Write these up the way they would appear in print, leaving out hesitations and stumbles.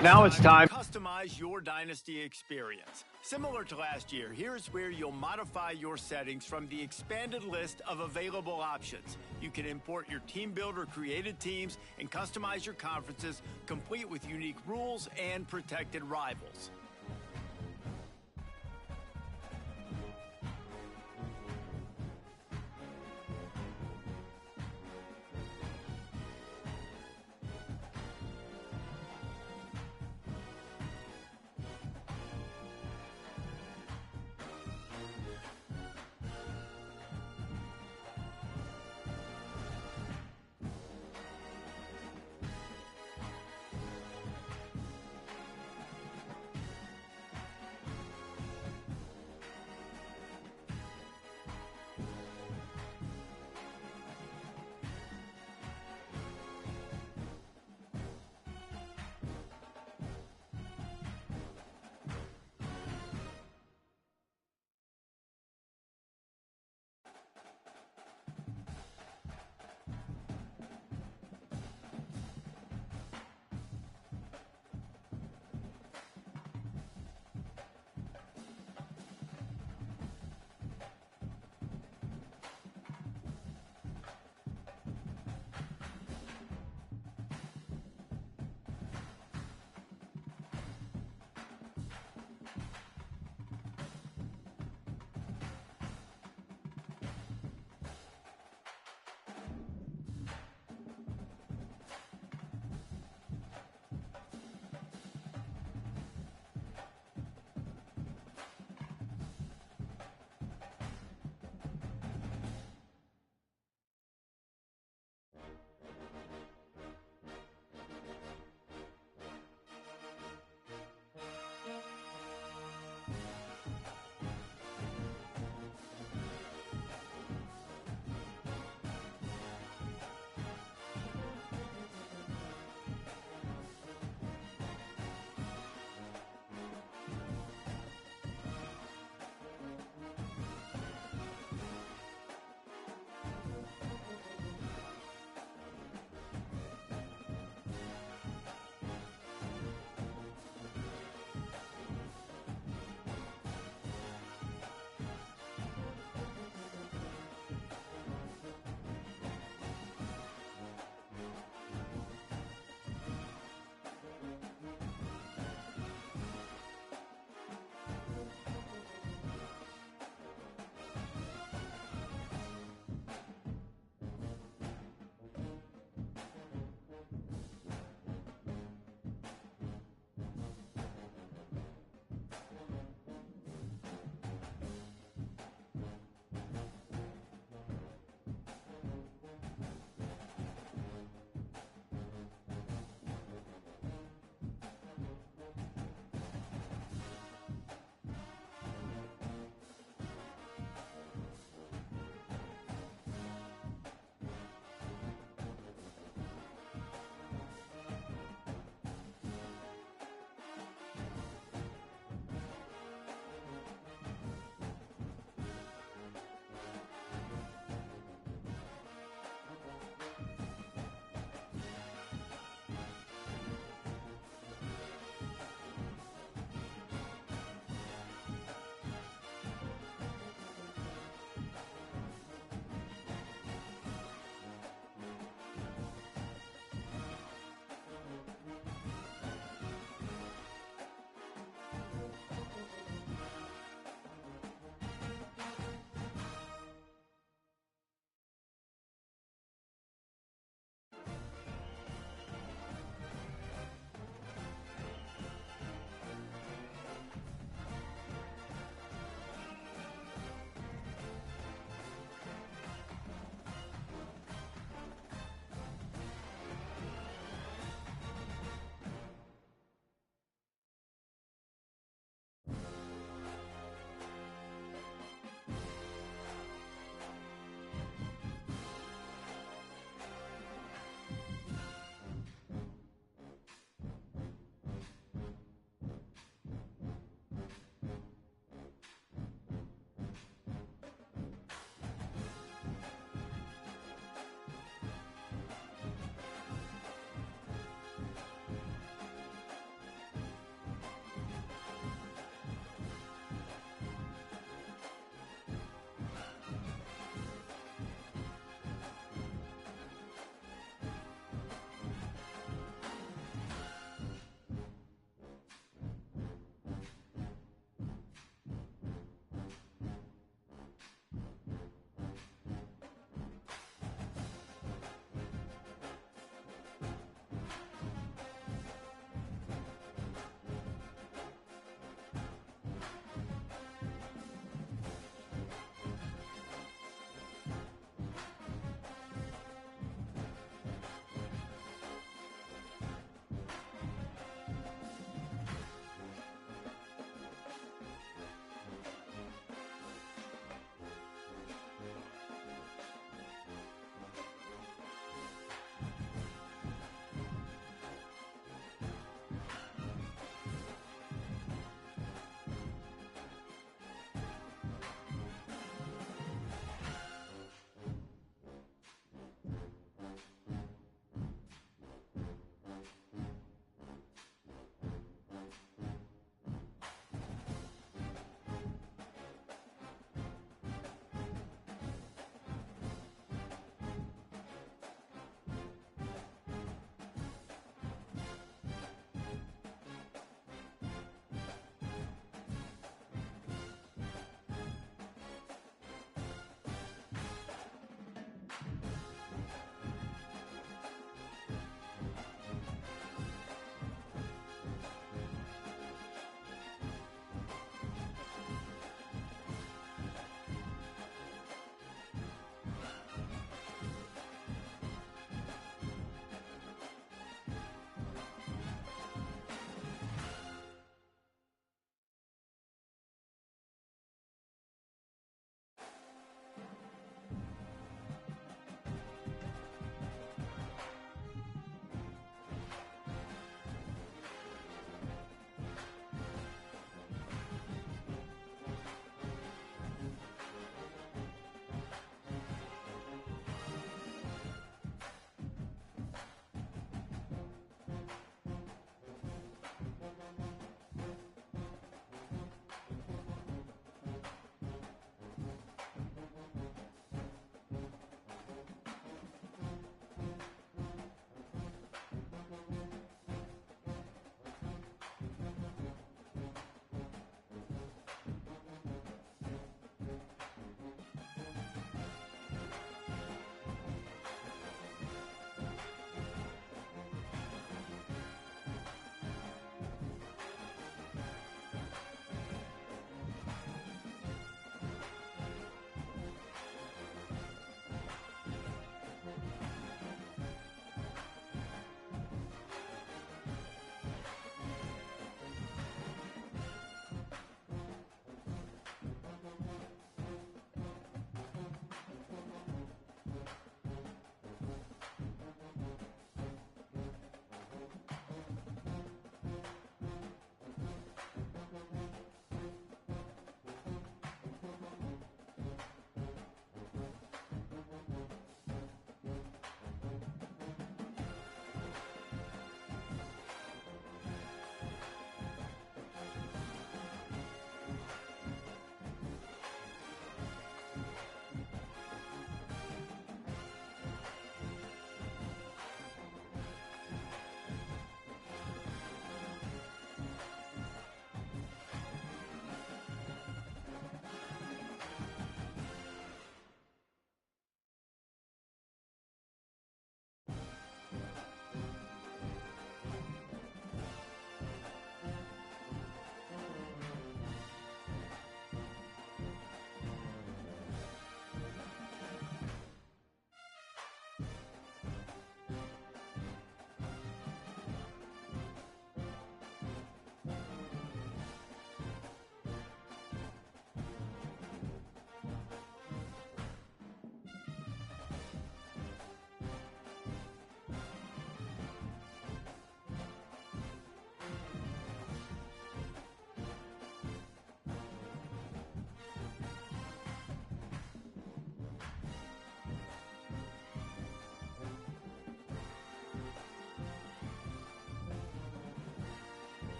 Now it's time. Customize your Dynasty experience. Similar to last year, here's where you'll modify your settings from the expanded list of available options. You can import your team builder created teams and customize your conferences, complete with unique rules and protected rivals.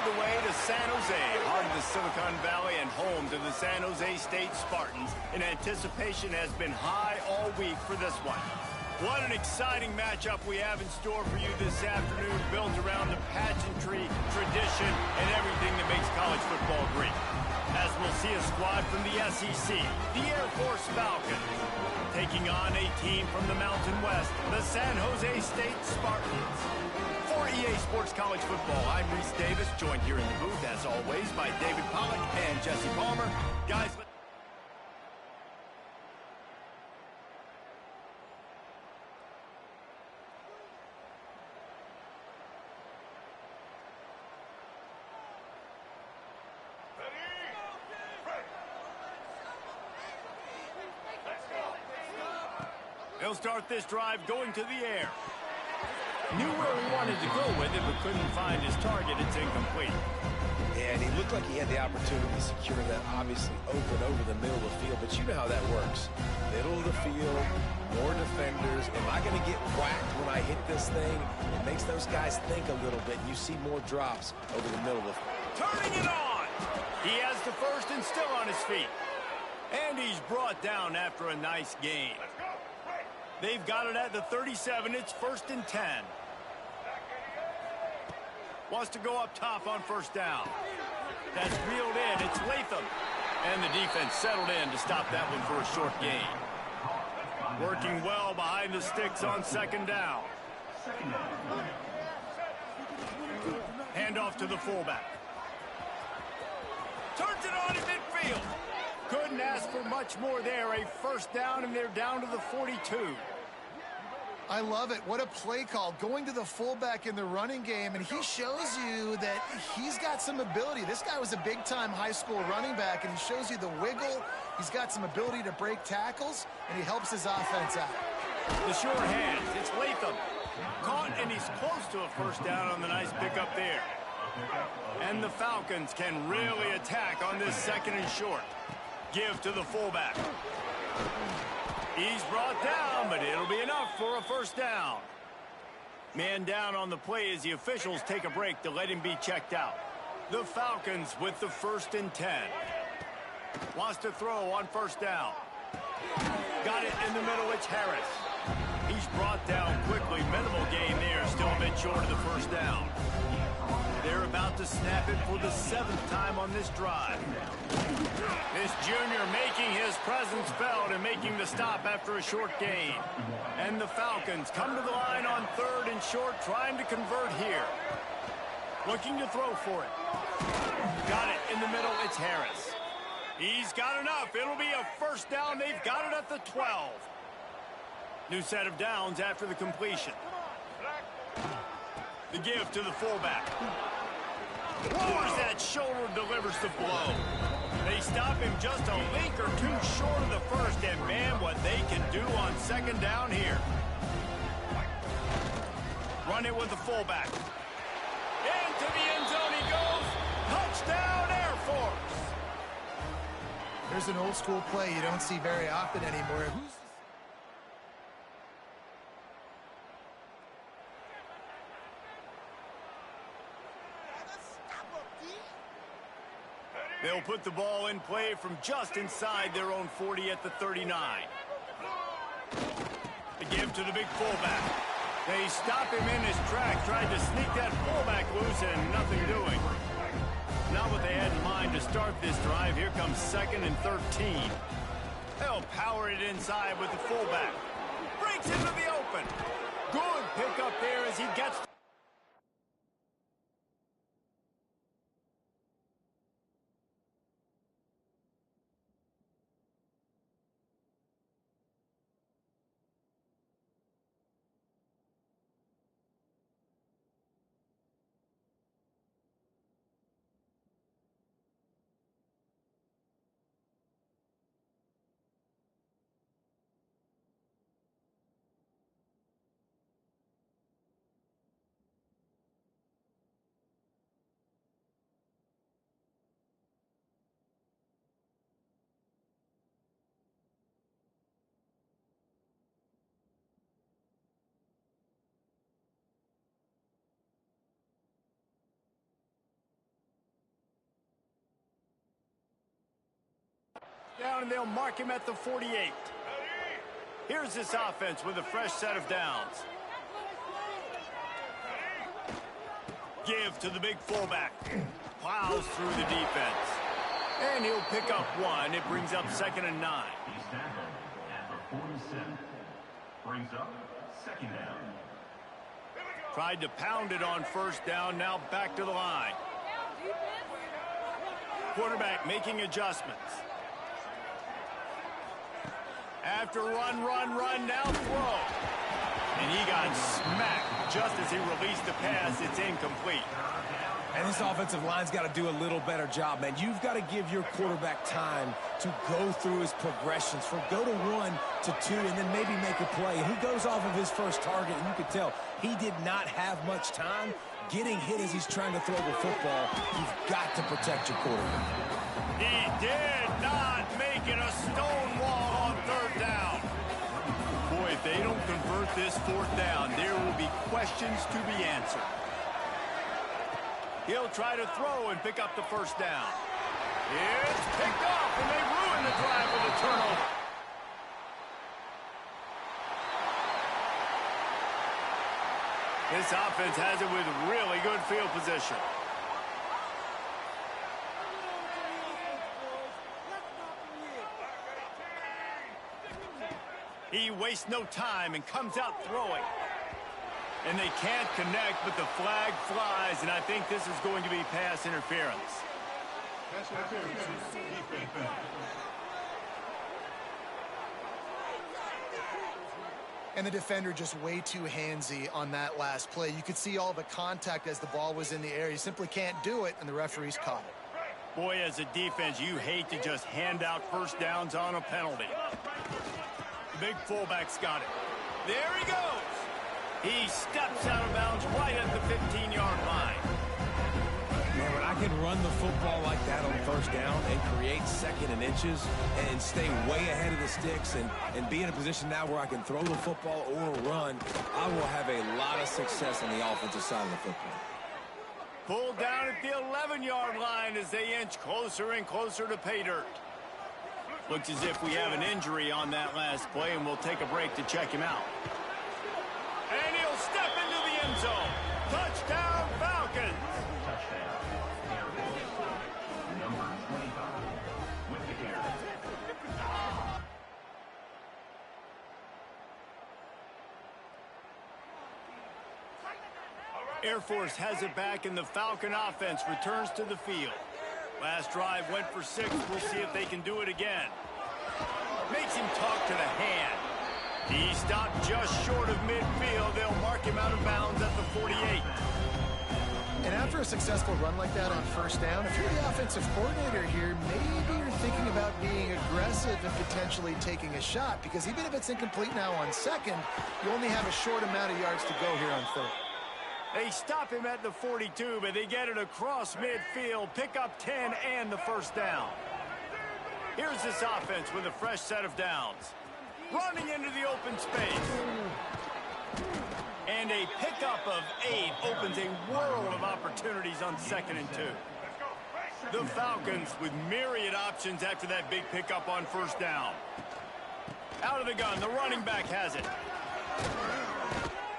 the way to San Jose, heart of the Silicon Valley and home to the San Jose State Spartans. And anticipation has been high all week for this one. What an exciting matchup we have in store for you this afternoon, built around the pageantry, tradition, and everything that makes college football great. As we'll see a squad from the SEC, the Air Force Falcons, taking on a team from the Mountain West, the San Jose State Spartans. For EA Sports College Football, I'm Reese Davis, joined here in the booth, as always, by David Pollack and Jesse Palmer. Guys, he'll start this drive going to the air. Knew where he wanted to go with it, but couldn't find his target. It's incomplete. Yeah, and he looked like he had the opportunity to secure that, obviously open over the middle of the field, but you know how that works. Middle of the field, more defenders. Am I going to get whacked when I hit this thing? It makes those guys think a little bit. You see more drops over the middle of the field. Turning it on! He has the first and still on his feet. And he's brought down after a nice gain. They've got it at the 37. It's 1st and 10. Wants to go up top on first down. That's reeled in. It's Latham. And the defense settled in to stop that one for a short gain. Working well behind the sticks on second down. Handoff to the fullback. Turns it on in midfield. Couldn't ask for much more there. A first down, and they're down to the 42. I love it. What a play call. Going to the fullback in the running game, and he shows you that he's got some ability. This guy was a big-time high school running back, and he shows you the wiggle. He's got some ability to break tackles, and he helps his offense out. The short hands. It's Latham. Caught, and he's close to a first down on the nice pickup there. And the Falcons can really attack on this second and short. Give to the fullback. He's brought down, but it'll be enough for a first down. Man down on the play as the officials take a break to let him be checked out. The Falcons with the 1st and 10. Wants to throw on first down. Got it in the middle. It's Harris. He's brought down quickly. Minimal gain there. Still a bit short of the first down. They're about to snap it for the 7th time on this drive. This junior making his presence felt and making the stop after a short gain. And the Falcons come to the line on 3rd and short, trying to convert here. Looking to throw for it. Got it in the middle. It's Harris. He's got enough. It'll be a first down. They've got it at the 12. New set of downs after the completion. The give to the fullback. Lowers that shoulder, delivers the blow. They stop him just a link or two short of the first, and man, what they can do on second down here. Run it with the fullback. Into the end zone he goes. Touchdown, Air Force. There's an old school play you don't see very often anymore. They'll put the ball in play from just inside their own 40 at the 39. The give to the big fullback. They stop him in his track, tried to sneak that fullback loose, and nothing doing. Not what they had in mind to start this drive. Here comes 2nd and 13. They'll power it inside with the fullback. Breaks into the open. Good pickup there as he gets down, and they'll mark him at the 48. Here's this offense with a fresh set of downs. Give to the big fullback. Plows through the defense. And he'll pick up one. It brings up 2nd and 9. He's tackled at the 47. Brings up 2nd down. Tried to pound it on 1st down. Now back to the line. Quarterback making adjustments. After run, now throw. And he got smacked just as he released the pass. It's incomplete. And this offensive line's got to do a little better job, man. You've got to give your quarterback time to go through his progressions, from go to 1 to 2, and then maybe make a play. And he goes off of his first target, and you could tell he did not have much time getting hit as he's trying to throw the football. You've got to protect your quarterback. He did not make it a stone wall on 3rd down. Boy, if they don't convert this 4th down, there will be questions to be answered. He'll try to throw and pick up the 1st down. It's picked off, and they ruin the drive with a turnover. This offense has it with really good field position. He wastes no time and comes out throwing. And they can't connect, but the flag flies, and I think this is going to be pass interference. And the defender just way too handsy on that last play. You could see all the contact as the ball was in the air. You simply can't do it, and the referees caught it. Boy, as a defense, you hate to just hand out 1st downs on a penalty. The big fullback's got it. There he goes. He steps out of bounds right at the 15-yard line. Man, when I can run the football like that on 1st down and create 2nd and inches and stay way ahead of the sticks and be in a position now where I can throw the football or run, I will have a lot of success on the offensive side of the football. Pulled down at the 11-yard line as they inch closer and closer to pay dirt. Looks as if we have an injury on that last play, and we'll take a break to check him out. And he'll step into the end zone. Touchdown, Falcons. Touchdown. Number 25 with the carry. Air Force has it back, and the Falcon offense returns to the field. Last drive went for 6. We'll see if they can do it again. Makes him talk to the hand. He stopped just short of midfield. They'll mark him out of bounds at the 48. And after a successful run like that on 1st down, if you're the offensive coordinator here, maybe you're thinking about being aggressive and potentially taking a shot, because even if it's incomplete now on 2nd, you only have a short amount of yards to go here on 3rd. They stop him at the 42, but they get it across midfield, pick up 10 and the 1st down. Here's this offense with a fresh set of downs. Running into the open space. And a pickup of 8 opens a world of opportunities on 2nd and 2. The Falcons with myriad options after that big pickup on 1st down. Out of the gun, the running back has it.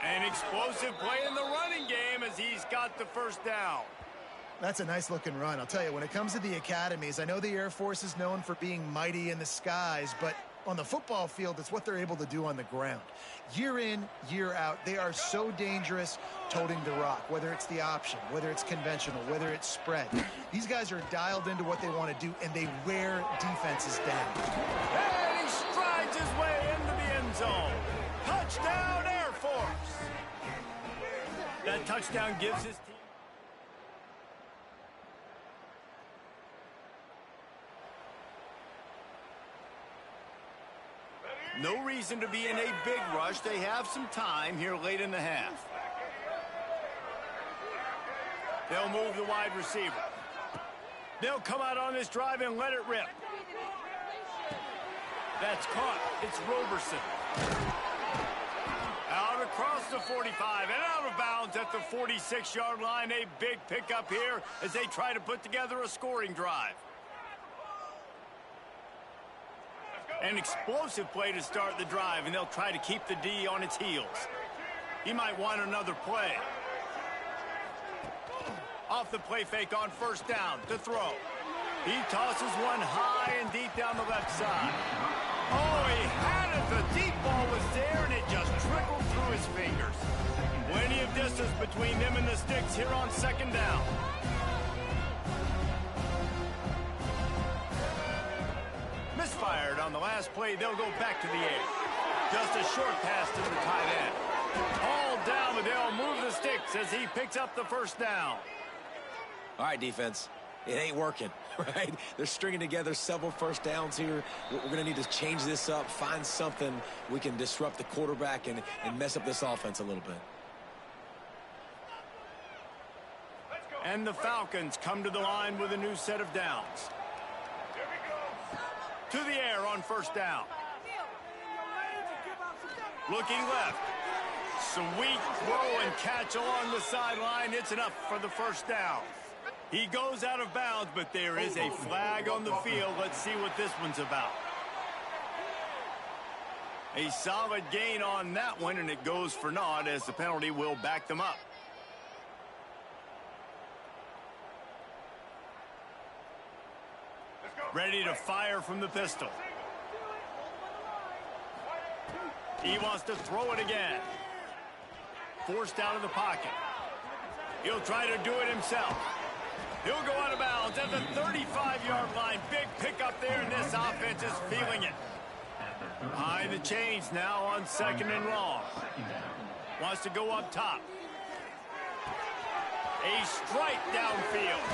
An explosive play in the running game as he's got the 1st down. That's a nice-looking run. I'll tell you, when it comes to the academies, I know the Air Force is known for being mighty in the skies, but on the football field, it's what they're able to do on the ground. Year in, year out, they are so dangerous toting the rock, whether it's the option, whether it's conventional, whether it's spread. These guys are dialed into what they want to do, and they wear defenses down. And he strides his way into the end zone. Touchdown, Air Force! That touchdown gives his team... No reason to be in a big rush. They have some time here late in the half. They'll move the wide receiver. They'll come out on this drive and let it rip. That's caught. It's Roberson. Out across the 45 and out of bounds at the 46-yard line. A big pickup here as they try to put together a scoring drive. An explosive play to start the drive, and they'll try to keep the D on its heels. He might want another play. Off the play fake on first down to throw. He tosses one high and deep down the left side. Oh, he had it. The deep ball was there, and it just trickled through his fingers. Plenty of distance between them and the sticks here on second down. Misfired on the last play. They'll go back to the air. Just a short pass to the tight end. All down, but they'll move the sticks as he picks up the first down. All right, defense. It ain't working, right? They're stringing together several first downs here. We're going to need to change this up, find something we can disrupt the quarterback and mess up this offense a little bit. And the Falcons come to the line with a new set of downs. To the air on first down. Looking left. Sweet throw and catch along the sideline. It's enough for the first down. He goes out of bounds, but there is a flag on the field. Let's see what this one's about. A solid gain on that one, and it goes for naught as the penalty will back them up. Ready to fire from the pistol. He wants to throw it again. Forced out of the pocket. He'll try to do it himself. He'll go out of bounds at the 35-yard line. Big pickup there, and this offense is feeling it. Behind the chains now on second and long. Wants to go up top. A strike downfield.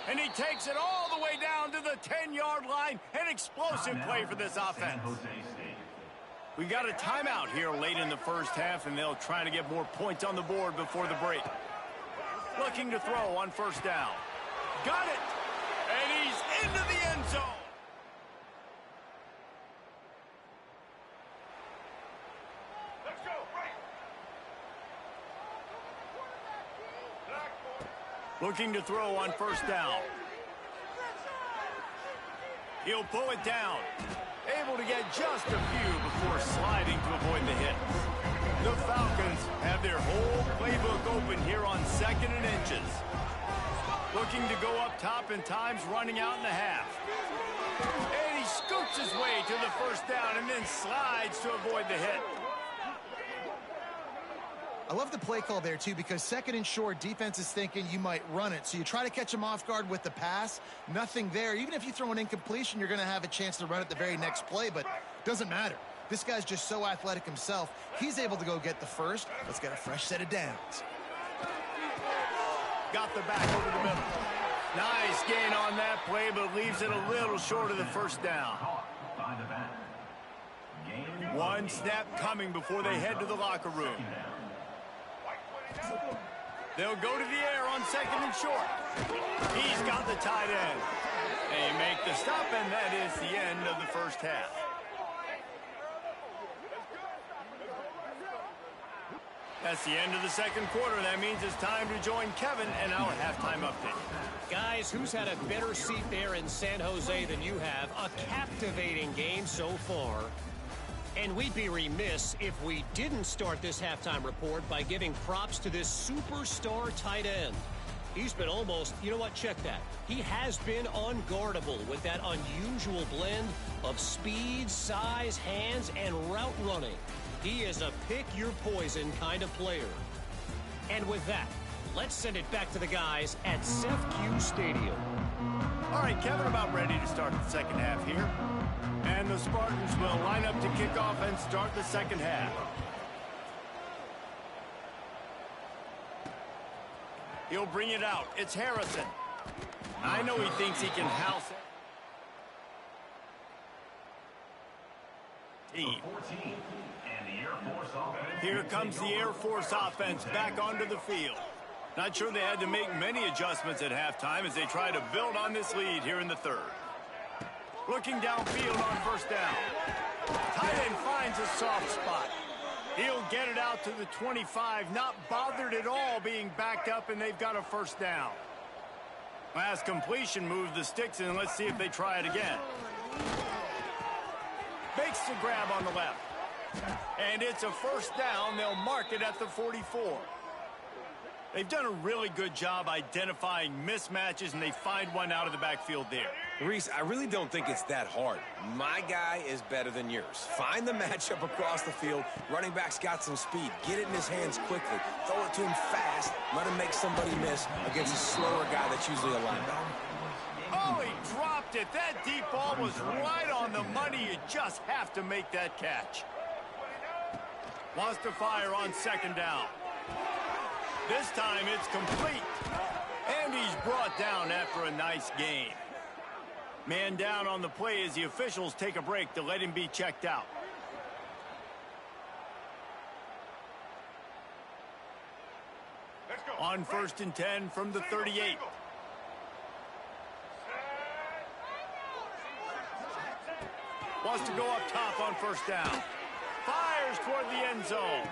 And he takes it all the way down to the 10-yard line. An explosive play for this offense. We got a timeout here late in the first half, and they'll try to get more points on the board before the break. Looking to throw on first down. Got it! And he's into the end zone. Let's go, right. Looking to throw on first down. He'll pull it down. Able to get just a few before sliding to avoid the hit. The Falcons have their whole playbook open here on second and inches. Looking to go up top, and time's running out in the half. And he scoots his way to the first down and then slides to avoid the hit. I love the play call there, too, because second and short, defense is thinking you might run it. So you try to catch them off guard with the pass. Nothing there. Even if you throw an incompletion, you're going to have a chance to run it the very next play, but it doesn't matter. This guy's just so athletic himself. He's able to go get the first. Let's get a fresh set of downs. Got the back over the middle. Nice gain on that play, but leaves it a little short of the first down. One snap coming before they head to the locker room. They'll go to the air on second and short. He's got the tight end. They make the stop, and that is the end of the first half. That's the end of the second quarter. That means it's time to join Kevin and our halftime update. Guys, who's had a better seat there in San Jose than you have? A captivating game so far. And we'd be remiss if we didn't start this halftime report by giving props to this superstar tight end. He's been almost, you know what, check that. He has been unguardable with that unusual blend of speed, size, hands, and route running. He is a pick-your-poison kind of player. And with that, let's send it back to the guys at CFP Stadium. All right, Kevin, about ready to start the second half here. And the Spartans will line up to kick off and start the second half. He'll bring it out. It's Harrison. I know he thinks he can house it. Team. Here comes the Air Force offense back onto the field. Not sure they had to make many adjustments at halftime as they try to build on this lead here in the third. Looking downfield on first down. Tight end finds a soft spot. He'll get it out to the 25, not bothered at all being backed up, and they've got a first down. Last completion moved the sticks, and let's see if they try it again. Makes the grab on the left. And it's a first down. They'll mark it at the 44. They've done a really good job identifying mismatches, and they find one out of the backfield there. Reese, I really don't think it's that hard. My guy is better than yours. Find the matchup across the field. Running back's got some speed. Get it in his hands quickly. Throw it to him fast. Let him make somebody miss against a slower guy that's usually a linebacker. Oh, he dropped it. That deep ball was right on the money. You just have to make that catch. Wants to fire on second down. This time it's complete. And he's brought down after a nice gain. Man down on the play as the officials take a break to let him be checked out. On 1st and 10 from the 38. Wants to go up top on first down. Fires toward the end zone.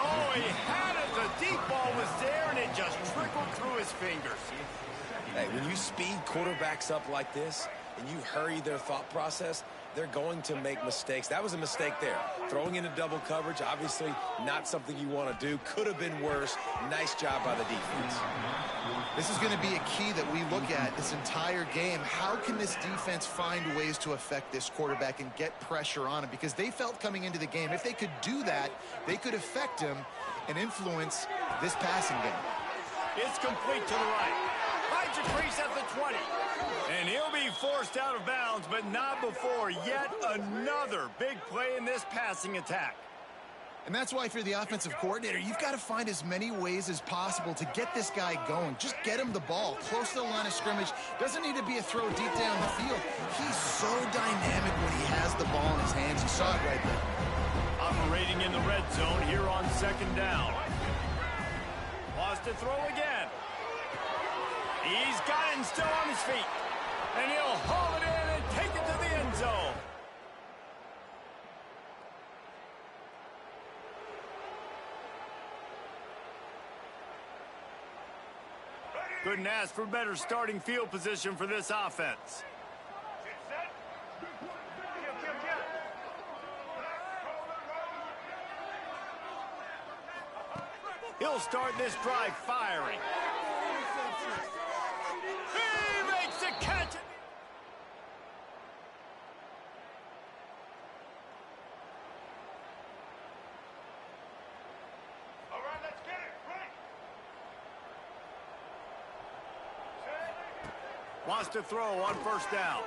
Oh, he had it. The deep ball was there, and it just trickled through his fingers. Hey, when you speed quarterbacks up like this and you hurry their thought process, they're going to make mistakes. That was a mistake there. Throwing into double coverage, obviously not something you want to do. Could have been worse. Nice job by the defense. This is going to be a key that we look at this entire game. How can this defense find ways to affect this quarterback and get pressure on him? Because they felt coming into the game, if they could do that, they could affect him and influence this passing game. It's complete to the right. Finds a crease at the 20. And he'll be forced out of bounds, but not before yet another big play in this passing attack. And that's why if you're the offensive coordinator, you've got to find as many ways as possible to get this guy going. Just get him the ball close to the line of scrimmage. Doesn't need to be a throw deep down the field. He's so dynamic when he has the ball in his hands. You saw it right there. Operating in the red zone here on second down. Wants to throw again. He's got it and still on his feet. And he'll haul it in and take it to the end zone. Couldn't ask for better starting field position for this offense. He'll start this drive firing. He makes the catch. All right, let's get it. Right. Wants to throw on first down.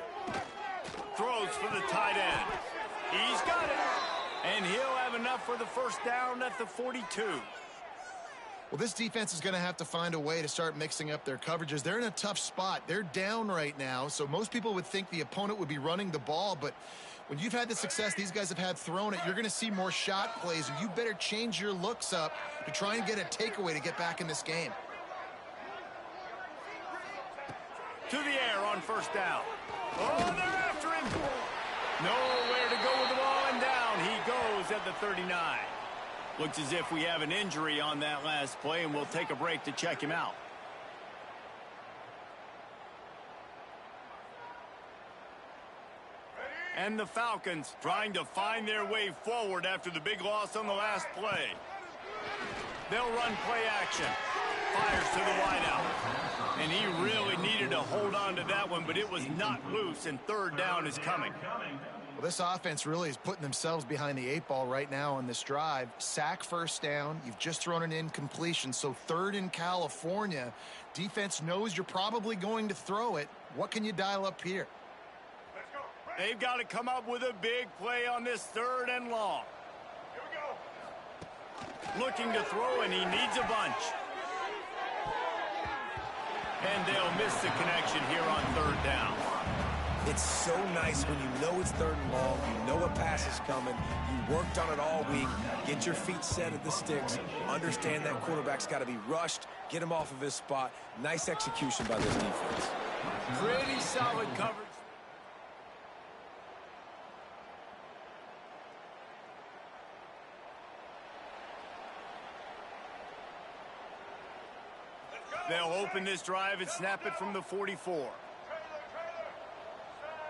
Throws for the tight end. He's got it. And he'll have enough for the first down at the 42. Well, this defense is going to have to find a way to start mixing up their coverages. They're in a tough spot. They're down right now, so most people would think the opponent would be running the ball, but when you've had the success these guys have had throwing it, you're going to see more shot plays, and you better change your looks up to try and get a takeaway to get back in this game. To the air on first down. Oh, they're after him. Nowhere to go with the ball, and down he goes at the 39. Looks as if we have an injury on that last play, and we'll take a break to check him out. And the Falcons trying to find their way forward after the big loss on the last play. They'll run play action. Fires to the wideout. And he really needed to hold on to that one, but it was not loose, and third down is coming. Well, this offense really is putting themselves behind the 8 ball right now on this drive. Sack first down. You've just thrown an incompletion, so third in California. Defense knows you're probably going to throw it. What can you dial up here? They've got to come up with a big play on this third and long. Looking to throw, and he needs a bunch. And they'll miss the connection here on third down. It's so nice when you know it's third and long, you know a pass is coming, you worked on it all week, get your feet set at the sticks, understand that quarterback's got to be rushed, get him off of his spot. Nice execution by this defense. Pretty solid coverage. They'll open this drive and snap it from the 44.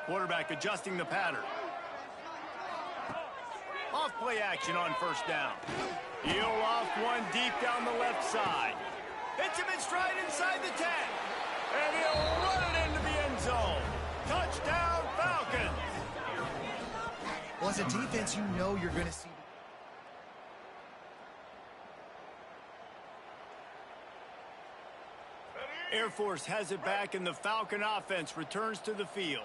Quarterback adjusting the pattern. Off-play action on first down. He'll loft one deep down the left side. Hits him in stride inside the 10. And he'll run it into the end zone. Touchdown, Falcons. Well, as a defense, you know you're going to see. Air Force has it back, and the Falcon offense returns to the field.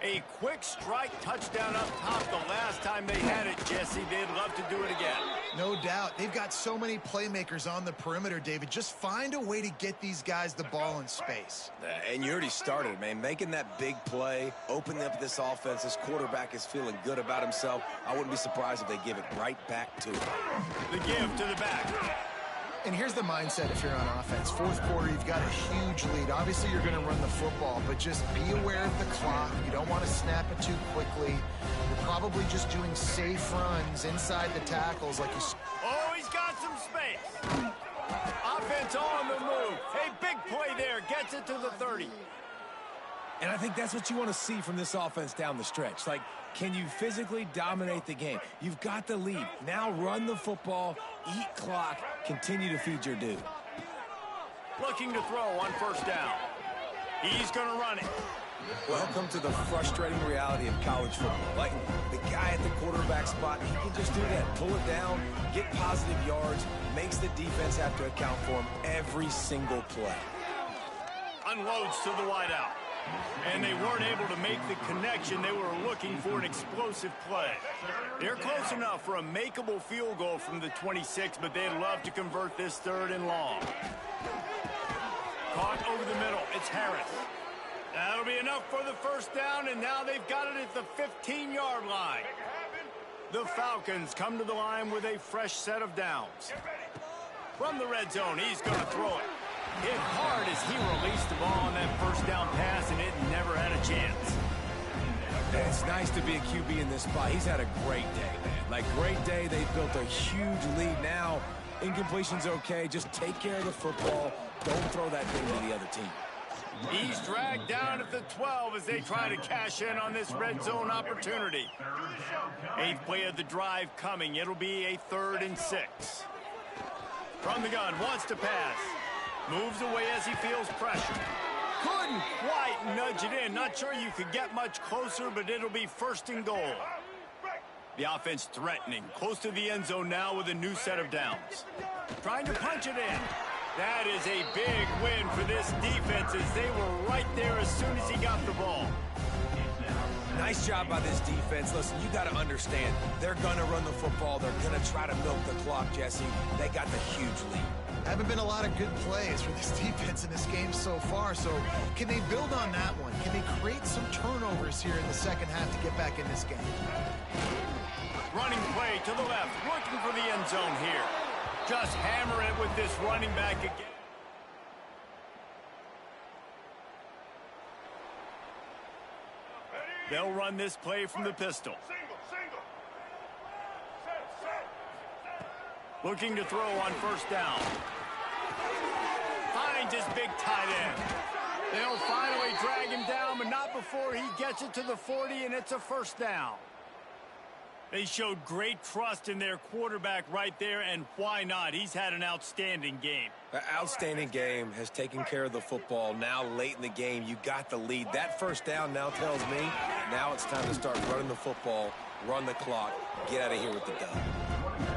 A quick strike touchdown up top the last time they had it, Jesse. They'd love to do it again. No doubt. They've got so many playmakers on the perimeter, David. Just find a way to get these guys the ball in space. And you already started, man. Making that big play, opening up this offense. This quarterback is feeling good about himself. I wouldn't be surprised if they give it right back to him. The give to the back. And here's the mindset if you're on offense. Fourth quarter, you've got a huge lead. Obviously, you're going to run the football, but just be aware of the clock. You don't want to snap it too quickly. You're probably just doing safe runs inside the tackles like you... Oh, he's got some space. Offense on the move. Hey, big play there. Gets it to the 30. And I think that's what you want to see from this offense down the stretch. Like, can you physically dominate the game? You've got the lead. Now run the football, eat clock, continue to feed your dude. Looking to throw on first down. He's going to run it. Welcome to the frustrating reality of college football. Like, the guy at the quarterback spot, he can just do that. Pull it down, get positive yards, makes the defense have to account for him every single play. Unloads to the wideout. And they weren't able to make the connection. They were looking for an explosive play. They're close enough for a makeable field goal from the 26, but they'd love to convert this third and long. Caught over the middle. It's Harris. That'll be enough for the first down, and now they've got it at the 15-yard line. The Falcons come to the line with a fresh set of downs. From the red zone, he's going to throw it. Hit hard as he released the ball on that first down pass, and it never had a chance. It's nice to be a QB in this spot. He's had a great day, man. Like, great day. They built a huge lead. Now, incompletion's okay. Just take care of the football. Don't throw that thing to the other team. He's dragged down at the 12 as they try to cash in on this red zone opportunity. Eighth play of the drive coming. It'll be a 3rd and 6. From the gun, wants to pass. Moves away as he feels pressure. Couldn't quite nudge it in. Not sure you could get much closer, but it'll be 1st and goal. The offense threatening. Close to the end zone now with a new set of downs. Trying to punch it in. That is a big win for this defense as they were right there as soon as he got the ball. Nice job by this defense. Listen, you got to understand, they're going to run the football. They're going to try to milk the clock, Jesse. They got the huge lead. Haven't been a lot of good plays for this defense in this game so far, so can they build on that one? Can they create some turnovers here in the second half to get back in this game? Running play to the left, looking for the end zone here. Just hammer it with this running back again. They'll run this play from the pistol. Looking to throw on first down. Finds his big tight end. They'll finally drag him down, but not before he gets it to the 40, and it's a first down. They showed great trust in their quarterback right there, and why not? He's had an outstanding game. An outstanding game, has taken care of the football. Now late in the game, you got the lead. That first down now tells me now it's time to start running the football, run the clock, get out of here with the dub.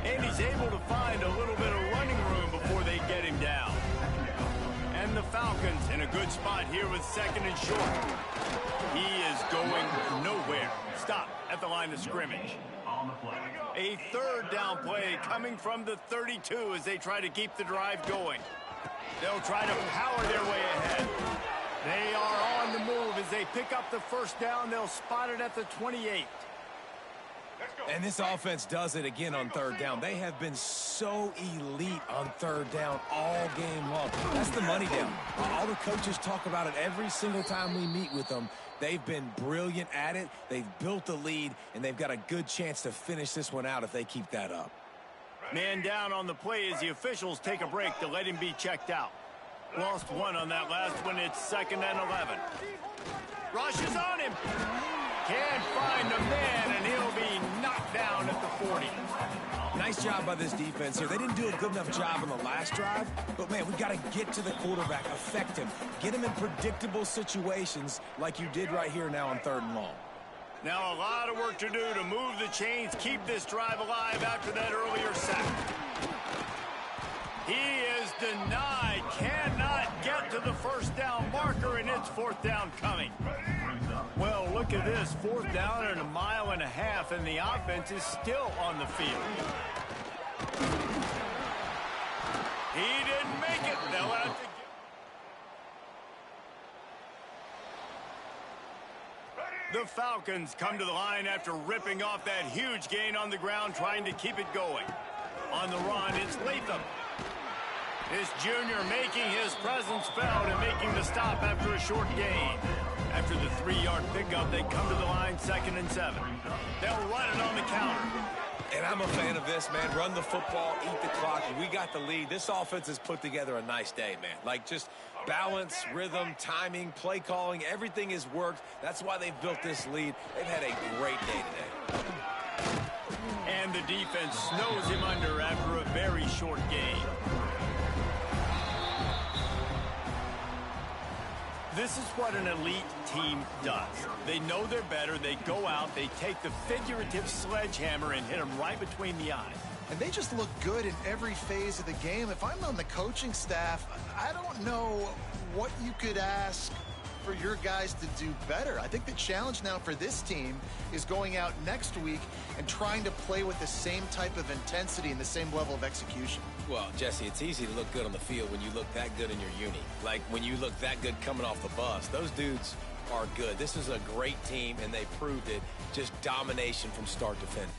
And he's able to find a little bit of running room before they get him down. And the Falcons in a good spot here with 2nd and short. He is going nowhere. Stop at the line of scrimmage. A 3rd down play coming from the 32 as they try to keep the drive going. They'll try to power their way ahead. They are on the move as they pick up the first down. They'll spot it at the 28. And this offense does it again on 3rd down. They have been so elite on 3rd down all game long. That's the money down. All the coaches talk about it every single time we meet with them. They've been brilliant at it. They've built the lead, and they've got a good chance to finish this one out if they keep that up. Man down on the play as the officials take a break to let him be checked out. Lost one on that last one. It's 2nd and 11. Rushes on him. Can't find the man, and he'll be knocked down at the 40. Nice job by this defense here. They didn't do a good enough job on the last drive, but, man, we got to get to the quarterback, affect him, get him in predictable situations like you did right here now on 3rd and long. Now a lot of work to do to move the chains, keep this drive alive after that earlier sack. He is denied, cannot get to the 1st down marker, and it's 4th down coming. Well, look at this, 4th down and 1.5 miles, and the offense is still on the field. He didn't make it. They'll have to The Falcons come to the line after ripping off that huge gain on the ground, trying to keep it going. On the run, it's Latham. This junior making his presence felt and making the stop after a short gain. After the 3-yard pickup, they come to the line 2nd and 7. They'll run it on the counter. And I'm a fan of this, man. Run the football, eat the clock. We got the lead. This offense has put together a nice day, man. Like, just balance, rhythm, timing, play calling, everything has worked. That's why they've built this lead. They've had a great day today. And the defense snows him under after a very short gain. This is what an elite team does. They know they're better. They go out. They take the figurative sledgehammer and hit them right between the eyes. And they just look good in every phase of the game. If I'm on the coaching staff, I don't know what you could ask for your guys to do better. I think the challenge now for this team is going out next week and trying to play with the same type of intensity and the same level of execution. Well, Jesse, it's easy to look good on the field when you look that good in your uni. Like when you look that good coming off the bus. Those dudes are good. This is a great team, and they proved it. Just domination from start to finish.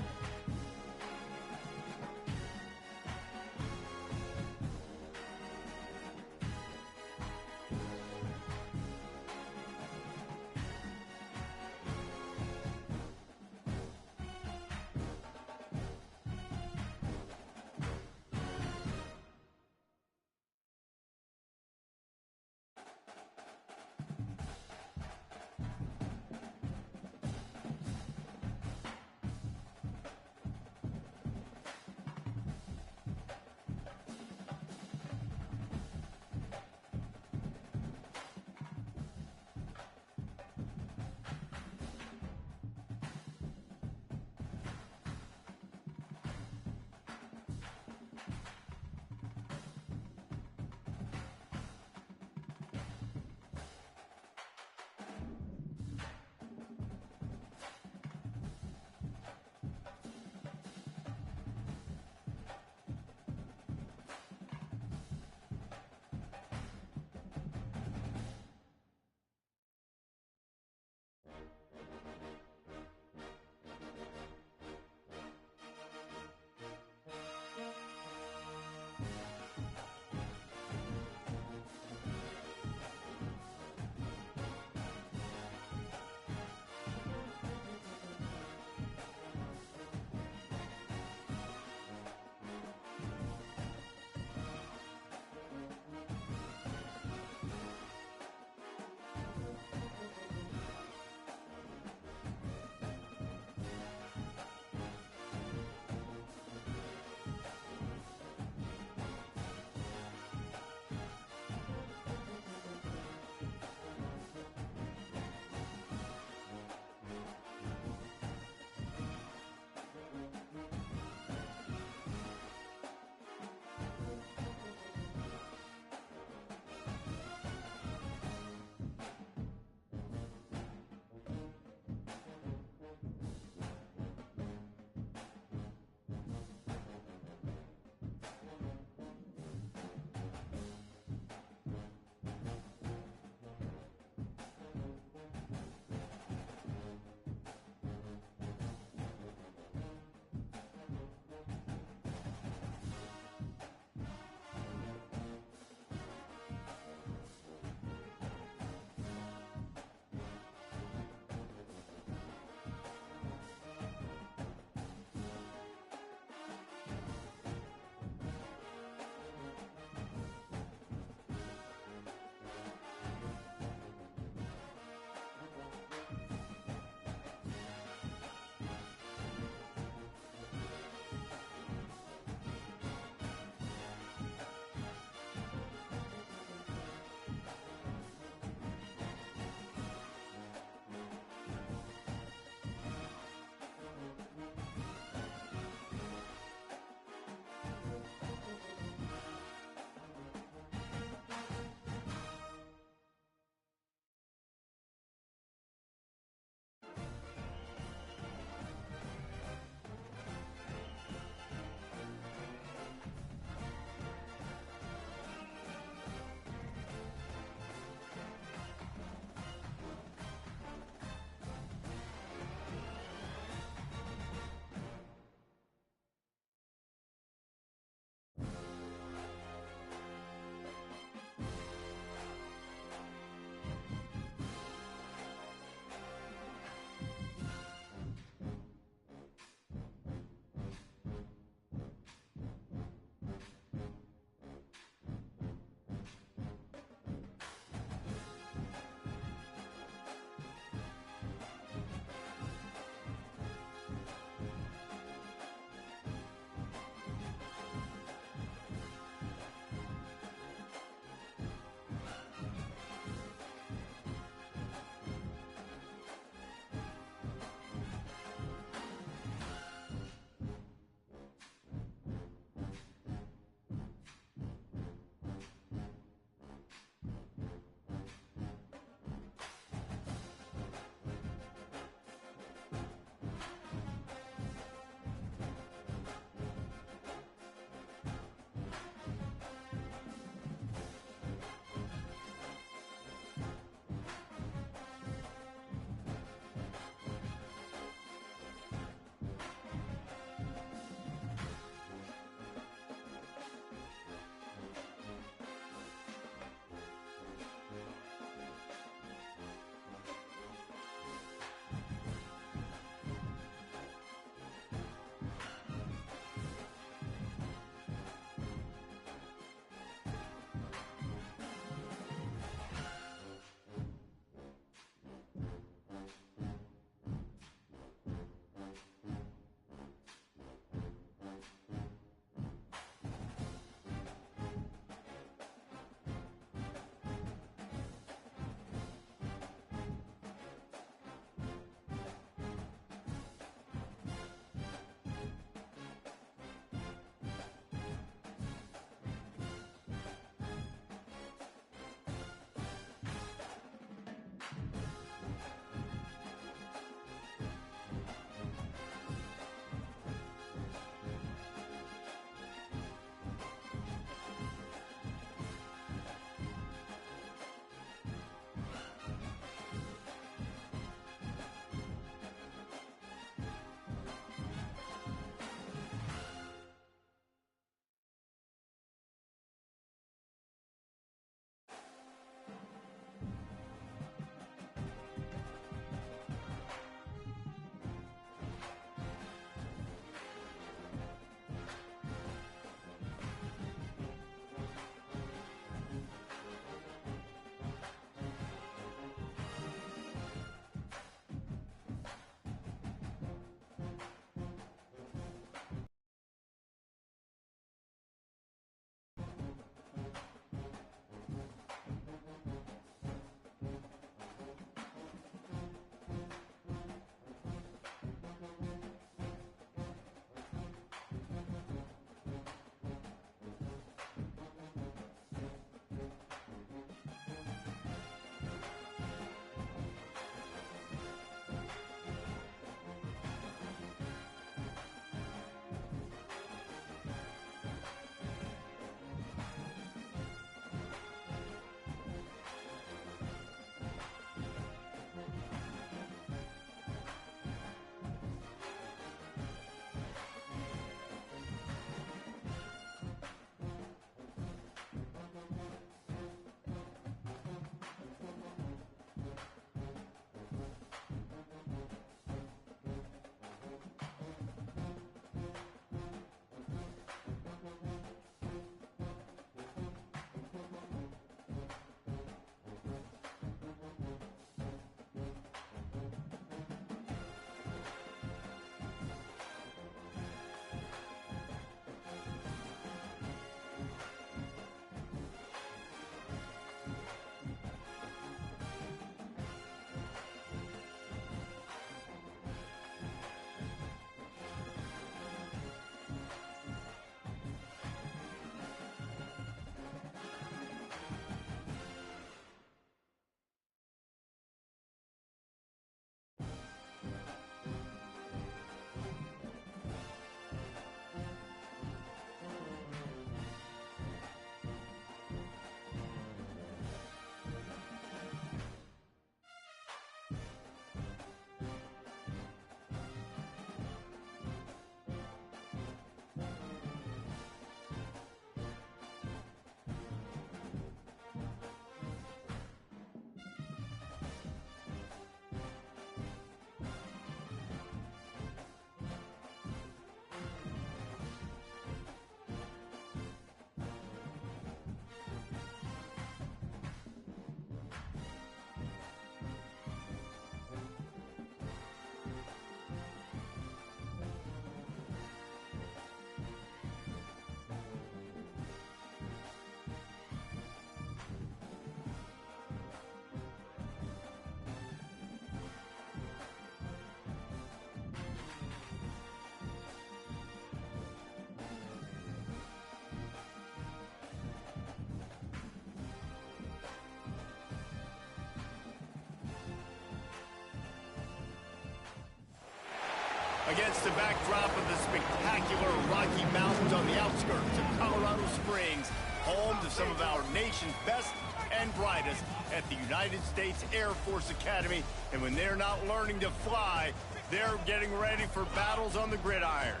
Against the backdrop of the spectacular Rocky Mountains on the outskirts of Colorado Springs, home to some of our nation's best and brightest at the United States Air Force Academy. And when they're not learning to fly, they're getting ready for battles on the gridiron.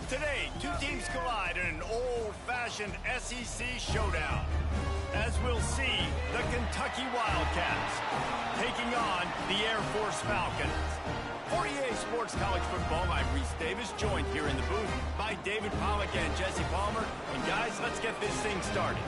Today, two teams collide in an old-fashioned SEC showdown. As we'll see, the Kentucky Wildcats taking on the Air Force Falcons. For EA Sports College Football, I'm Reese Davis, joined here in the booth by David Pollack and Jesse Palmer. And guys, let's get this thing started.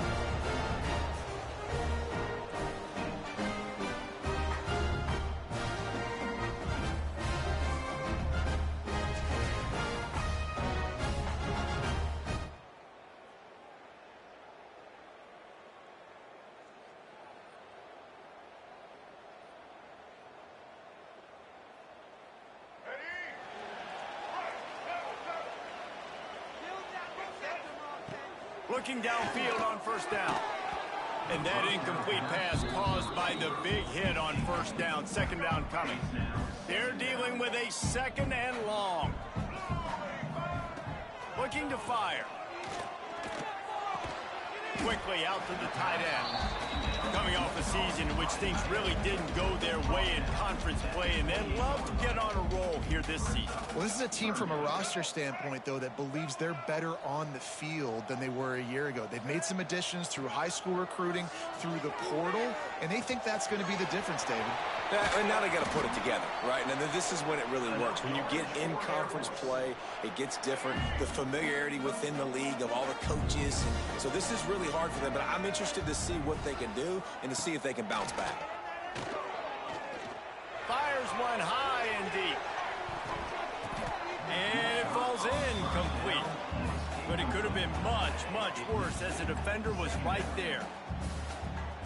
Looking downfield on first down. And that incomplete pass caused by the big hit on first down. Second down coming. They're dealing with a second and long. Looking to fire. Quickly out to the tight end. Coming off a season in which things really didn't go their way in conference play, and they'd love to get on a roll here this season. Well, this is a team from a roster standpoint, though, that believes they're better on the field than they were a year ago. They've made some additions through high school recruiting, through the portal, and they think that's going to be the difference, David. And now they got to put it together, right? And then this is when it really works. When you get in conference play, it gets different. The familiarity within the league of all the coaches. And so this is really hard for them, but I'm interested to see what they can do and to see if they can bounce back. Fires one high and deep. And it falls incomplete. But it could have been much, much worse as the defender was right there.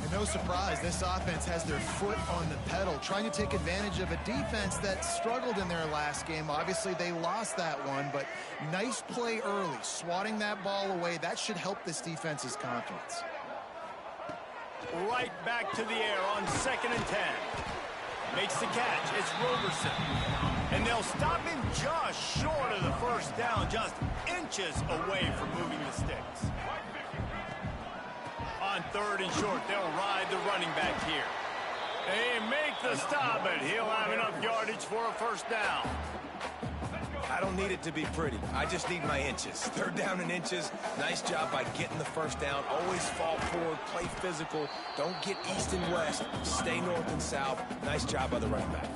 And no surprise, this offense has their foot on the pedal, trying to take advantage of a defense that struggled in their last game. Obviously, they lost that one, but nice play early, swatting that ball away. That should help this defense's confidence. Right back to the air on 2nd and 10. Makes the catch. It's Roberson. And they'll stop him just short of the first down, just inches away from moving the sticks. On 3rd and short, they'll ride the running back here. They make the stop, but he'll have enough yardage for a first down. I don't need it to be pretty. I just need my inches. 3rd down and inches. Nice job by getting the first down. Always fall forward, play physical. Don't get east and west. Stay north and south. Nice job by the running back.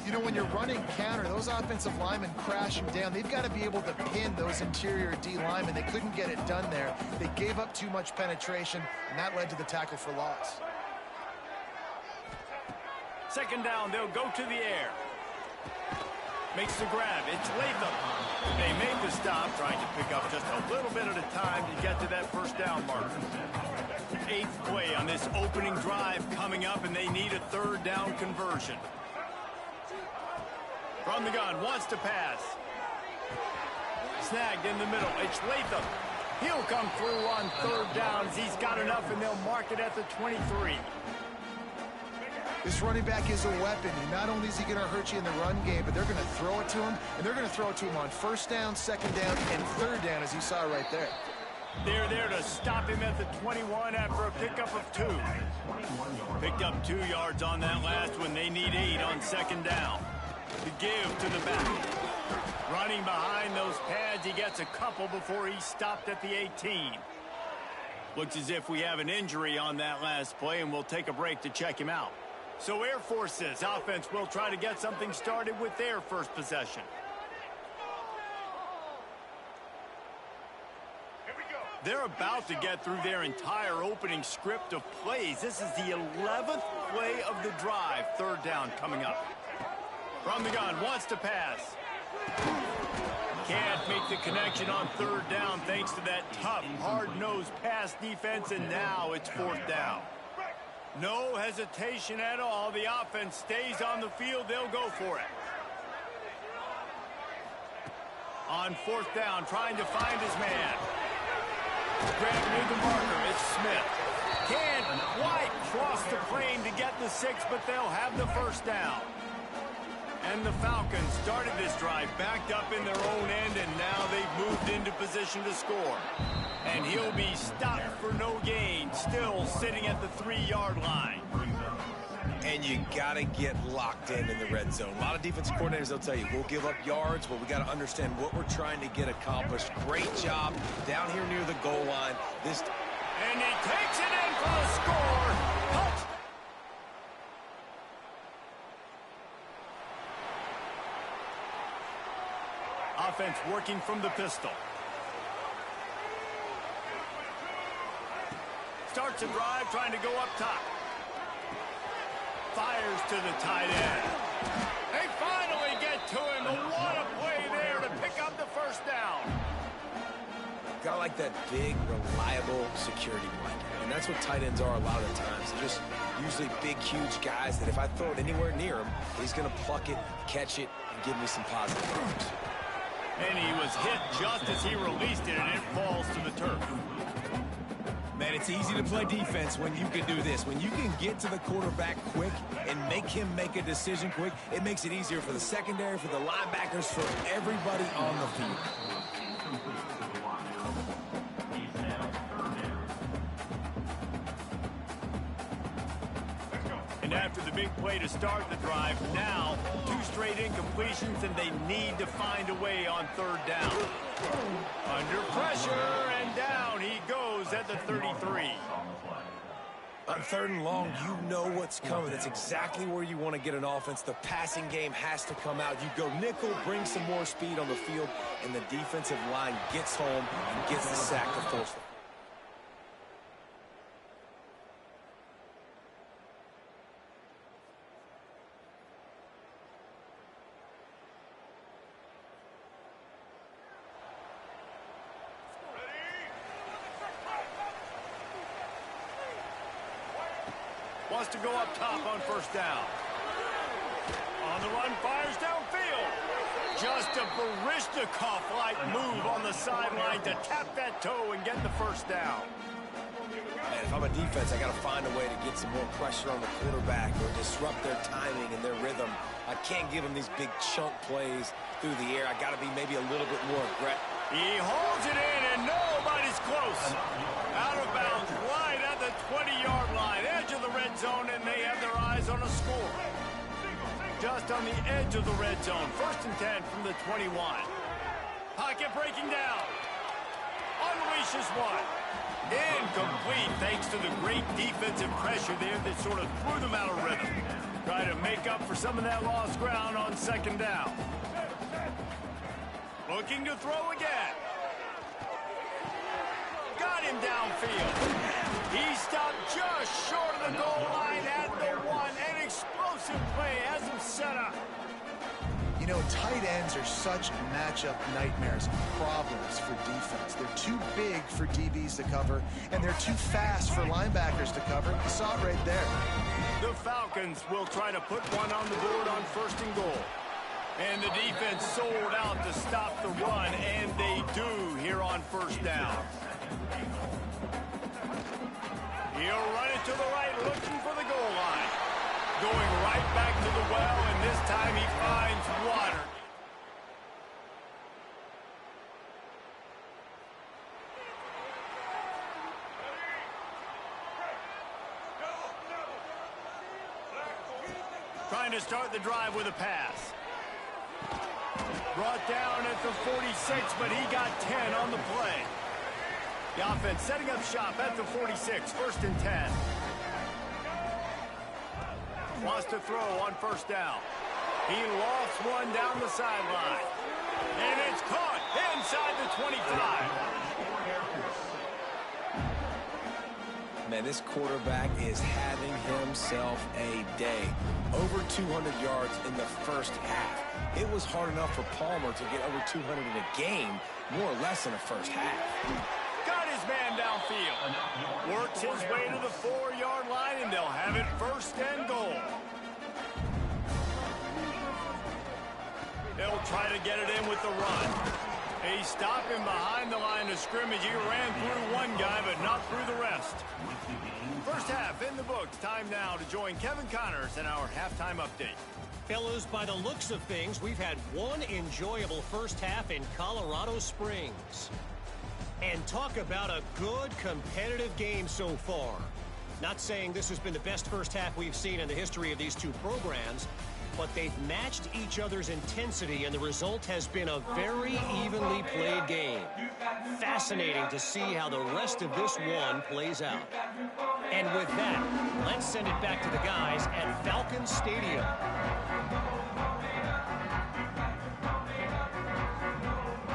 You know, when you're running counter, those offensive linemen crashing down, they've got to be able to pin those interior D linemen. They couldn't get it done there. They gave up too much penetration, and that led to the tackle for loss. 2nd down, they'll go to the air. Makes the grab. It's Latham. They made the stop, trying to pick up just a little bit at a time to get to that first down marker. 8th play on this opening drive coming up, and they need a 3rd down conversion. From the gun, wants to pass. Snagged in the middle. It's Latham. He'll come through on 3rd down as he's got enough, and they'll mark it at the 23. This running back is a weapon. Not only is he going to hurt you in the run game, but they're going to throw it to him, and they're going to throw it to him on 1st down, 2nd down, and 3rd down, as you saw right there. They're there to stop him at the 21 after a pickup of 2. Picked up 2 yards on that last one. They need 8 on 2nd down. To give to the back. Running behind those pads, he gets a couple before he stopped at the 18. Looks as if we have an injury on that last play, and we'll take a break to check him out. So Air Force's offense will try to get something started with their first possession. Here we go. They're about to get through their entire opening script of plays. This is the 11th play of the drive. 3rd down coming up. From the gun, wants to pass. Can't make the connection on 3rd down thanks to that tough, hard-nosed pass defense, and now it's 4th down. No hesitation at all. The offense stays on the field. They'll go for it. On 4th down, trying to find his man. Grab near the marker. It's Smith. Can't quite cross the plane to get the 6, but they'll have the first down. And the Falcons started this drive backed up in their own end, and now they've moved into position to score. And he'll be stopped for no gain, still sitting at the 3-yard line. And you got to get locked in the red zone. A lot of defensive coordinators, they'll tell you, we'll give up yards, but we got to understand what we're trying to get accomplished. Great job down here near the goal line. And he takes it in for the score. Touchdown. Offense working from the pistol. Starts a drive trying to go up top. Fires to the tight end. They finally get to him. But what a play there to pick up the first down. Got like that big, reliable security blanket. And that's what tight ends are a lot of the times. They're just usually big, huge guys that if I throw it anywhere near him, he's going to pluck it, catch it, and give me some positive marks. And he was hit just as he released it, and it falls to the turf. Man, it's easy to play defense when you can do this. When you can get to the quarterback quick and make him make a decision quick, it makes it easier for the secondary, for the linebackers, for everybody on the field. And after the big play to start the drive, now 2 straight incompletions, and they need to find a way on 3rd down. Under pressure, and down he goes at the 33. On 3rd and long, you know what's coming. That's exactly where you want to get an offense. The passing game has to come out. You go nickel, bring some more speed on the field, and the defensive line gets home and gets the sack to force it. Wants to go up top on 1st down. On the run, fires downfield. Just a Baryshnikov-like move on the sideline to tap that toe and get the 1st down. Man, if I'm a defense, I got to find a way to get some more pressure on the quarterback or disrupt their timing and their rhythm. I can't give them these big chunk plays through the air. I got to be maybe a little bit more aggressive. He holds it in, and nobody's close. Out of bounds, right at the 20-yard line, edge of the red zone, and they have their eyes on a score. Just on the edge of the red zone, 1st and 10 from the 21. Pocket breaking down. Unleashes one. Incomplete, thanks to the great defensive pressure there that sort of threw them out of rhythm. Try to make up for some of that lost ground on 2nd down. Looking to throw again. Got him downfield. He stopped just short of the goal line at the 1. An explosive play has him set up. You know, tight ends are such matchup nightmares and problems for defense. They're too big for DBs to cover, and they're too fast for linebackers to cover. You saw it right there. The Falcons will try to put one on the board on 1st and goal. And the defense sold out to stop the run, and they do here on 1st down. He'll run it to the right, looking for the goal line. Going right back to the well, and this time he finds water. Trying to start the drive with a pass. Brought down at the 46, but he got 10 on the play. The offense setting up shop at the 46, 1st and 10. Wants to throw on 1st down. He lost one down the sideline. And it's caught inside the 25. Man, this quarterback is having himself a day. Over 200 yards in the 1st half. It was hard enough for Palmer to get over 200 in a game, more or less in the 1st half. Got his man downfield. Works his way to the 4-yard line, and they'll have it 1st and goal. They'll try to get it in with the run. He stopped him behind the line of scrimmage. He ran through one guy, but not through the rest. 1st half in the books. Time now to join Kevin Connors in our halftime update. Fellas, by the looks of things, we've had one enjoyable first half in Colorado Springs. And talk about a good competitive game so far. Not saying this has been the best first half we've seen in the history of these two programs, but they've matched each other's intensity, and the result has been a very evenly played game. Fascinating to see how the rest of this one plays out. And with that, let's send it back to the guys at Falcon Stadium.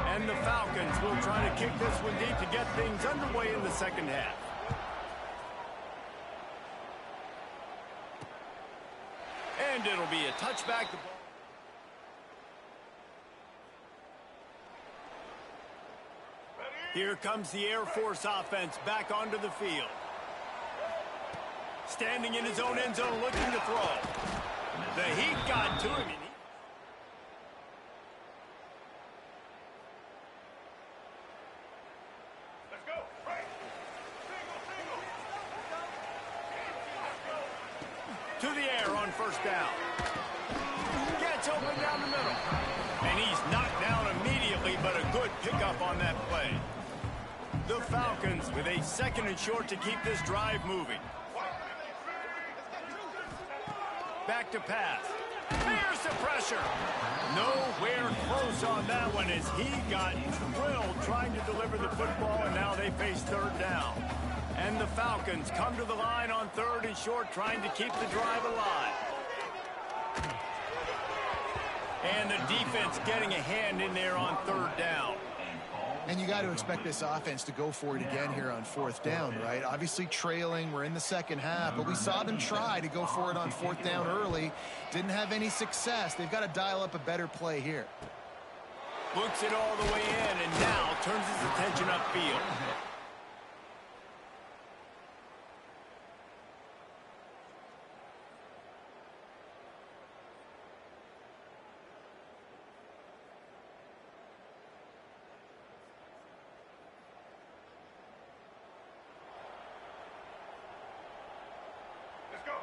And the Falcons will try to kick this one deep to get things underway in the second half. And it'll be a touchback. Here comes the Air Force offense back onto the field. Standing in his own end zone looking to throw. The heat got to him. Let's go. Right. Single. To the air on first down. Gets open down the middle. And he's knocked down immediately, but a good pickup on that play. The Falcons with a second and short to keep this drive moving. Back to pass. Here's the pressure. Nowhere close on that one as he got drilled trying to deliver the football, and now they face third down. And the Falcons come to the line on third and short, trying to keep the drive alive. And the defense getting a hand in there on third down. And you got to expect this offense to go for it again here on fourth down, right? Obviously trailing, we're in the second half, but we saw them try to go for it on fourth down early. Didn't have any success. They've got to dial up a better play here. Looks it all the way in and now turns his attention upfield.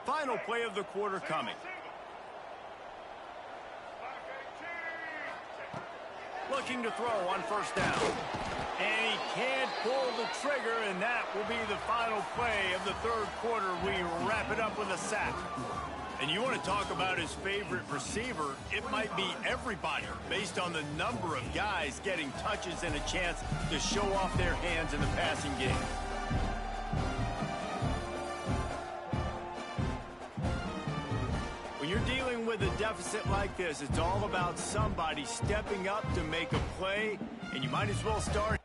Final play of the quarter coming. Looking to throw on first down. And he can't pull the trigger, and that will be the final play of the third quarter. We wrap it up with a sack. And you want to talk about his favorite receiver, it might be everybody based on the number of guys getting touches and a chance to show off their hands in the passing game. When you're dealing with a deficit like this, it's all about somebody stepping up to make a play, and you might as well start.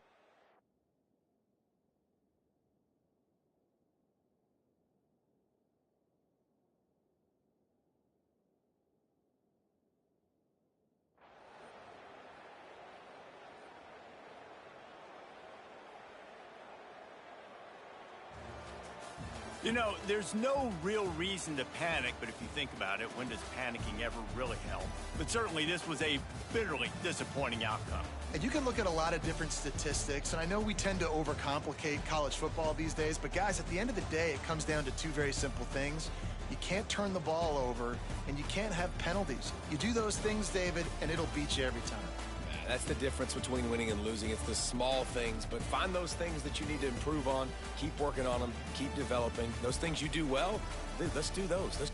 You know, there's no real reason to panic, but if you think about it, when does panicking ever really help? But certainly this was a bitterly disappointing outcome. And you can look at a lot of different statistics, and I know we tend to overcomplicate college football these days, but guys, at the end of the day, it comes down to two very simple things. You can't turn the ball over, and you can't have penalties. You do those things, David, and it'll beat you every time. That's the difference between winning and losing. It's the small things, but find those things that you need to improve on. Keep working on them. Keep developing. Those things you do well, let's do those.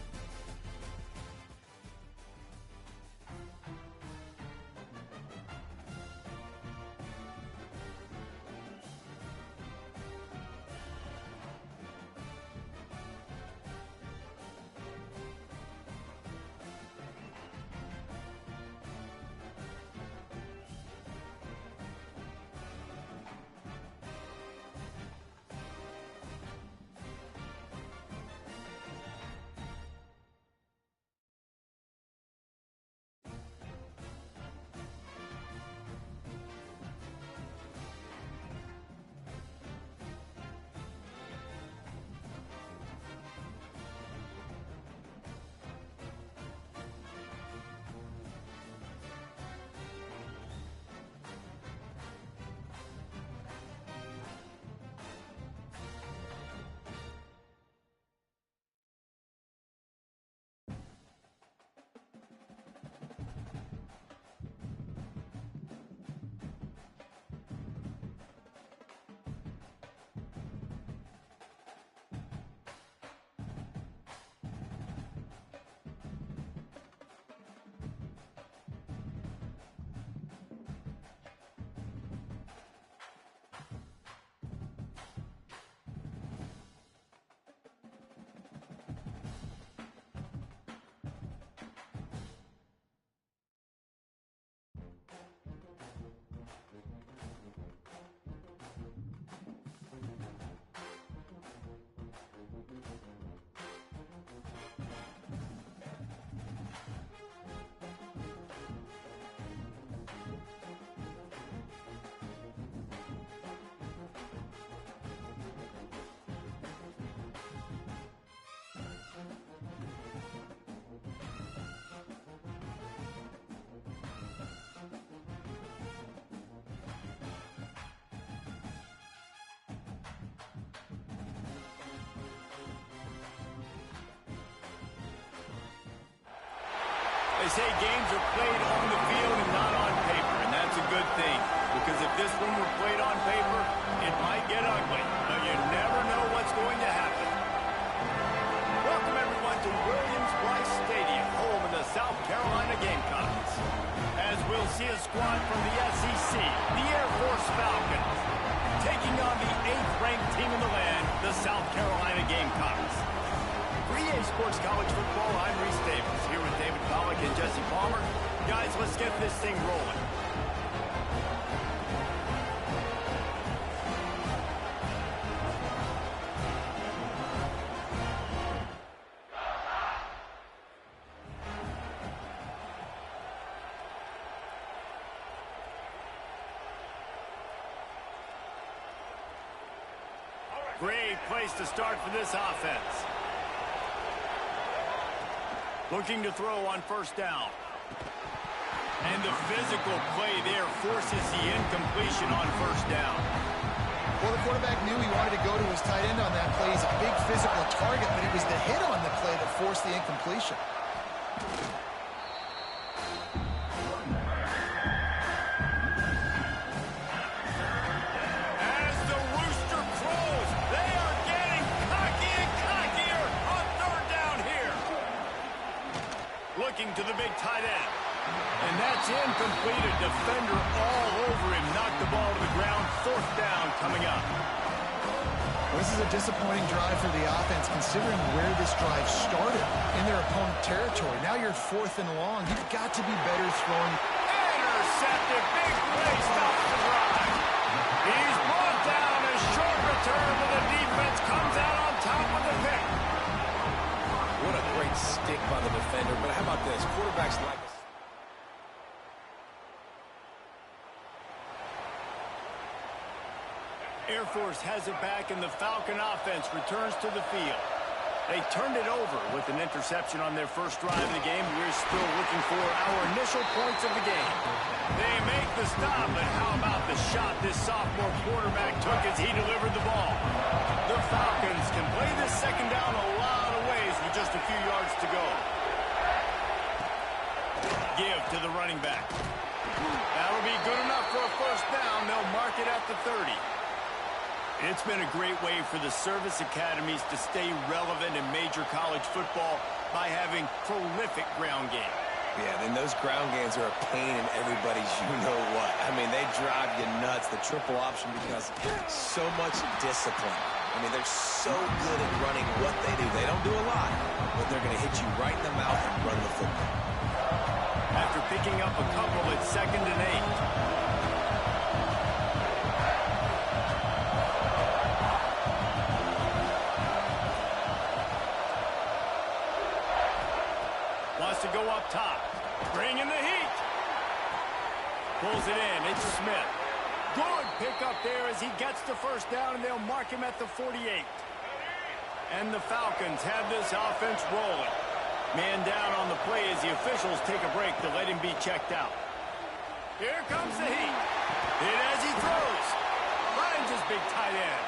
They say games are played on the field and not on paper, and that's a good thing. Because if this one were played on paper, it might get ugly. But you never know what's going to happen. Welcome, everyone, to Williams-Brice Stadium, home of the South Carolina Gamecocks. As we'll see a squad from the SEC, the Air Force Falcons, taking on the 8th-ranked team in the land, the South Carolina Gamecocks. For EA Sports College Football, I'm Reese Davis, here with David Pollack and Jesse Palmer. Guys, let's get this thing rolling. Great place to start for this offense. Looking to throw on first down. And the physical play there forces the incompletion on first down. Well, the quarterback knew he wanted to go to his tight end on that play. He's a big physical target, but it was the hit on the play that forced the incompletion. To the big tight end. And that's incomplete. A defender all over him. Knocked the ball to the ground. Fourth down coming up. Well, this is a disappointing drive for the offense, considering where this drive started in their opponent territory. Now you're 4th and long. You've got to be better throwing. Intercepted. Big play. Stops the drive. He's brought down. A short return, but the defense comes out on top with the pick. What a great stick by the defender. But how about this? Quarterbacks like us. Air Force has it back, and the Falcon offense returns to the field. They turned it over with an interception on their first drive of the game. We're still looking for our initial points of the game. They make the stop, but how about the shot this sophomore quarterback took as he delivered the ball? The Falcons can play this second down a lot of ways with just a few yards to go. Give to the running back. That'll be good enough for a first down. They'll mark it at the 30. It's been a great way for the service academies to stay relevant in major college football by having prolific ground game. Yeah, then those ground games are a pain in everybody's you-know-what. I mean, they drive you nuts. The triple option because so much discipline. I mean, they're so good at running what they do. They don't do a lot, but they're going to hit you right in the mouth and run the football. After picking up a couple, it's 2nd and 8. To go up top. Bring in the heat. Pulls it in. It's Smith. Good pickup there as he gets the first down, and they'll mark him at the 48. And the Falcons have this offense rolling. Man down on the play as the officials take a break to let him be checked out. Here comes the heat. Hit as he throws. Finds his big tight end.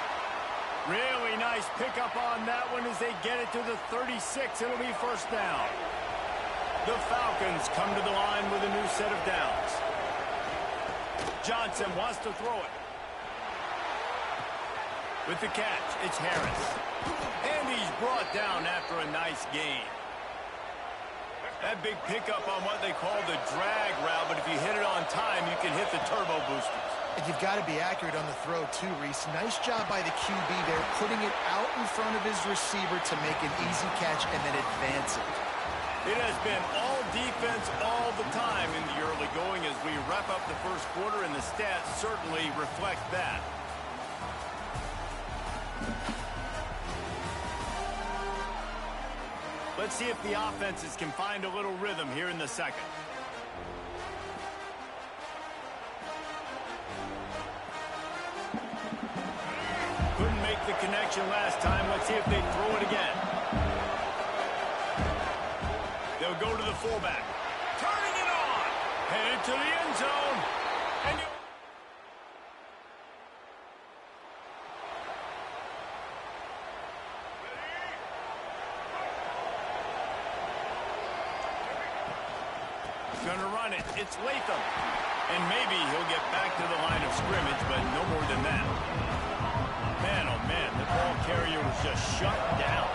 Really nice pickup on that one as they get it to the 36. It'll be first down. The Falcons come to the line with a new set of downs. Johnson wants to throw it. With the catch, it's Harris. And he's brought down after a nice gain. That big pickup on what they call the drag route, but if you hit it on time, you can hit the turbo boosters. And you've got to be accurate on the throw, too, Reese. Nice job by the QB there, putting it out in front of his receiver to make an easy catch and then advance it. It has been all defense all the time in the early going as we wrap up the first quarter, and the stats certainly reflect that. Let's see if the offenses can find a little rhythm here in the second. Couldn't make the connection last time. Let's see if they throw it again. They'll go to the fullback. Turning it on. Headed to the end zone. And run it. It's Latham. And maybe he'll get back to the line of scrimmage, but no more than that. Man, oh man, the ball carrier was just shut down.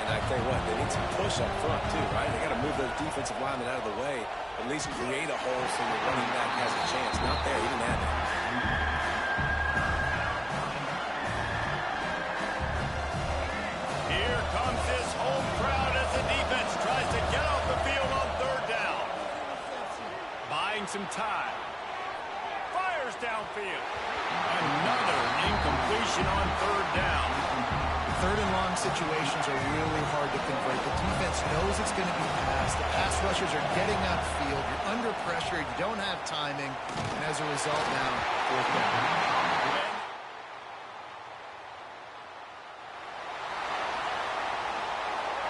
And I tell you what, they need some push up front too, right? They got to move those defensive linemen out of the way, at least create a hole so the running back has a chance. Not there, he didn't have it. Here comes this home crowd as the defense tries to get off the field on third down. Buying some time. Fires downfield. Another incompletion on third down. Third and long situations are really hard to convert. The defense knows it's going to be passed. The pass rushers are getting upfield. You're under pressure. You don't have timing. And as a result now, fourth down.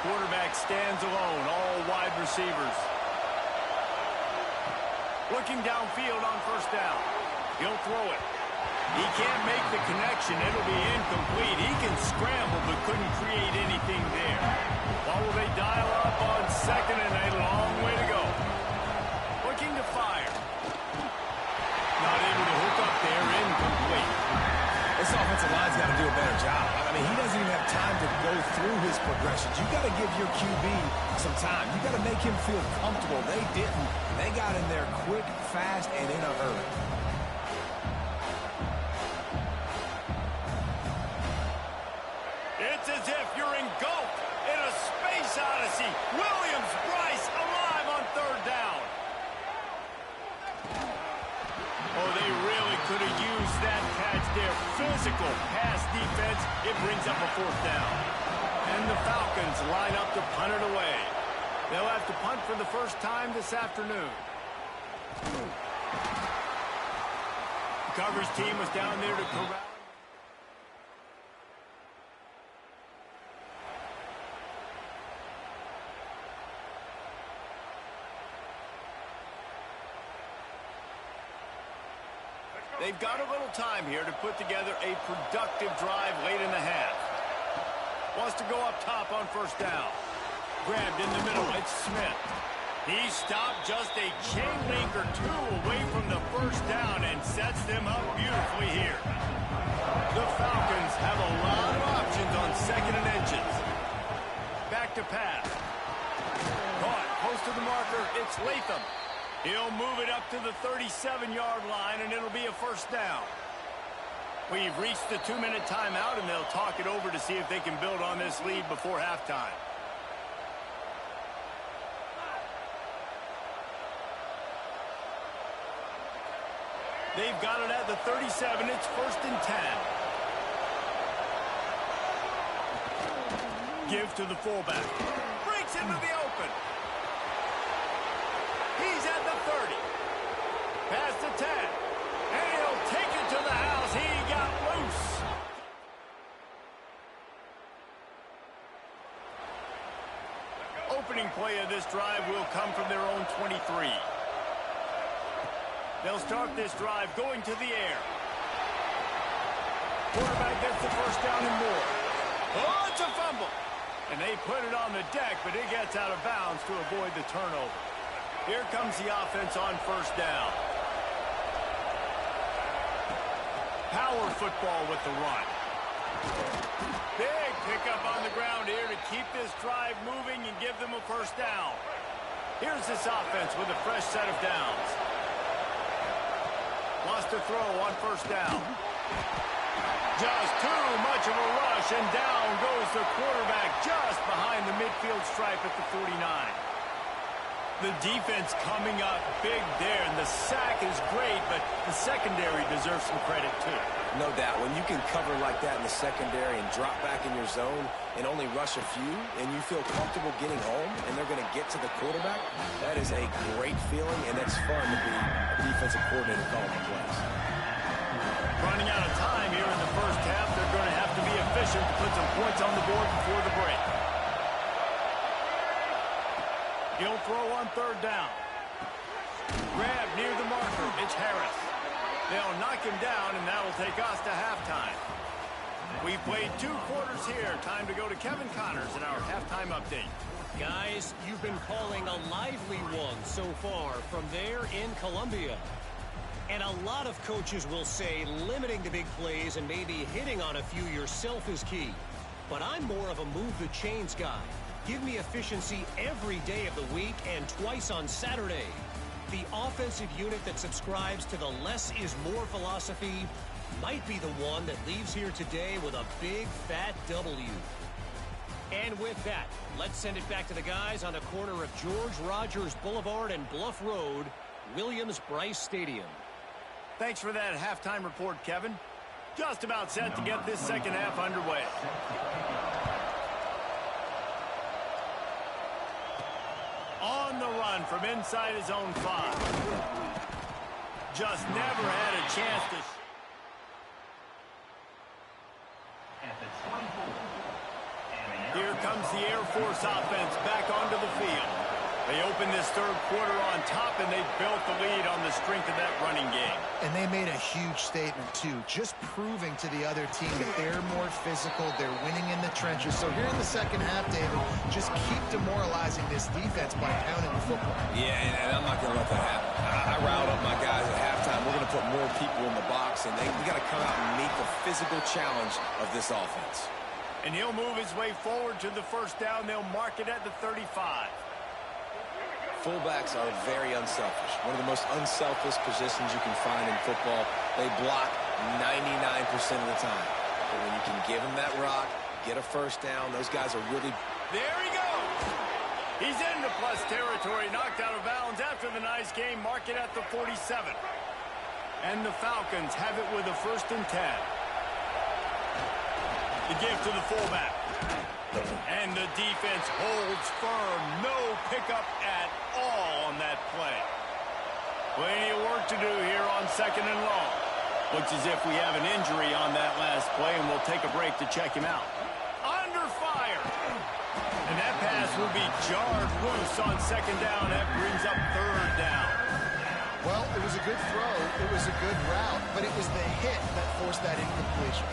Quarterback stands alone, all wide receivers. Looking downfield on first down. He'll throw it. He can't make the connection. It'll be incomplete. He can scramble but couldn't create anything there. What will they dial up on second and a long way to go? Looking to fire. Not able to hook up there. Incomplete. This offensive line's got to do a better job. I mean, he doesn't even have time to go through his progressions. You got to give your QB some time. You got to make him feel comfortable. They didn't. They got in there quick, fast, and in a hurry. It's as if you're engulfed in a space odyssey. Williams-Brice alive on third down. Oh, they really could have used that catch there. Physical pass defense. It brings up a fourth down. And the Falcons line up to punt it away. They'll have to punt for the first time this afternoon. The coverage team was down there to corral. They've got a little time here to put together a productive drive late in the half. Wants to go up top on first down. Grabbed in the middle. It's Smith. He stopped just a chain link or two away from the first down and sets them up beautifully here. The Falcons have a lot of options on second and inches. Back to pass. Caught close to the marker. It's Latham. He'll move it up to the 37-yard line, and it'll be a first down. We've reached the 2-minute timeout, and they'll talk it over to see if they can build on this lead before halftime. They've got it at the 37. It's first and 10. Give to the fullback. Breaks into the open. He's at the 30. Past the 10. And he'll take it to the house. He got loose. Opening play of this drive will come from their own 23. They'll start this drive going to the air. Quarterback gets the first down and more. Oh, it's a fumble. And they put it on the deck, but it gets out of bounds to avoid the turnover. Here comes the offense on first down. Power football with the run. Big pickup on the ground here to keep this drive moving and give them a first down. Here's this offense with a fresh set of downs. Wants to throw on first down. Just too much of a rush, and down goes the quarterback just behind the midfield stripe at the 49. The defense coming up big there, and the sack is great, but the secondary deserves some credit too. No doubt. When you can cover like that in the secondary and drop back in your zone and only rush a few, and you feel comfortable getting home, and they're going to get to the quarterback, that is a great feeling, and that's fun to be a defensive coordinator calling the plays. Running out of time here in the first half. They're going to have to be efficient to put some points on the board before the break. He'll throw on third down. Grab near the marker. It's Harris. They'll knock him down, and that'll take us to halftime. We played 2 quarters here. time to go to Kevin Connors in our halftime update. Guys, you've been calling a lively one so far from there in Columbia. And a lot of coaches will say limiting the big plays and maybe hitting on a few yourself is key. But I'm more of a move the chains guy. Give me efficiency every day of the week and twice on Saturday. The offensive unit that subscribes to the less is more philosophy might be the one that leaves here today with a big fat W. And with that, let's send it back to the guys on the corner of George Rogers Boulevard and Bluff Road, Williams-Brice Stadium. Thanks for that halftime report, Kevin. Just about set to get this second half underway. On the run from inside his own 5. Just never had a chance to... Here comes the Air Force offense back onto the field. They open this third quarter on top, and they built the lead on the strength of that running game. And they made a huge statement, too, just proving to the other team that they're more physical, they're winning in the trenches. So here in the second half, David, just keep demoralizing this defense by pounding the football. Yeah, and I'm not going to let that happen. I riled up my guys at halftime. We're going to put more people in the box, and we got to come out and meet the physical challenge of this offense. And he'll move his way forward to the first down. They'll mark it at the 35. Fullbacks are very unselfish. One of the most unselfish positions you can find in football. They block 99% of the time. But when you can give them that rock, get a first down, those guys are really... There he goes! He's into plus territory, knocked out of bounds after the nice game. Mark it at the 47. And the Falcons have it with a 1st and 10. The give to the fullback. And the defense holds firm. No pickup at all on that play. Plenty of work to do here on 2nd and long. Looks as if we have an injury on that last play, and we'll take a break to check him out. Under fire. And that pass will be jarred loose on 2nd down. That brings up 3rd down. Well, it was a good throw. It was a good route, but it was the hit that forced that incompletion.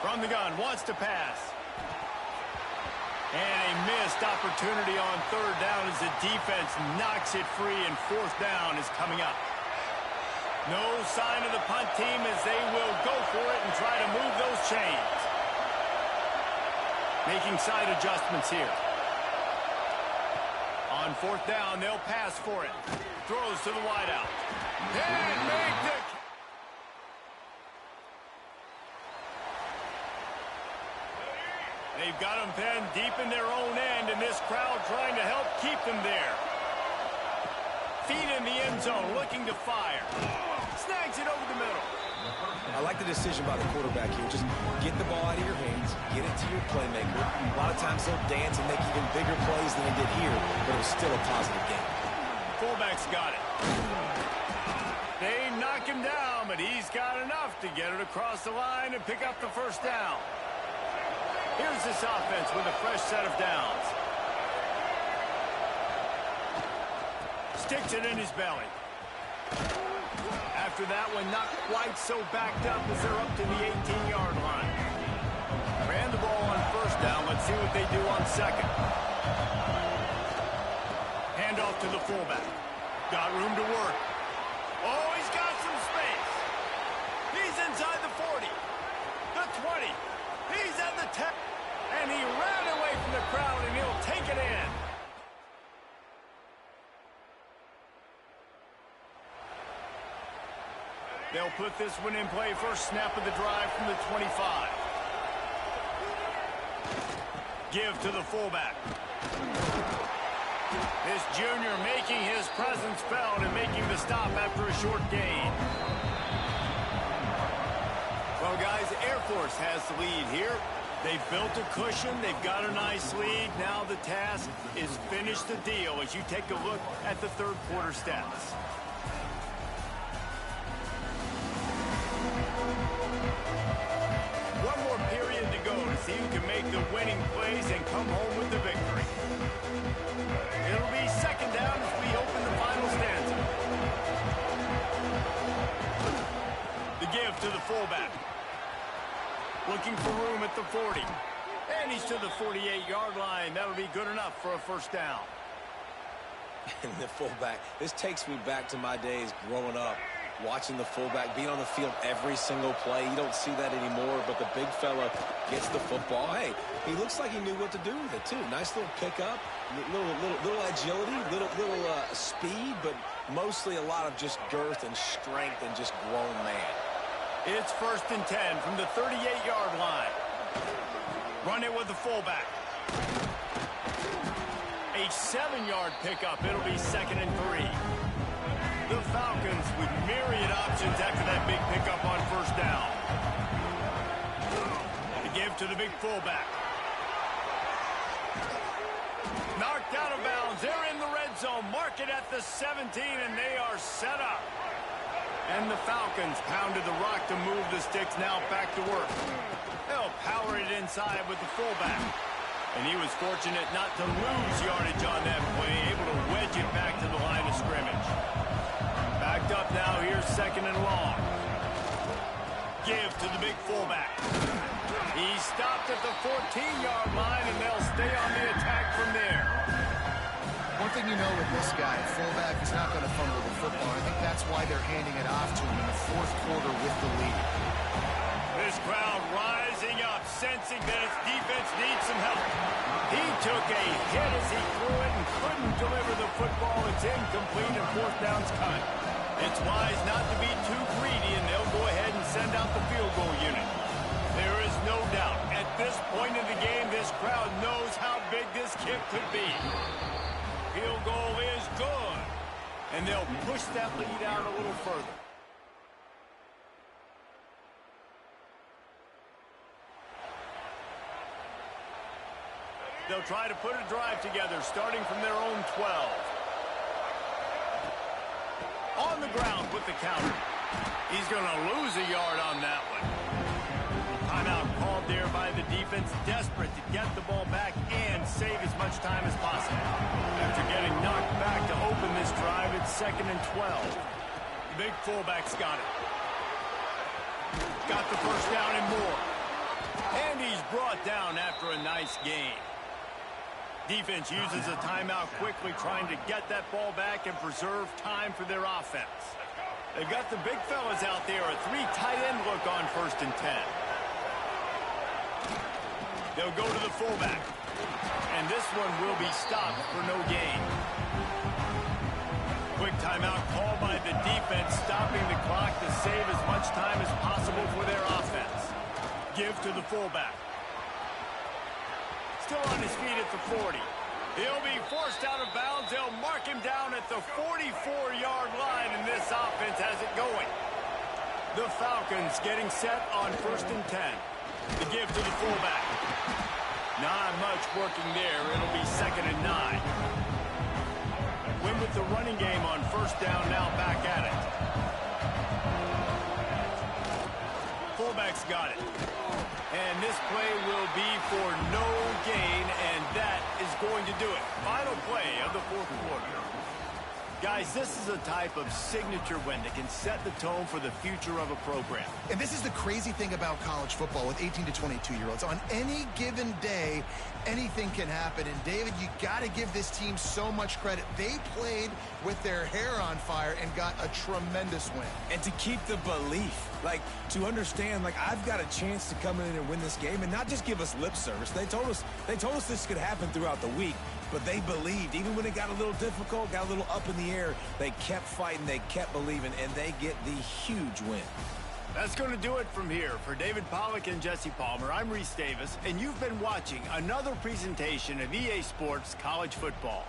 From the gun, wants to pass. And a missed opportunity on 3rd down as the defense knocks it free, and 4th down is coming up. No sign of the punt team as they will go for it and try to move those chains. Making side adjustments here. On 4th down, they'll pass for it. Throws to the wideout. And make the... They've got them penned deep in their own end, and this crowd trying to help keep them there. Feet in the end zone, looking to fire. Snags it over the middle. I like the decision by the quarterback here. Just get the ball out of your hands, get it to your playmaker. A lot of times they'll dance and make even bigger plays than they did here, but it was still a positive game. Fullback's got it. They knock him down, but he's got enough to get it across the line and pick up the 1st down. Here's this offense with a fresh set of downs. Sticks it in his belly. After that one, not quite so backed up as they're up to the 18-yard line. Ran the ball on 1st down. Let's see what they do on 2nd. Hand off to the fullback. Got room to work. Oh, he's got some space. He's inside the 40. The 20. He's at the 10. And he ran away from the crowd, and he'll take it in. They'll put this one in play. First snap of the drive from the 25. Give to the fullback. This junior making his presence felt and making the stop after a short gain. Well, guys, Air Force has the lead here. They've built a cushion. They've got a nice lead. Now the task is finish the deal as you take a look at the 3rd quarter stats. One more period to go to see who can make the winning plays and come home line. That'll be good enough for a first down. And the fullback, this takes me back to my days growing up, watching the fullback being on the field every single play. You don't see that anymore, but the big fella gets the football. Hey, he looks like he knew what to do with it, too. Nice little pickup, little agility, little speed, but mostly a lot of just girth and strength and just grown man. It's 1st and 10 from the 38-yard line. Run it with the fullback. A 7-yard pickup. It'll be 2nd and 3. The Falcons with myriad options after that big pickup on first down. The give to the big fullback. Knocked out of bounds. They're in the red zone. Mark it at the 17, and they are set up. And the Falcons pounded the rock to move the sticks. Now back to work. They'll power it inside with the fullback. And he was fortunate not to lose yardage on that play, able to wedge it back to the line of scrimmage. Backed up now, here's 2nd and long. Give to the big fullback. He stopped at the 14-yard line, and they'll stay on the attack from there. One thing you know with this guy, fullback, he's not going to fumble the football. I think that's why they're handing it off to him in the 4th quarter with the lead. This crowd rising up, sensing that its defense needs some help. He took a hit as he threw it and couldn't deliver the football. It's incomplete and 4th down's cut. It's wise not to be too greedy, and they'll go ahead and send out the field goal unit. There is no doubt, at this point in the game, this crowd knows how big this kick could be. Field goal is good, and they'll push that lead out a little further. They'll try to put a drive together, starting from their own 12. On the ground with the counter. He's going to lose a yard on that one. Timeout called there by the defense, desperate to get the ball back and save as much time as possible. After getting knocked back to open this drive, it's 2nd and 12. The big fullback's got it. Got the first down and more. And he's brought down after a nice gain. Defense uses a timeout quickly, trying to get that ball back and preserve time for their offense. They've got the big fellas out there, a 3 tight end look on 1st and 10. They'll go to the fullback. And this one will be stopped for no gain. Quick timeout called by the defense, stopping the clock to save as much time as possible for their offense. Give to the fullback. Still on his feet at the 40. He'll be forced out of bounds. They'll mark him down at the 44-yard line, and this offense has it going. The Falcons getting set on 1st and 10. The give to the fullback. Not much working there. It'll be 2nd and 9. Win with the running game on first down, now back at it. Fullback's got it. And this play will be for no gain, and that is going to do it. Final play of the 4th quarter. Guys, this is a type of signature win that can set the tone for the future of a program. And this is the crazy thing about college football with 18 to 22-year-olds. On any given day, anything can happen. And, David, you got to give this team so much credit. They played with their hair on fire and got a tremendous win. And to keep the belief, like, to understand, like, I've got a chance to come in and win this game and not just give us lip service. They told us this could happen throughout the week. But they believed. Even when it got a little difficult, got a little up in the air, they kept fighting, they kept believing, and they get the huge win. That's going to do it from here. For David Pollack and Jesse Palmer, I'm Reese Davis, and you've been watching another presentation of EA Sports College Football.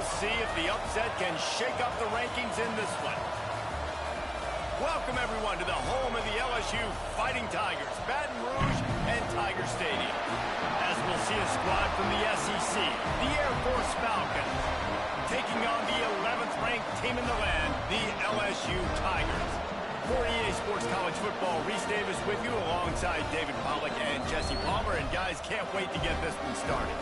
We'll see if the upset can shake up the rankings in this one. Welcome, everyone, to the home of the LSU Fighting Tigers, Baton Rouge and Tiger Stadium. As we'll see a squad from the SEC, the Air Force Falcons, taking on the 11th ranked team in the land, the LSU Tigers. For EA Sports College Football, Reese Davis with you alongside David Pollack and Jesse Palmer. And guys, can't wait to get this one started.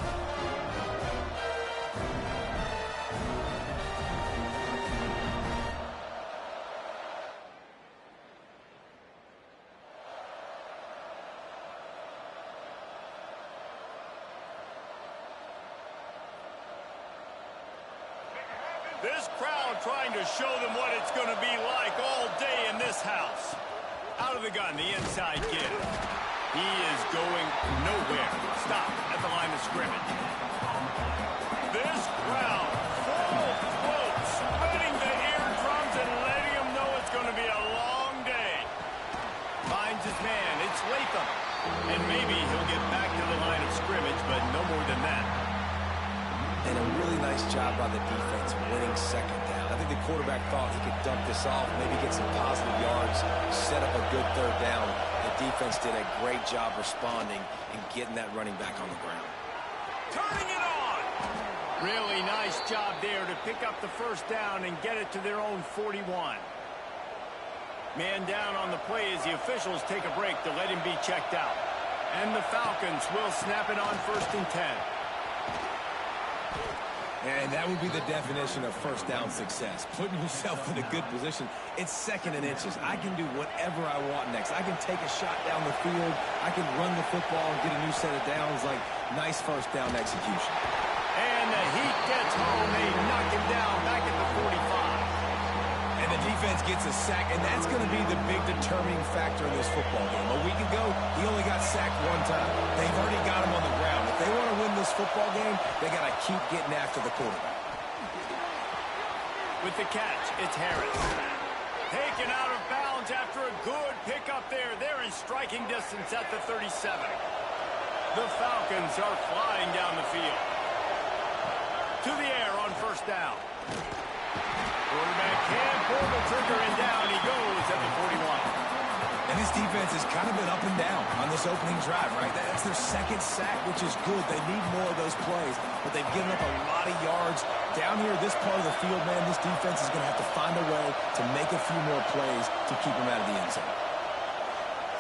This crowd trying to show them what it's going to be like all day in this house. Out of the gun, the inside give. He is going nowhere. Stop at the line of scrimmage. This crowd, full throat, spreading the eardrums and letting them know it's going to be a long day. Finds his man. It's Latham. And maybe he'll get back to the line of scrimmage, but no more than that. And a really nice job by the defense winning second down. I think the quarterback thought he could dump this off, maybe get some positive yards, set up a good third down. The defense did a great job responding and getting that running back on the ground. Turning it on! Really nice job there to pick up the first down and get it to their own 41. Man down on the play as the officials take a break to let him be checked out. And the Falcons will snap it on 1st and 10. And that would be the definition of first down success. Putting yourself in a good position. It's 2nd and inches. I can do whatever I want next. I can take a shot down the field. I can run the football and get a new set of downs. Like, nice first down execution. And the Heat gets home. They knock him down back at the 45. And the defense gets a sack, and that's going to be the big determining factor in this football game. A week ago, he only got sacked 1 time. They've already got him on the ground. If they want to win this football game, they got to keep getting after the quarterback. With the catch, it's Harris. Taken out of bounds after a good pickup there. They're in striking distance at the 37. The Falcons are flying down the field. To the air on 1st down. Quarterback can pull the trigger and down he goes at the 41. And this defense has kind of been up and down on this opening drive, right? That's their 2nd sack, which is good. They need more of those plays, but they've given up a lot of yards. Down here, this part of the field, man, this defense is going to have to find a way to make a few more plays to keep them out of the end zone.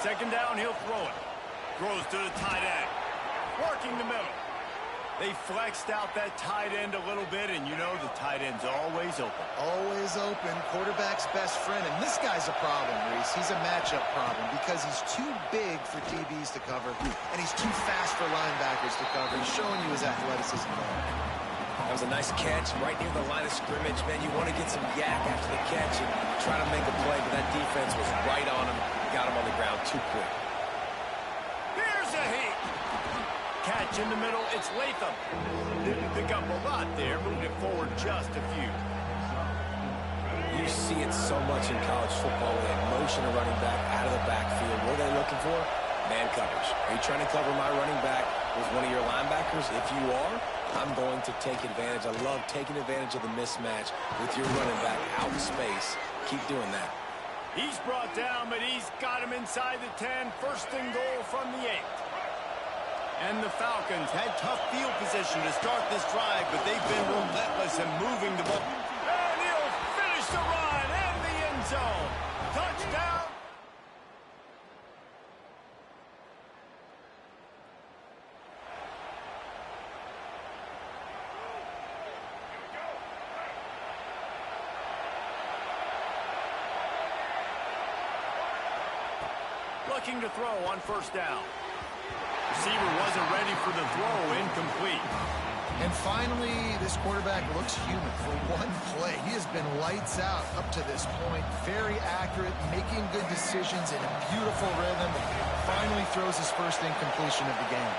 2nd down, he'll throw it. Throws to the tight end. Working the middle. They flexed out that tight end a little bit, and you know the tight end's always open. Always open. Quarterback's best friend. And this guy's a problem, Reese. He's a matchup problem because he's too big for DBs to cover, and he's too fast for linebackers to cover. He's showing you his athleticism there. That was a nice catch right near the line of scrimmage. Man, you want to get some yak after the catch and try to make a play, but that defense was right on him. Got him on the ground too quick. Here's a Heat. Catch in the middle, it's Latham. Didn't pick up a lot there, moved it forward just a few. You see it so much in college football with a motion of running back out of the backfield. What are they looking for? Man coverage. Are you trying to cover my running back with one of your linebackers? If you are, I'm going to take advantage. I love taking advantage of the mismatch with your running back out in space. Keep doing that. He's brought down, but he's got him inside the 10. 1st and goal from the 8. And the Falcons had tough field position to start this drive, but they've been relentless in moving the ball. And he'll finish the run in the end zone. Touchdown. Looking to throw on 1st down. Receiver wasn't ready for the throw, incomplete. And finally, this quarterback looks human for one play. He has been lights out up to this point. Very accurate, making good decisions in a beautiful rhythm. Finally throws his first incompletion of the game.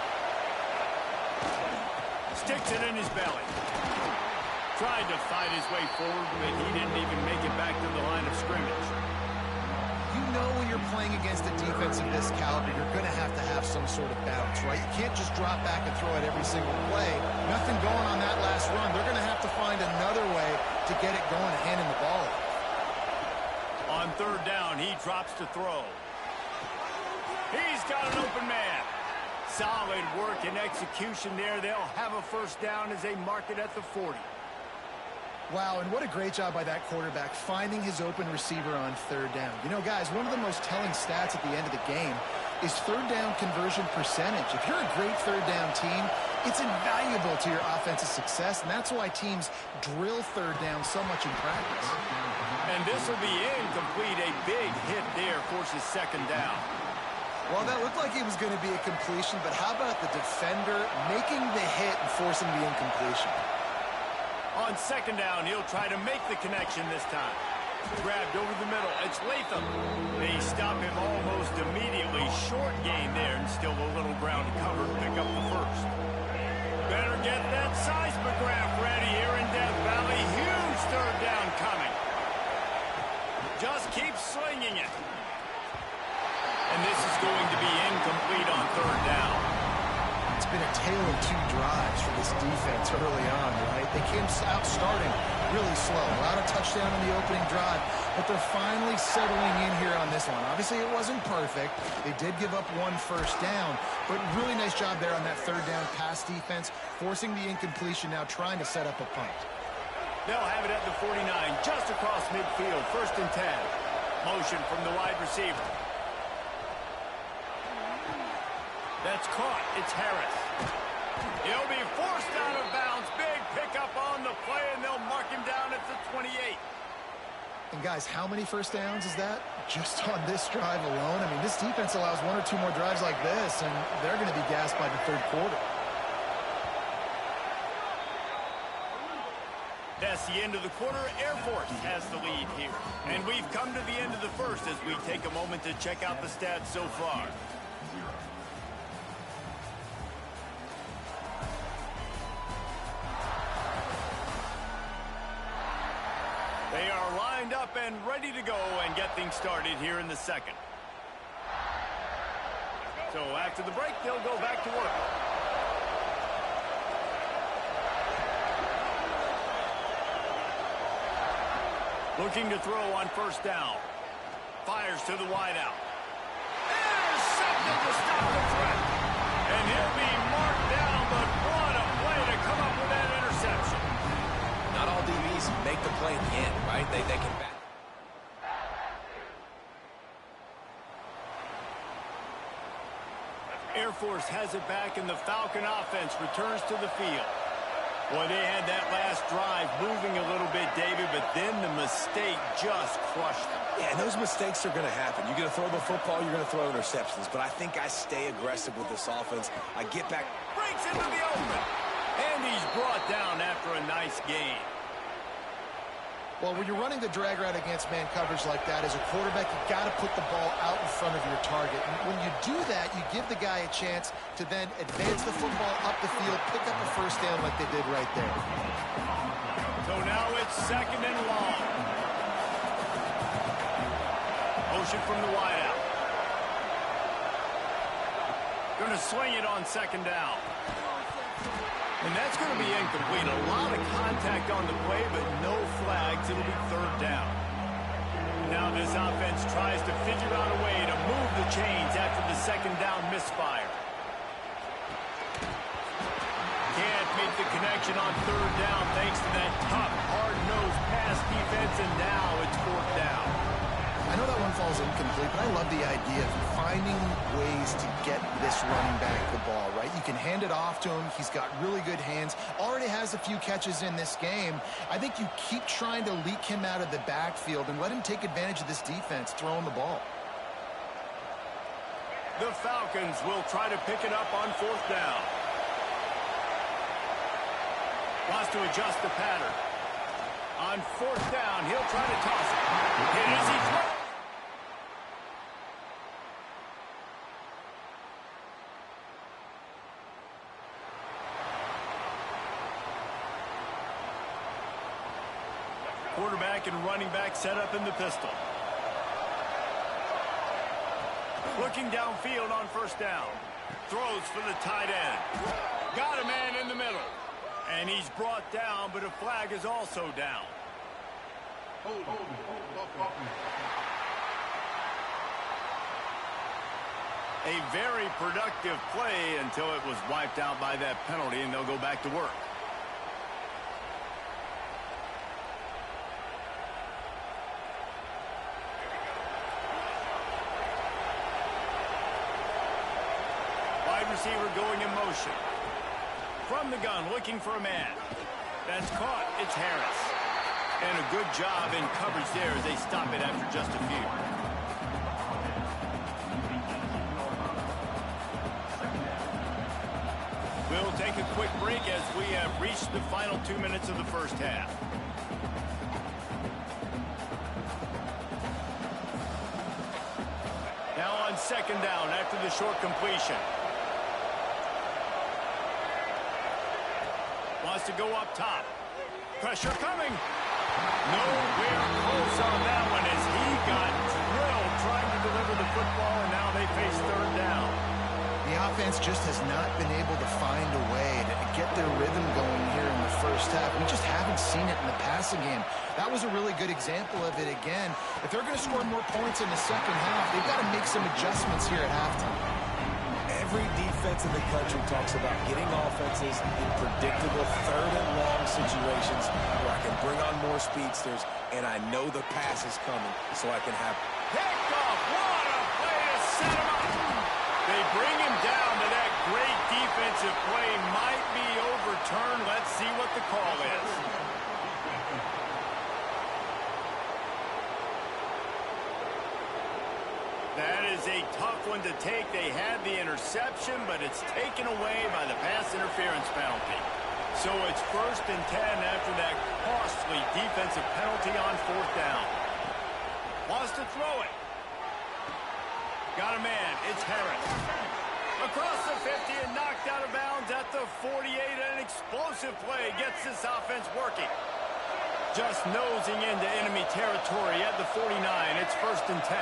Sticks it in his belly. Tried to fight his way forward, but he didn't even make it back to the line of scrimmage. You know when you're playing against a defense of this caliber, you're going to have some sort of balance, right? You can't just drop back and throw it every single play. Nothing going on that last run. They're going to have to find another way to get it going and handing the ball off. On third down, he drops to throw. He's got an open man. Solid work and execution there. They'll have a first down as they mark it at the 40. Wow, and what a great job by that quarterback finding his open receiver on third down. You know, guys, one of the most telling stats at the end of the game is third down conversion percentage. If you're a great third down team, it's invaluable to your offensive success, and that's why teams drill third down so much in practice. And this will be incomplete. A big hit there forces second down. Well, that looked like it was going to be a completion, but how about the defender making the hit and forcing the incompletion? On second down, he'll try to make the connection this time. Grabbed over the middle. It's Latham. They stop him almost immediately. Short gain there and still a little ground to cover. Pick up the first. Better get that seismograph ready here in Death Valley. Huge third down coming. Just keep slinging it. And this is going to be incomplete on third down. It's been a tale of two drives for this defense early on, right? They came out starting really slow. Allowed a touchdown on the opening drive, but they're finally settling in here on this one. Obviously, it wasn't perfect. They did give up one first down, but really nice job there on that third down pass defense, forcing the incompletion, now trying to set up a punt. They'll have it at the 49, just across midfield, 1st and 10. Motion from the wide receiver. That's caught. It's Harris. He'll be forced out of bounds. Big pickup on the play, and they'll mark him down at the 28. And guys, how many first downs is that? Just on this drive alone? I mean, this defense allows one or two more drives like this, and they're going to be gassed by the third quarter. That's the end of the quarter. Air Force has the lead here. And we've come to the end of the first as we take a moment to check out the stats so far. They are lined up and ready to go and get things started here in the second. So after the break, they'll go back to work. Looking to throw on first down. Fires to the wideout. Intercepted to stop the threat. And he'll be marked down, but what a play to come up with that interception. Not all DBs make the play in the end, right? They can back. Air Force has it back, and the Falcon offense returns to the field. Boy, they had that last drive moving a little bit, David, but then the mistake just crushed them. Yeah, and those mistakes are going to happen. You're going to throw the football, you're going to throw interceptions. But I think I stay aggressive with this offense. I get back. Breaks into the open. And he's brought down after a nice gain. Well, when you're running the drag route against man coverage like that, as a quarterback, you got to put the ball out in front of your target. And when you do that, you give the guy a chance to then advance the football up the field, pick up a first down like they did right there. So now it's second and long. Motion from the wideout. Going to swing it on second down. And that's going to be incomplete. A lot of contact on the play, but no flags. It'll be third down. Now this offense tries to figure out a way to move the chains after the second down misfire. Can't make the connection on third down thanks to that tough, hard-nosed pass defense, and now it's fourth down. I know that one falls incomplete, but I love the idea of finding ways to get this running back the ball, right? You can hand it off to him. He's got really good hands. Already has a few catches in this game. I think you keep trying to leak him out of the backfield and let him take advantage of this defense throwing the ball. The Falcons will try to pick it up on fourth down. Wants to adjust the pattern. On fourth down, he'll try to toss it. It is, he throws. Quarterback and running back set up in the pistol. Looking downfield on first down. Throws for the tight end. Got a man in the middle. And he's brought down, but a flag is also down. A very productive play until it was wiped out by that penalty, and they'll go back to work. Wide receiver going in motion. From the gun, looking for a man. That's caught. It's Harris. And a good job in coverage there as they stop it after just a few. We'll take a quick break as we have reached the final 2 minutes of the first half. Now on second down after the short completion. Wants to go up top. Pressure coming. Nowhere close on that one as he got drilled trying to deliver the football, and now they face third down. The offense just has not been able to find a way to get their rhythm going here in the first half. We just haven't seen it in the passing game. That was a really good example of it again. If they're going to score more points in the second half, they've got to make some adjustments here at halftime. Every defense in the country talks about getting offenses in predictable third and long situations where I can bring on more speedsters and I know the pass is coming so I can have picked off. What a play to set him up. They bring him down, but that great defensive play might be overturned. Let's see what the call is. That is a tough one to take. They had the interception, but it's taken away by the pass interference penalty. So it's 1st and 10 after that costly defensive penalty on fourth down. Wants to throw it. Got a man. It's Harris. Across the 50 and knocked out of bounds at the 48. An explosive play gets this offense working. Just nosing into enemy territory at the 49. It's 1st and 10.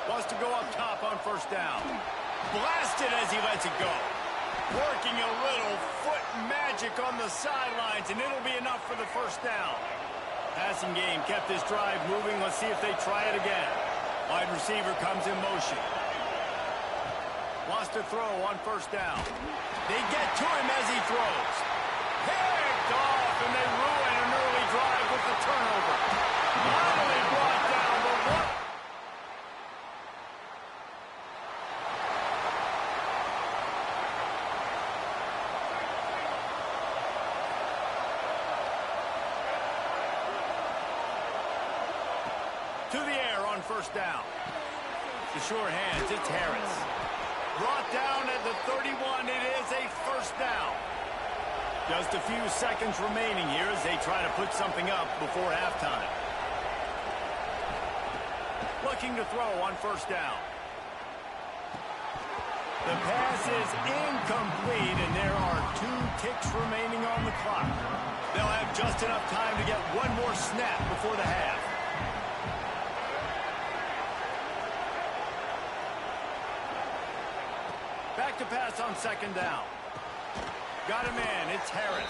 Wants to go up top on first down. Blasted as he lets it go. Working a little foot magic on the sidelines, and it'll be enough for the first down. Passing game kept this drive moving. Let's see if they try it again. Wide receiver comes in motion. Wants to throw on first down. They get to him as he throws. Picked off, and they ruin an early drive with the turnover. Not only brought down, but what? To the air on first down. The sure hands, it's Harris. Brought down at the 31, it is a first down. Just a few seconds remaining here as they try to put something up before halftime. Looking to throw on first down. The pass is incomplete, and there are 2 ticks remaining on the clock. They'll have just enough time to get one more snap before the half. Back to pass on second down. Got a man, it's Harris.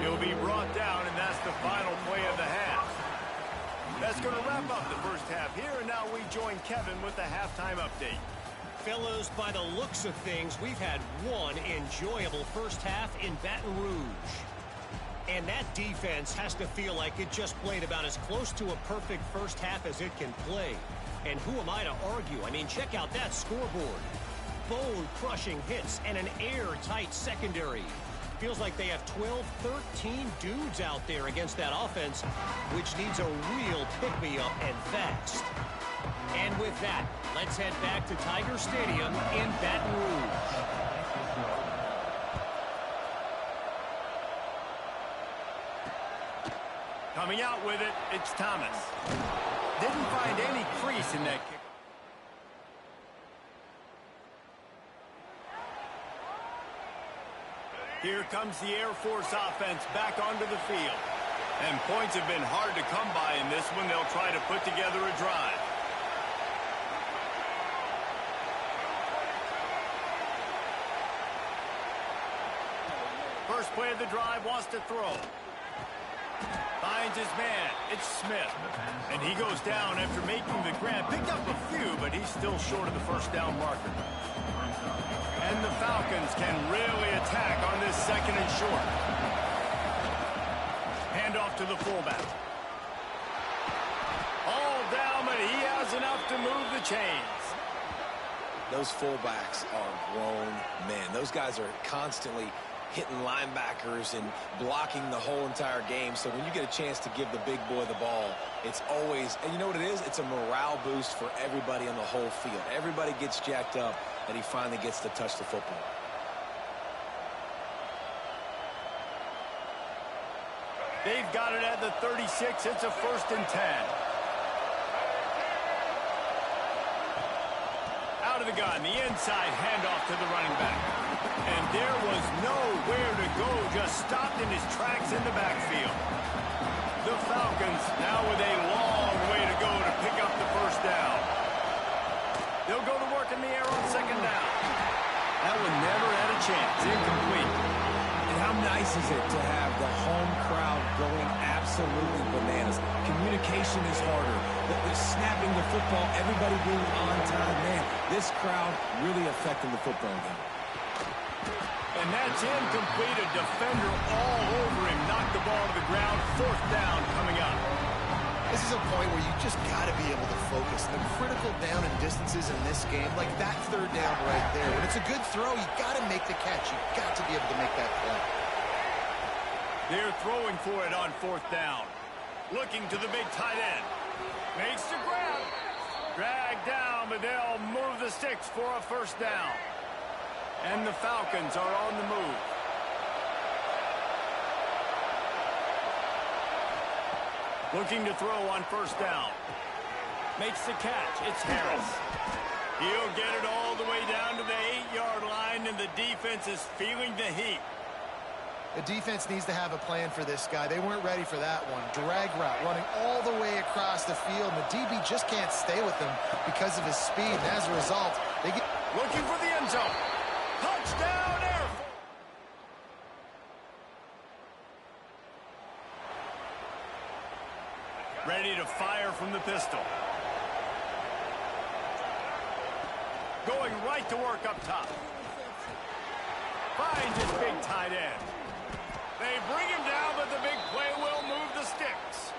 He'll be brought down, and that's the final play of the half. That's going to wrap up the first half here, and now we join Kevin with the halftime update. Fellows, by the looks of things, we've had one enjoyable first half in Baton Rouge. And that defense has to feel like it just played about as close to a perfect first half as it can play. And who am I to argue? I mean, check out that scoreboard. Bone-crushing hits and an airtight secondary. Feels like they have 12, 13 dudes out there against that offense, which needs a real pick-me-up and fast. And with that, let's head back to Tiger Stadium in Baton Rouge. Coming out with it, it's Thomas. Didn't find any crease in that kick. Here comes the Air Force offense back onto the field. And points have been hard to come by in this one. They'll try to put together a drive. First play of the drive, wants to throw. Finds his man. It's Smith. And he goes down after making the grab. Picked up a few, but he's still short of the first down marker. And the Falcons can really attack on this second and short. Handoff to the fullback. All down, but he has enough to move the chains. Those fullbacks are grown men. Those guys are constantly hitting linebackers and blocking the whole entire game. So when you get a chance to give the big boy the ball, it's always, and you know what it is? It's a morale boost for everybody on the whole field. Everybody gets jacked up that he finally gets to touch the football. They've got it at the 36. It's a 1st and 10. Out of the gun, the inside handoff to the running back. And there was nowhere to go, just stopped in his tracks in the backfield. The Falcons now with a long way to go to pick up the first down. They'll go to work in the air on 2nd down. That one never had a chance. Incomplete. And how nice is it to have the home crowd going absolutely bananas? Communication is harder. The snapping the football, everybody being on time. Man, this crowd really affecting the football game. And that's incomplete. A defender all over him. Knocked the ball to the ground. 4th down coming up. This is a point where you just got to be able to focus. The critical down and distances in this game, like that 3rd down right there. When it's a good throw, you got to make the catch. You got to be able to make that play. They're throwing for it on 4th down. Looking to the big tight end. Makes the grab. Dragged down, but they'll move the sticks for a 1st down. And the Falcons are on the move. Looking to throw on 1st down. Makes the catch. It's Harris. He'll get it all the way down to the 8-yard line, and the defense is feeling the heat. The defense needs to have a plan for this guy. They weren't ready for that one. Drag route, running all the way across the field. And the DB just can't stay with him because of his speed. And as a result, they get... Looking for the end zone. Touchdown, Air Force. Ready to fire from the pistol. Going right to work up top. Finds his big tight end. They bring him down, but the big play will move the sticks.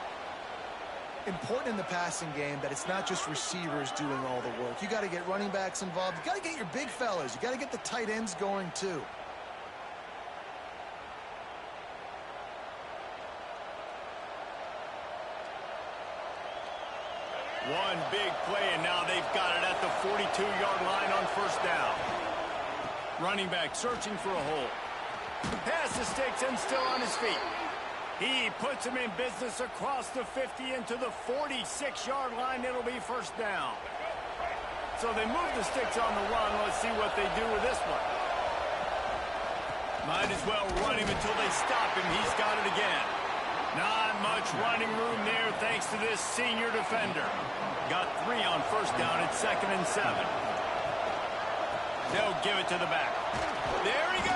Important in the passing game that it's not just receivers doing all the work. You got to get running backs involved. You got to get your big fellas. You got to get the tight ends going too. One big play, and now they've got it at the 42-yard line on 1st down. Running back searching for a hole. Pass the sticks and still on his feet. He puts him in business across the 50 into the 46-yard line. It'll be 1st down. So they move the sticks on the run. Let's see what they do with this one. Might as well run him until they stop him. He's got it again. Not much running room there thanks to this senior defender. Got 3 on 1st down at 2nd and 7. They'll give it to the back. There he goes.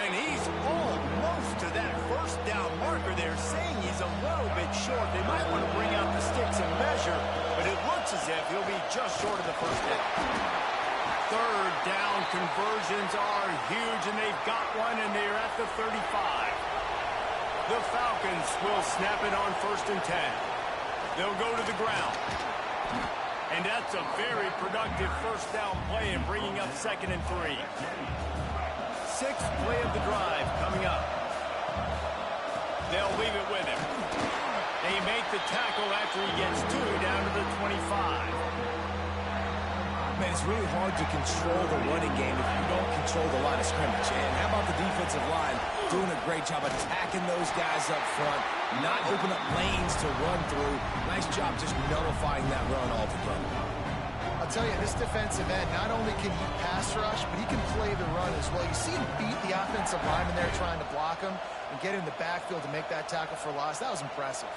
And he's almost to that 1st down marker there, saying he's a little bit short. They might want to bring out the sticks and measure, but it looks as if he'll be just short of the 1st down. 3rd down conversions are huge, and they've got one, and they're at the 35. The Falcons will snap it on 1st and 10. They'll go to the ground. And that's a very productive 1st down play and bringing up 2nd and 3. 6th play of the drive coming up. They'll leave it with him. They make the tackle after he gets 2 down to the 25. Man, it's really hard to control the running game if you don't control the line of scrimmage. And how about the defensive line doing a great job attacking those guys up front, not open up lanes to run through. Nice job just nullifying that run altogether. I'll tell you, this defensive end, not only can he pass rush, but he can play the run as well. You see him beat the offensive lineman there trying to block him and get in the backfield to make that tackle for loss. That was impressive.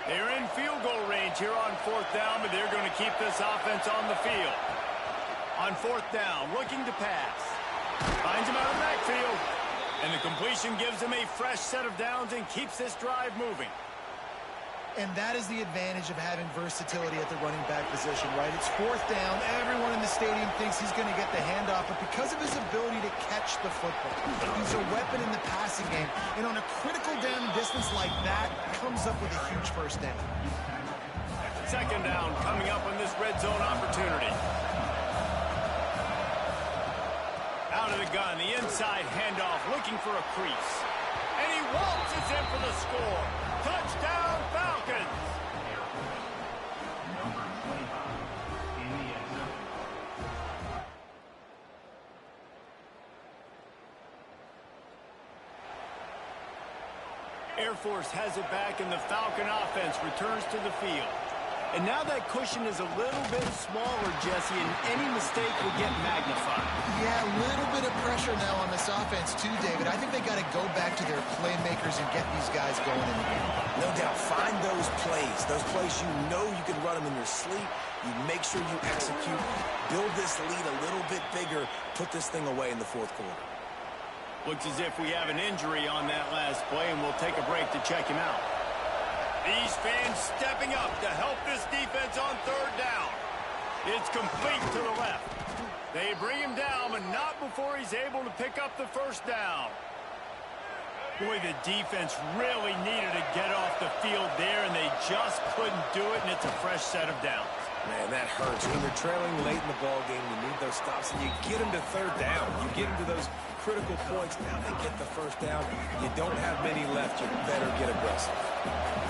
They're in field goal range yardage here on 4th down, but they're going to keep this offense on the field. On 4th down, looking to pass. Finds him out of the backfield. And the completion gives him a fresh set of downs and keeps this drive moving. And that is the advantage of having versatility at the running back position, right? It's 4th down. Everyone in the stadium thinks he's going to get the handoff, but because of his ability to catch the football, he's a weapon in the passing game. And on a critical down distance like that, comes up with a huge first down. 2nd down coming up on this red zone opportunity. Out of the gun, the inside handoff, looking for a crease. And he waltzes in for the score. Touchdown, Falcons! Number 25 in the end zone. Air Force has it back, and the Falcon offense returns to the field. And now that cushion is a little bit smaller, Jesse, and any mistake will get magnified. Yeah, a little bit of pressure now on this offense too, David. I think they got to go back to their playmakers and get these guys going in the game. No doubt. Find those plays you know you can run them in your sleep. You make sure you execute. Build this lead a little bit bigger. Put this thing away in the 4th quarter. Looks as if we have an injury on that last play, and we'll take a break to check him out. These fans stepping up to help this defense on 3rd down. It's complete to the left. They bring him down, but not before he's able to pick up the 1st down. Boy, the defense really needed to get off the field there, and they just couldn't do it, and it's a fresh set of downs. Man, that hurts. When you're trailing late in the ball game, you need those stops, and you get them to 3rd down. You get them to those critical points. Now they get the 1st down. You don't have many left. You better get aggressive.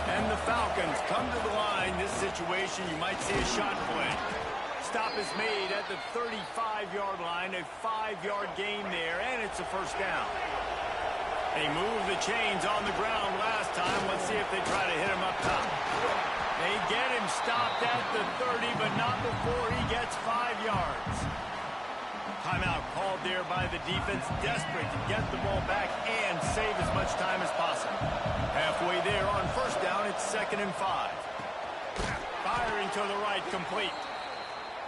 And the Falcons come to the line. This situation, you might see a shot play. Stop is made at the 35-yard line. A 5-yard gain there, and it's a 1st down. They moved the chains on the ground last time. Let's see if they try to hit him up top. They get him stopped at the 30, but not before he gets 5 yards. Timeout called there by the defense, desperate to get the ball back and save as much time as possible. Halfway there on 1st down, it's 2nd and 5. Firing to the right, complete.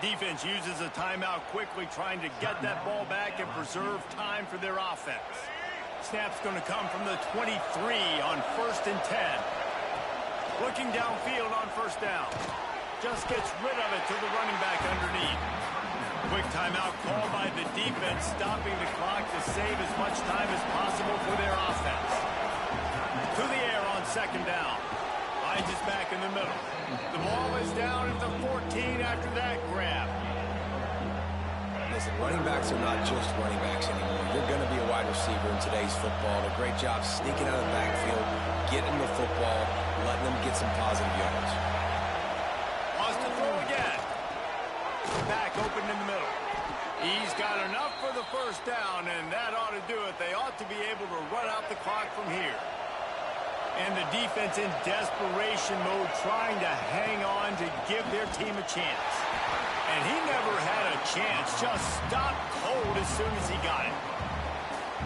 Defense uses a timeout quickly, trying to get that ball back and preserve time for their offense. Snap's going to come from the 23 on 1st and 10. Looking downfield on 1st down. Just gets rid of it to the running back underneath. Quick timeout called by the defense, stopping the clock to save as much time as possible for their offense. To the air on 2nd down. Hines is back in the middle. The ball is down at the 14 after that grab. Listen, running backs are not just running backs anymore. You're going to be a wide receiver in today's football. A great job sneaking out of the backfield, getting the football, letting them get some positive yards. Wants to throw again. Back open in the middle. He's got enough for the 1st down, and that ought to do it. They ought to be able to run out the clock from here. And the defense in desperation mode, trying to hang on to give their team a chance. And he never had a chance, just stopped cold as soon as he got it.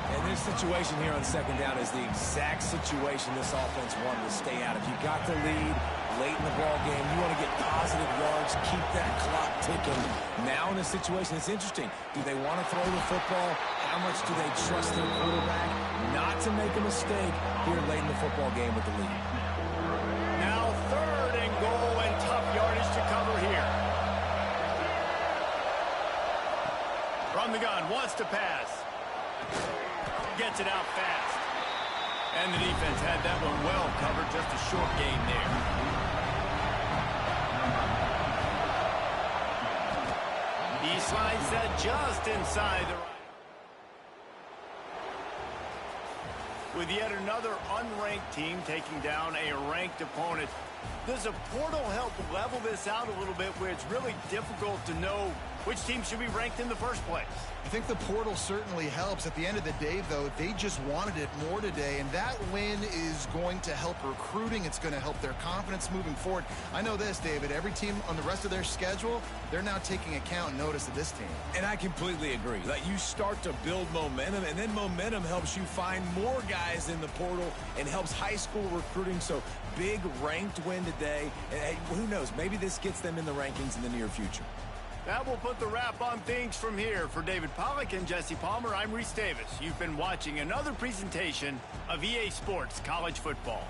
And this situation here on 2nd down is the exact situation this offense wanted to stay out. If you got the lead late in the ball game, you want to get positive yards, keep that clock ticking. Now in this situation, it's interesting. Do they want to throw the football? How much do they trust their quarterback not to make a mistake here late in the football game with the lead? Now 3rd and goal, and tough yardage to cover here. From the gun, wants to pass. Gets it out fast. And the defense had that one well covered, just a short gain there. He slides that just inside the right. With yet another unranked team taking down a ranked opponent, does a portal help level this out a little bit where it's really difficult to know Which team should be ranked in the first place? I think the portal certainly helps. At the end of the day, though, they just wanted it more today, and that win is going to help recruiting. It's going to help their confidence moving forward. I know this, David, every team on the rest of their schedule, they're now taking account and notice of this team. And I completely agree. Like, you start to build momentum, and then momentum helps you find more guys in the portal and helps high school recruiting. So big ranked win today. And hey, who knows, maybe this gets them in the rankings in the near future. That will put the wrap on things from here. For David Pollack and Jesse Palmer, I'm Reese Davis. You've been watching another presentation of EA Sports College Football.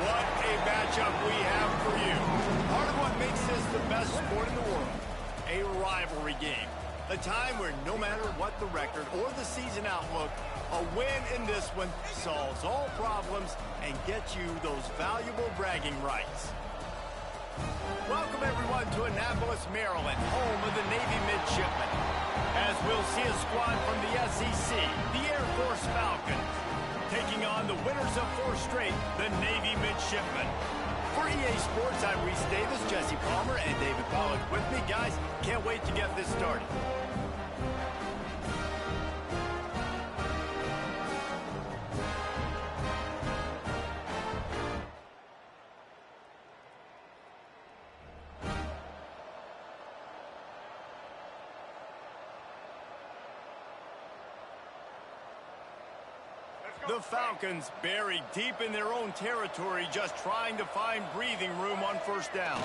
What a matchup we have for you. Part of what makes this the best sport in the world. A rivalry game. A time where no matter what the record or the season outlook, a win in this one solves all problems and gets you those valuable bragging rights. Welcome everyone to Annapolis, Maryland, home of the Navy Midshipmen. As we'll see a squad from the SEC, the Air Force Falcons, taking on the winners of 4 straight, the Navy Midshipmen. For EA Sports, I'm Reese Davis, Jesse Palmer, and David Pollack with me. Guys, can't wait to get this started. The Falcons buried deep in their own territory, just trying to find breathing room on first down.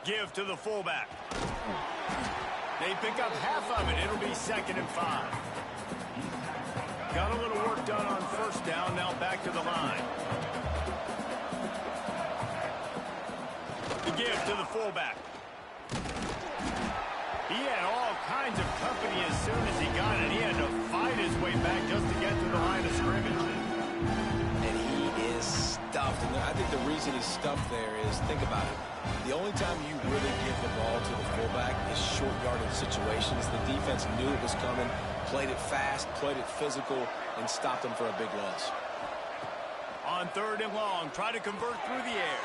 Give to the fullback. They pick up half of it. It'll be 2nd and 5. Got a little work done on first down. Now back to the line. The give to the fullback. He had all kinds of company as soon as he got it. He had to fight his way back just to get to the line of scrimmage. And he is stuffed. And I think the reason he's stuffed there is, think about it, the only time you really give the ball to the fullback is short yardage situations. The defense knew it was coming, played it fast, played it physical, and stopped him for a big loss. On 3rd and long, try to convert through the air.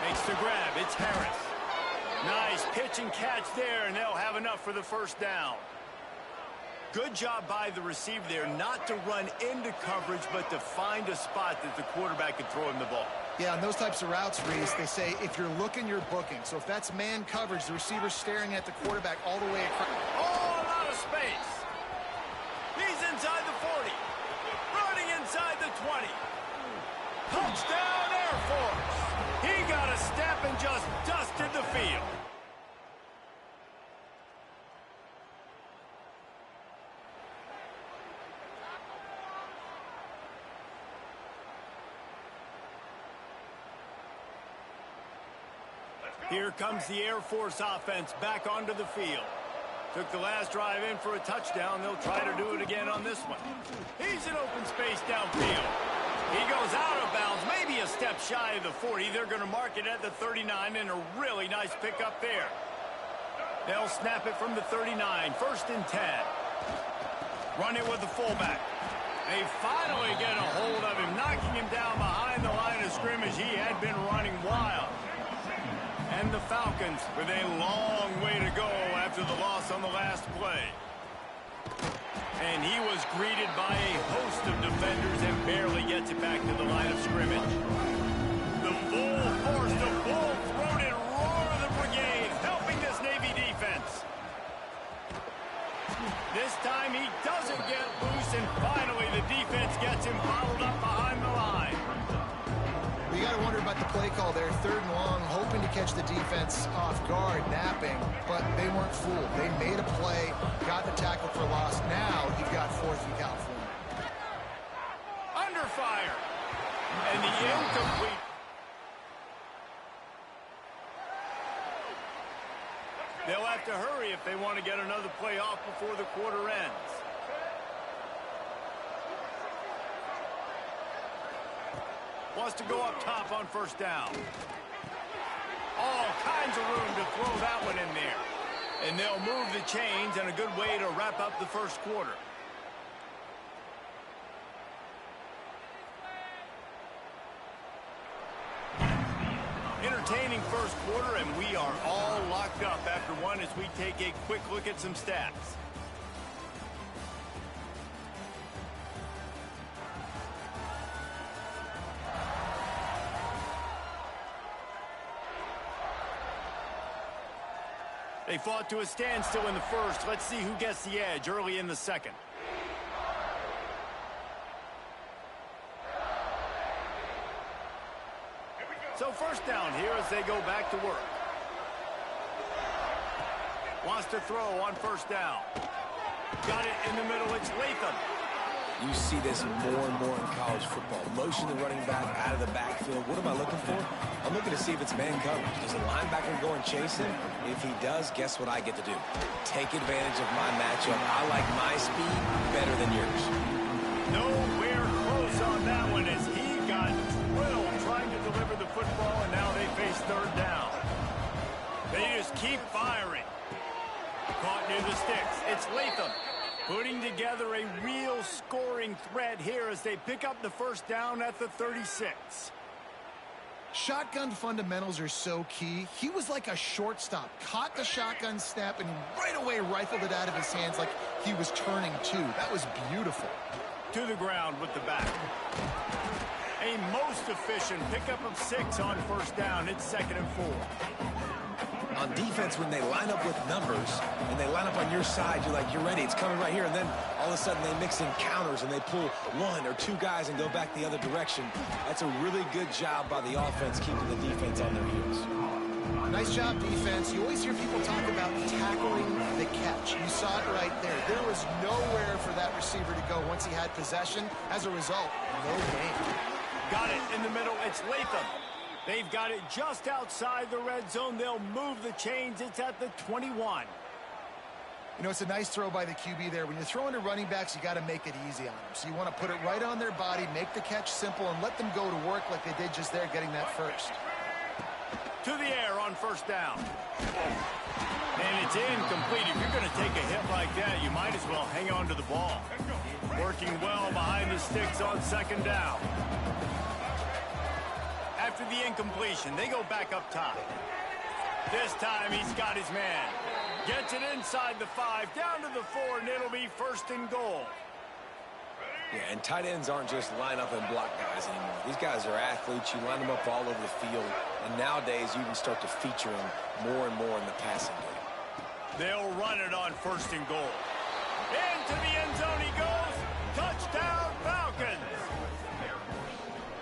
Makes the grab. It's Harris. Nice pitch and catch there, and they'll have enough for the first down. Good job by the receiver there not to run into coverage, but to find a spot that the quarterback could throw him the ball. Yeah, on those types of routes, Reese, they say if you're looking, you're booking. So if that's man coverage, the receiver's staring at the quarterback all the way across. Oh, a lot of space. He's inside the 40. Running inside the 20. Touchdown, Air Force. He got a step and just dusted the field. Here comes the Air Force offense back onto the field. Took the last drive in for a touchdown. They'll try to do it again on this one. He's in open space downfield. He goes out of bounds, maybe a step shy of the 40. They're going to mark it at the 39, and a really nice pickup there. They'll snap it from the 39, 1st and 10. Run it with the fullback. They finally get a hold of him, knocking him down behind the line of scrimmage. He had been running wild. And the Falcons with a long way to go after the loss on the last play. And he was greeted by a host of defenders and barely gets it back to the line of scrimmage. The full force, the full-throated roar of the brigade, helping this Navy defense. This time he doesn't get loose, and finally the defense gets him bottled up behind the line. You got to wonder about the play call there. 3rd and long, hoping to catch the defense off guard, napping, but they weren't fooled. They made a play, got the tackle for loss. Now you've got 4th and California. Under fire. And the incomplete. They'll have to hurry if they want to get another play off before the quarter ends. Wants to go up top on 1st down. All kinds of room to throw that one in there. And they'll move the chains, and a good way to wrap up the 1st quarter. Entertaining 1st quarter, and we are all locked up after one as we take a quick look at some stats. They fought to a standstill in the 1st. Let's see who gets the edge early in the 2nd. So 1st down here as they go back to work. Wants to throw on 1st down. Got it in the middle. It's Latham. You see this more and more in college football. Motion the running back out of the backfield. What am I looking for? I'm looking to see if it's man coverage. Does the linebacker go and chase him? If he does, guess what I get to do? Take advantage of my matchup. I like my speed better than yours. Nowhere close on that one as he got drilled trying to deliver the football, and now they face 3rd down. They just keep firing. Caught near the sticks. It's Latham. Putting together a real scoring threat here as they pick up the 1st down at the 36. Shotgun fundamentals are so key. He was like a shortstop. Caught the shotgun snap and right away rifled it out of his hands like he was turning 2. That was beautiful. To the ground with the back. A most efficient pickup of 6 on 1st down. It's 2nd and 4. On defense, when they line up with numbers and they line up on your side, you're like, you're ready, it's coming right here. And then all of a sudden they mix in counters and they pull 1 or 2 guys and go back the other direction. That's a really good job by the offense keeping the defense on their heels. Nice job, defense. You always hear people talk about tackling the catch. You saw it right there. There was nowhere for that receiver to go once he had possession. As a result, no gain. Got it in the middle. It's Latham. They've got it just outside the red zone. They'll move the chains. It's at the 21. You know, it's a nice throw by the QB there. When you're throwing to running backs, you got to make it easy on them. So you want to put it right on their body, make the catch simple, and let them go to work like they did just there, getting that 1st. To the air on 1st down. And it's incomplete. If you're going to take a hit like that, you might as well hang on to the ball. Working well behind the sticks on 2nd down. After the incompletion, they go back up top. This time he's got his man. Gets it inside the 5, down to the 4, and it'll be 1st and goal. Yeah, and tight ends aren't just line up and block guys anymore. These guys are athletes. You line them up all over the field. And nowadays, you can start to feature them more and more in the passing game. They'll run it on 1st and goal. Into the end zone he goes. Touchdown, Falcons.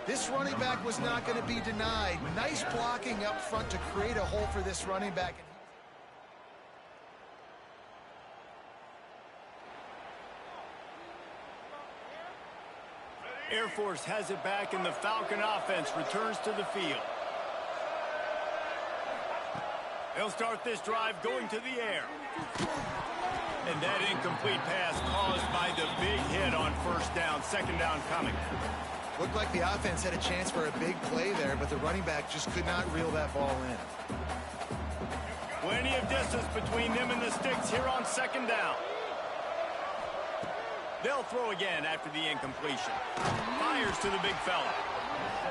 This running back was not going to be denied. Nice blocking up front to create a hole for this running back. Air Force has it back, and the Falcon offense returns to the field. They'll start this drive going to the air. And that incomplete pass caused by the big hit on first down. Second down coming. Looked like the offense had a chance for a big play there, but the running back just could not reel that ball in. Plenty of distance between them and the sticks here on second down. They'll throw again after the incompletion. Fires to the big fella.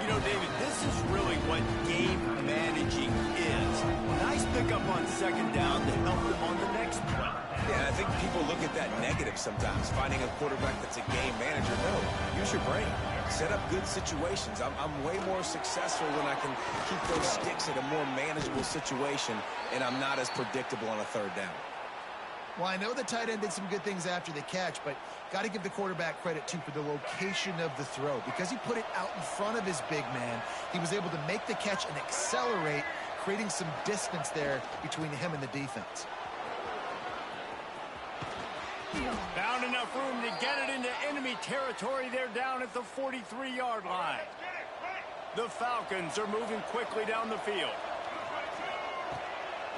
You know, David, this is really what game managing is. Nice pickup on second down to help them on the next play. Yeah, I think people look at that negative sometimes, finding a quarterback that's a game manager. No, use your brain. Set up good situations. I'm way more successful when I can keep those sticks in a more manageable situation, and I'm not as predictable on a third down. Well, I know the tight end did some good things after the catch, but got to give the quarterback credit, too, for the location of the throw. Because he put it out in front of his big man, he was able to make the catch and accelerate, creating some distance there between him and the defense. Found enough room to get it into enemy territory. They're down at the 43-yard line. The Falcons are moving quickly down the field.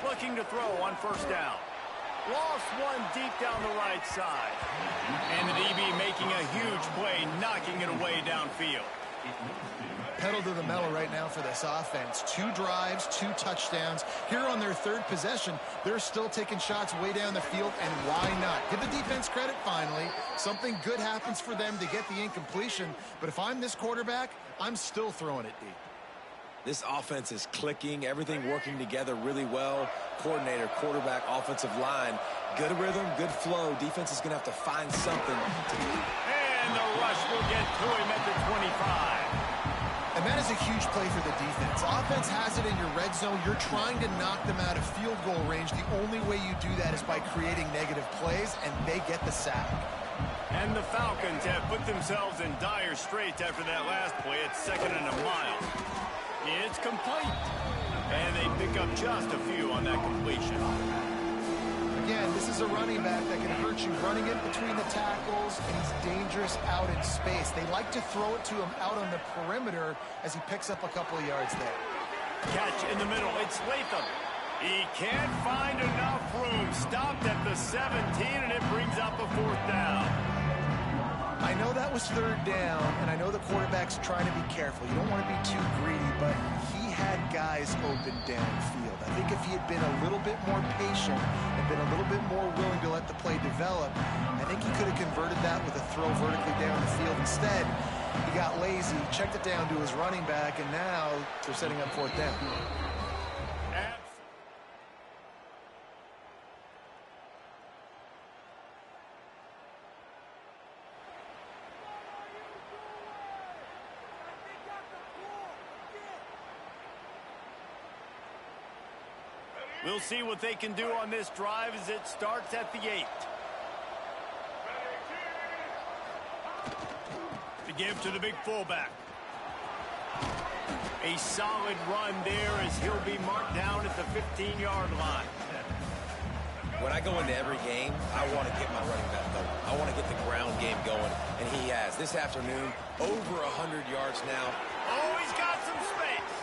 Looking to throw on first down. Lost one deep down the right side. And the DB making a huge play, knocking it away downfield. Pedal to the metal right now for this offense. 2 drives, 2 touchdowns. Here on their third possession, they're still taking shots way down the field, and why not? Give the defense credit finally. Something good happens for them to get the incompletion, but if I'm this quarterback, I'm still throwing it deep. This offense is clicking, everything working together really well. Coordinator, quarterback, offensive line, good rhythm, good flow. Defense is going to have to find something to do. And the rush will get to him at the 25. And that is a huge play for the defense. Offense has it in your red zone. You're trying to knock them out of field goal range. The only way you do that is by creating negative plays, and they get the sack. And the Falcons have put themselves in dire straits after that last play. It's 2nd and a mile. It's complete. And they pick up just a few on that completion. Again, this is a running back that can hurt you running in between the tackles, and he's dangerous out in space. They like to throw it to him out on the perimeter as he picks up a couple of yards there. Catch in the middle. It's Latham. He can't find enough room. Stopped at the 17, and it brings up a 4th down. I know that was 3rd down, and I know the quarterback's trying to be careful. You don't want to be too greedy, but he had guys open downfield. I think if he had been a little bit more patient and been a little bit more willing to let the play develop, I think he could have converted that with a throw vertically down the field. Instead, he got lazy, checked it down to his running back, and now they're setting up 4th down. We'll see what they can do on this drive as it starts at the 8. To give to the big fullback. A solid run there as he'll be marked down at the 15-yard line. When I go into every game, I want to get my running back going. I want to get the ground game going, and he has. This afternoon, over 100 yards now. Oh, he's got some space.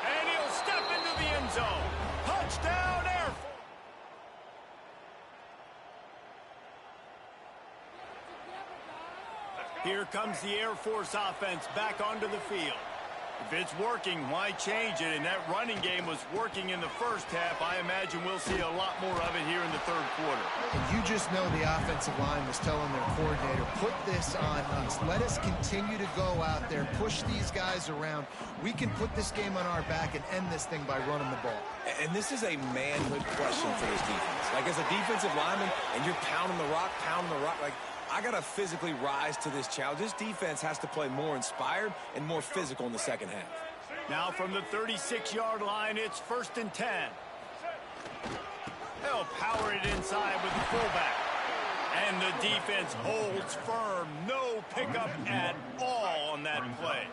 And he'll step into the end zone. Touchdown, Air Force. Here comes the Air Force offense back onto the field. If it's working, why change it? And that running game was working in the first half. I imagine we'll see a lot more of it here in the third quarter. And you just know the offensive line was telling their coordinator, put this on us. Let us continue to go out there, push these guys around. We can put this game on our back and end this thing by running the ball. And this is a manhood question for this defense. Like, as a defensive lineman, and you're pounding the rock, like, I got to physically rise to this challenge. This defense has to play more inspired and more physical in the second half. Now from the 36-yard line, it's 1st and 10. They'll power it inside with the fullback. And the defense holds firm. No pickup at all on that play.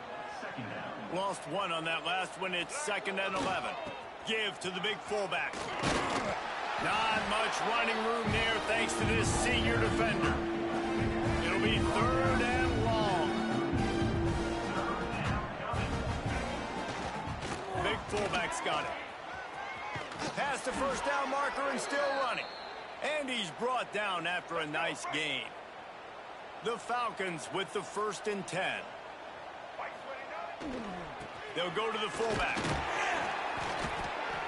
Lost one on that last one. It's 2nd and 11. Give to the big fullback. Not much running room there thanks to this senior defender. It'll be 3rd and long. fullback's got it. Past the first down marker and still running. And he's brought down after a nice gain. The Falcons with the 1st and 10. They'll go to the fullback.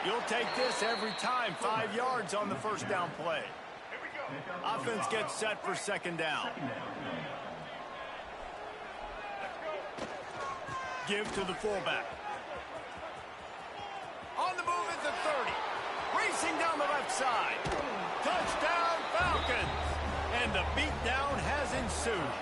You'll take this every time. 5 yards on the first down play. Offense gets set for 2nd down. Give to the fullback. On the move at the 30. Racing down the left side. Touchdown, Falcons! And the beatdown has ensued.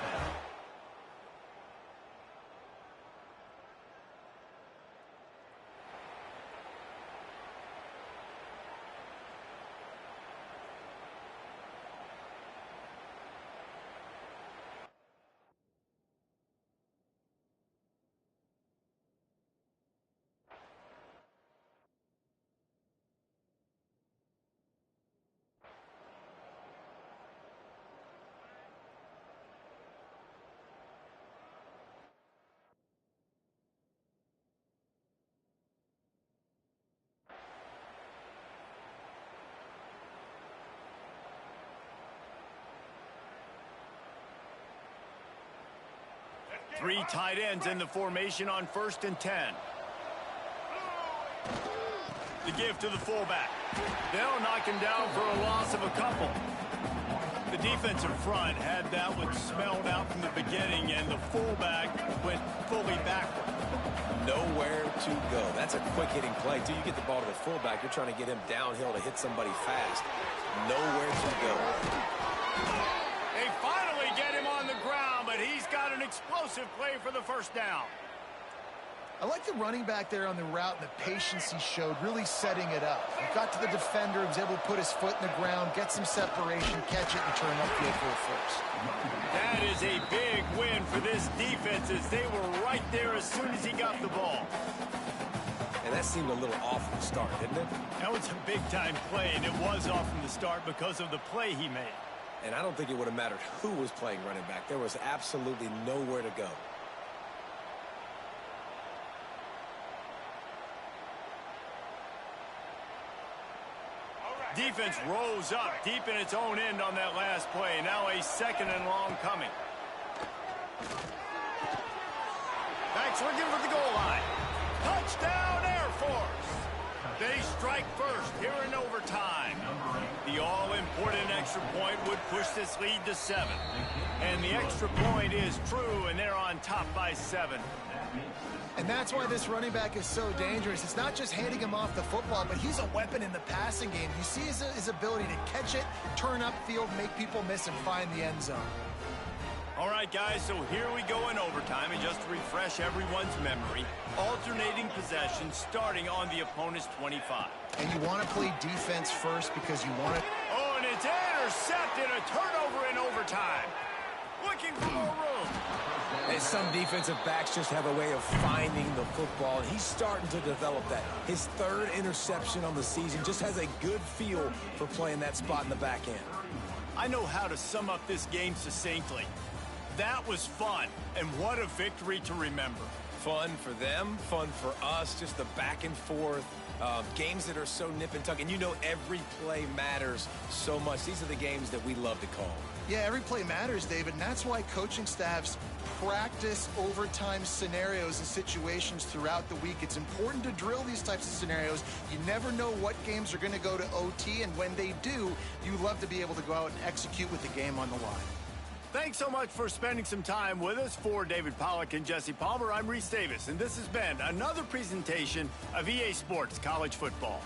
Three tight ends in the formation on 1st and 10. The give to the fullback. They'll knock him down for a loss of a couple. The defensive front had that one smelled out from the beginning, and the fullback went fully backward. Nowhere to go. That's a quick-hitting play. Till you get the ball to the fullback, you're trying to get him downhill to hit somebody fast. Nowhere to go. They finally get him on the ground, but he's got an explosive play for the 1st down. I like the running back there on the route and the patience he showed, really setting it up. He got to the defender, he was able to put his foot in the ground, get some separation, catch it, and turn upfield for a first. That is a big win for this defense, as they were right there as soon as he got the ball. And that seemed a little off from the start, didn't it? That was a big-time play, and it was off from the start because of the play he made. And I don't think it would have mattered who was playing running back. There was absolutely nowhere to go. Defense rose up deep in its own end on that last play. Now a 2nd and long coming. Backs looking for the goal line. Touchdown, Air Force! They strike first here in overtime. The all-important extra point would push this lead to 7. And the extra point is true, and they're on top by 7. And that's why this running back is so dangerous. It's not just handing him off the football, but he's a weapon in the passing game. You see his ability to catch it, turn upfield, make people miss, and find the end zone. All right, guys, so here we go in overtime, and just to refresh everyone's memory, alternating possession starting on the opponent's 25. And you want to play defense first because you want to... Oh, and it's intercepted, a turnover in overtime. Looking for more room. And some defensive backs just have a way of finding the football, and he's starting to develop that. His 3rd interception on the season, just has a good feel for playing that spot in the back end. I know how to sum up this game succinctly. That was fun, and what a victory to remember. Fun for them, fun for us, just the back and forth. Games that are so nip and tuck, and you know every play matters so much. These are the games that we love to call. Yeah, every play matters, David, and that's why coaching staffs practice overtime scenarios and situations throughout the week. It's important to drill these types of scenarios. You never know what games are going to go to OT, and when they do, you love to be able to go out and execute with the game on the line. Thanks so much for spending some time with us. For David Pollack and Jesse Palmer, I'm Reese Davis, and this has been another presentation of EA Sports College Football.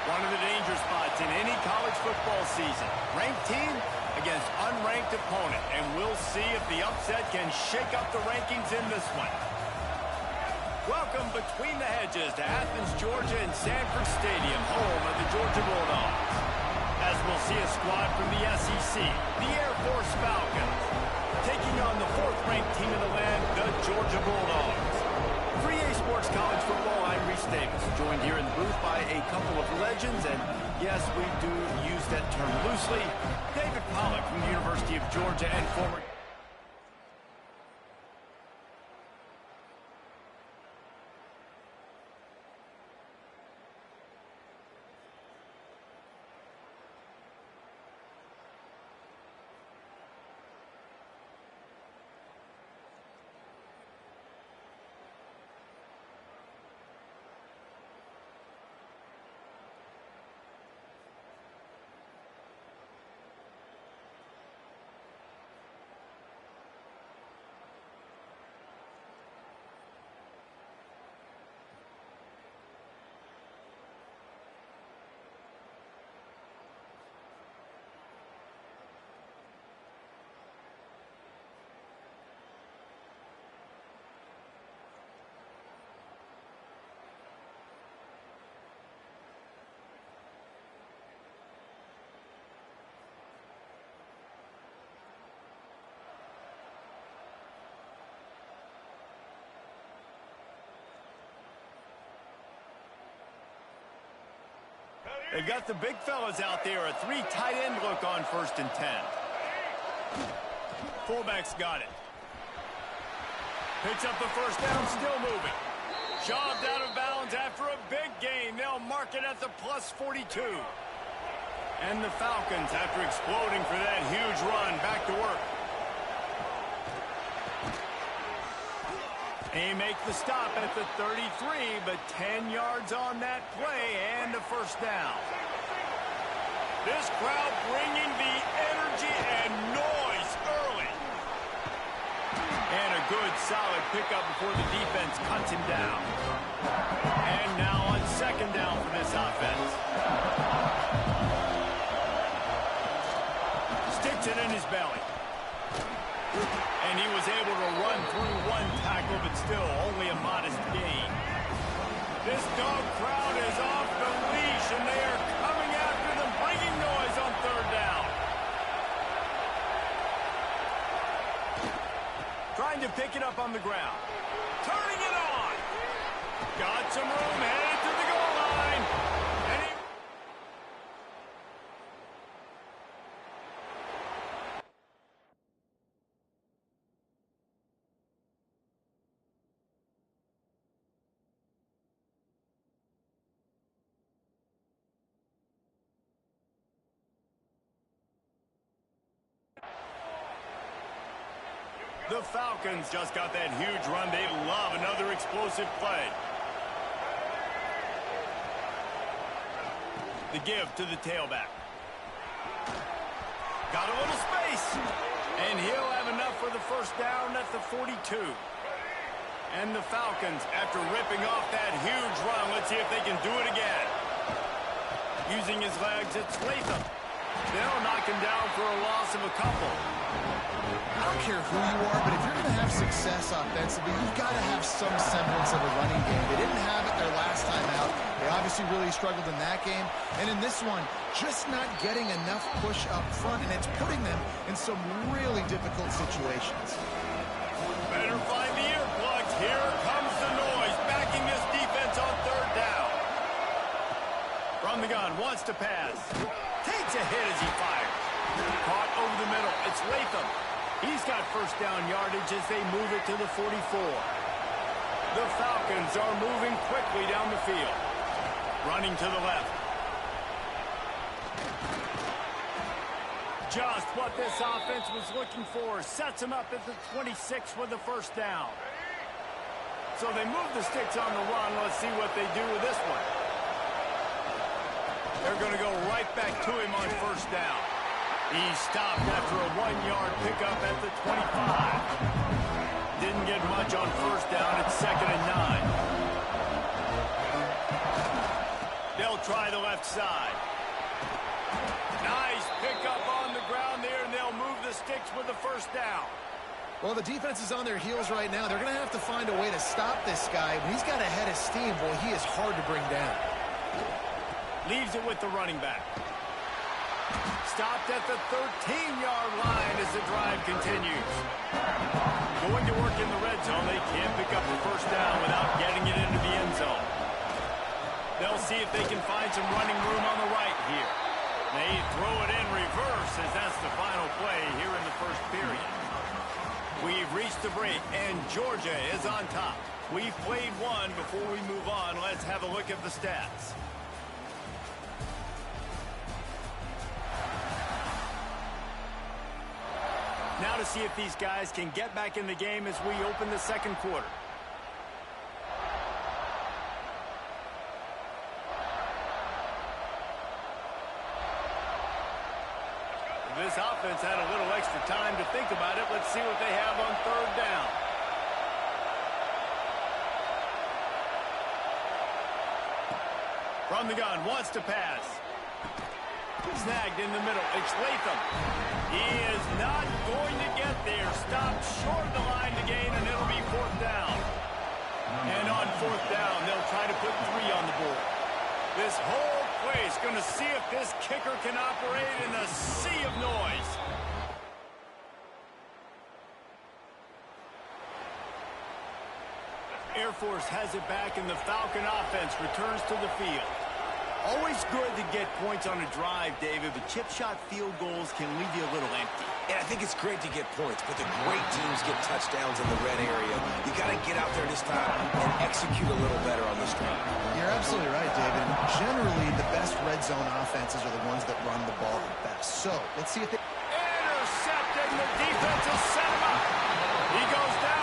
One of the danger spots in any college football season. Ranked team against unranked opponent. And we'll see if the upset can shake up the rankings in this one. Welcome between the hedges to Athens, Georgia and Sanford Stadium, home of the Georgia Bulldogs. As we'll see a squad from the SEC, the Air Force Falcons, taking on the fourth-ranked team in the land, the Georgia Bulldogs. For EA Sports College Football, I'm Reese Davis, joined here in the booth by a couple of legends, and yes, we do use that term loosely. David Pollack from the University of Georgia and former... They've got the big fellas out there. A 3 tight end look on 1st and 10. Fullback's got it. Picks up the first down, still moving. Shoved out of bounds after a big gain. They'll mark it at the +42. And the Falcons, after exploding for that huge run, back to work. They make the stop at the 33, but 10 yards on that play and a first down. This crowd bringing the energy and noise early. And a good, solid pickup before the defense cuts him down. And now on 2nd down for this offense. Sticks it in his belly. And he was able to run through 1 tackle, but still only a modest gain. This dog crowd is off the leash, and they are coming after them, bringing noise on 3rd down. Trying to pick it up on the ground. Turning it on. Got some room, headed to the goal line. And he... The Falcons just got that huge run. They love another explosive play. The give to the tailback. Got a little space. And he'll have enough for the first down at the 42. And the Falcons, after ripping off that huge run, let's see if they can do it again. Using his legs, it's Latham. They'll knock him down for a loss of a couple. I don't care who you are, but if you're going to have success offensively, you've got to have some semblance of a running game. They didn't have it their last time out. They obviously really struggled in that game. And in this one, just not getting enough push up front, and it's putting them in some really difficult situations. Better find the earplugs. Here comes the noise, backing this defense on 3rd down. From the gun, wants to pass. Takes a hit as he fires. Caught over the middle. It's Latham. He's got first down yardage as they move it to the 44. The Falcons are moving quickly down the field. Running to the left. Just what this offense was looking for. Sets him up at the 26 with the first down. So they move the sticks on the run. Let's see what they do with this one. They're going to go right back to him on first down. He stopped after a 1-yard pickup at the 25. Didn't get much on first down. It's 2nd and 9. They'll try the left side. Nice pickup on the ground there, and they'll move the sticks with the first down. Well, the defense is on their heels right now. They're going to have to find a way to stop this guy. When he's got a head of steam, boy, he is hard to bring down. Leaves it with the running back. Stopped at the 13-yard line as the drive continues. Going to work in the red zone. They can't pick up the first down without getting it into the end zone. They'll see if they can find some running room on the right here. They throw it in reverse as that's the final play here in the first period. We've reached the break, and Georgia is on top. We've played one. Before we move on, let's have a look at the stats. Now to see if these guys can get back in the game as we open the 2nd quarter. This offense had a little extra time to think about it. Let's see what they have on 3rd down. From the gun, wants to pass. Snagged in the middle. It's Latham. He is not going to get there. Stopped short of the line to gain, and it'll be 4th down. And on 4th down, they'll try to put 3 on the board. This whole place going to see if this kicker can operate in a sea of noise. Air Force has it back, and the Falcon offense returns to the field. Always good to get points on a drive, David, but chip shot field goals can leave you a little empty. And I think it's great to get points, but the great teams get touchdowns in the red area. You got to get out there this time and execute a little better on this drive. You're absolutely right, David. Generally, the best red zone offenses are the ones that run the ball the best. So, let's see if they... Intercepting the defense will set him up. He goes down.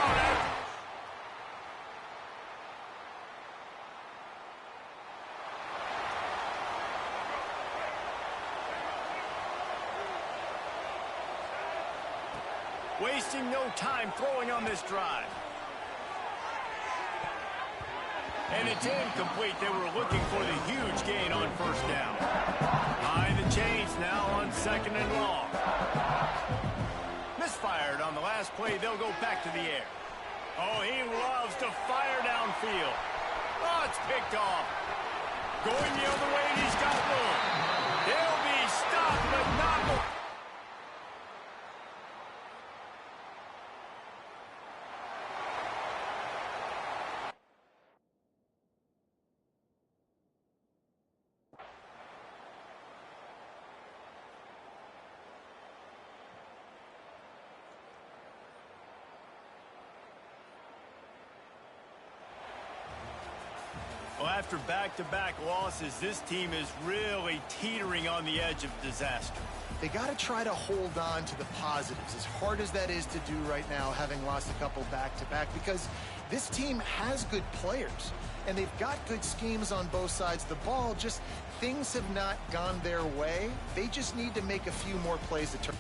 Wasting no time throwing on this drive. And it's incomplete. They were looking for the huge gain on first down. Behind the chains now on 2nd and long. Misfired on the last play. They'll go back to the air. Oh, he loves to fire downfield. Oh, it's picked off. Going the other way, and he's got room. He'll be stopped, but not more. Well, after back-to-back losses, this team is really teetering on the edge of disaster. They got to try to hold on to the positives, as hard as that is to do right now, having lost a couple back-to-back, because this team has good players, and they've got good schemes on both sides of the ball. Just things have not gone their way. They just need to make a few more plays to turn.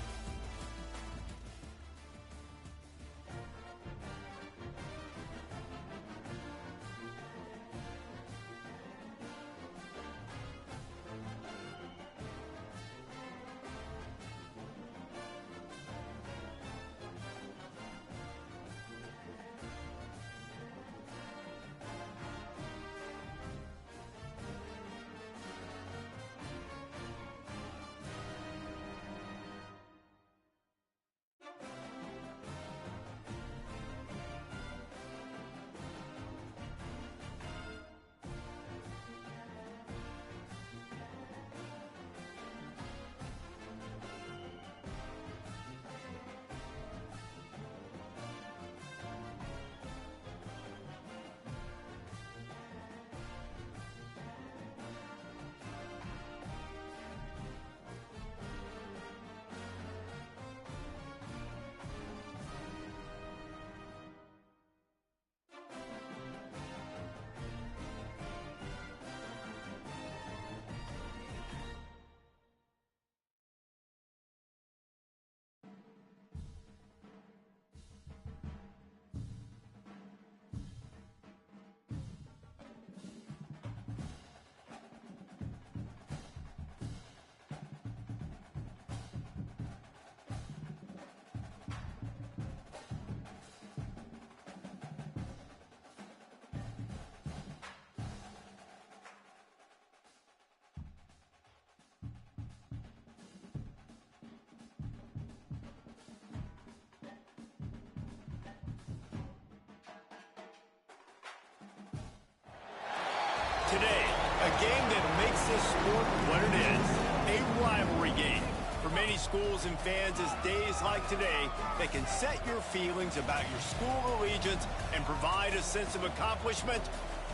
Today, a game that makes this sport what it is, a rivalry game. For many schools and fans, it's days like today that can set your feelings about your school allegiance and provide a sense of accomplishment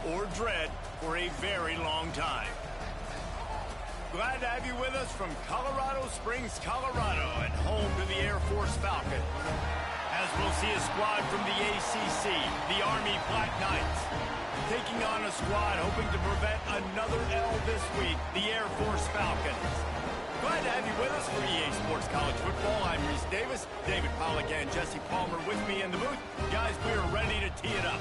or dread for a very long time. Glad to have you with us from Colorado Springs, Colorado, and home to the Air Force Falcon. As we'll see a squad from the ACC, the Army Black Knights, taking on a squad hoping to prevent another L this week, the Air Force Falcons. Glad to have you with us for EA Sports College Football. I'm Reese Davis, David Pollack and Jesse Palmer with me in the booth. Guys, we are ready to tee it up.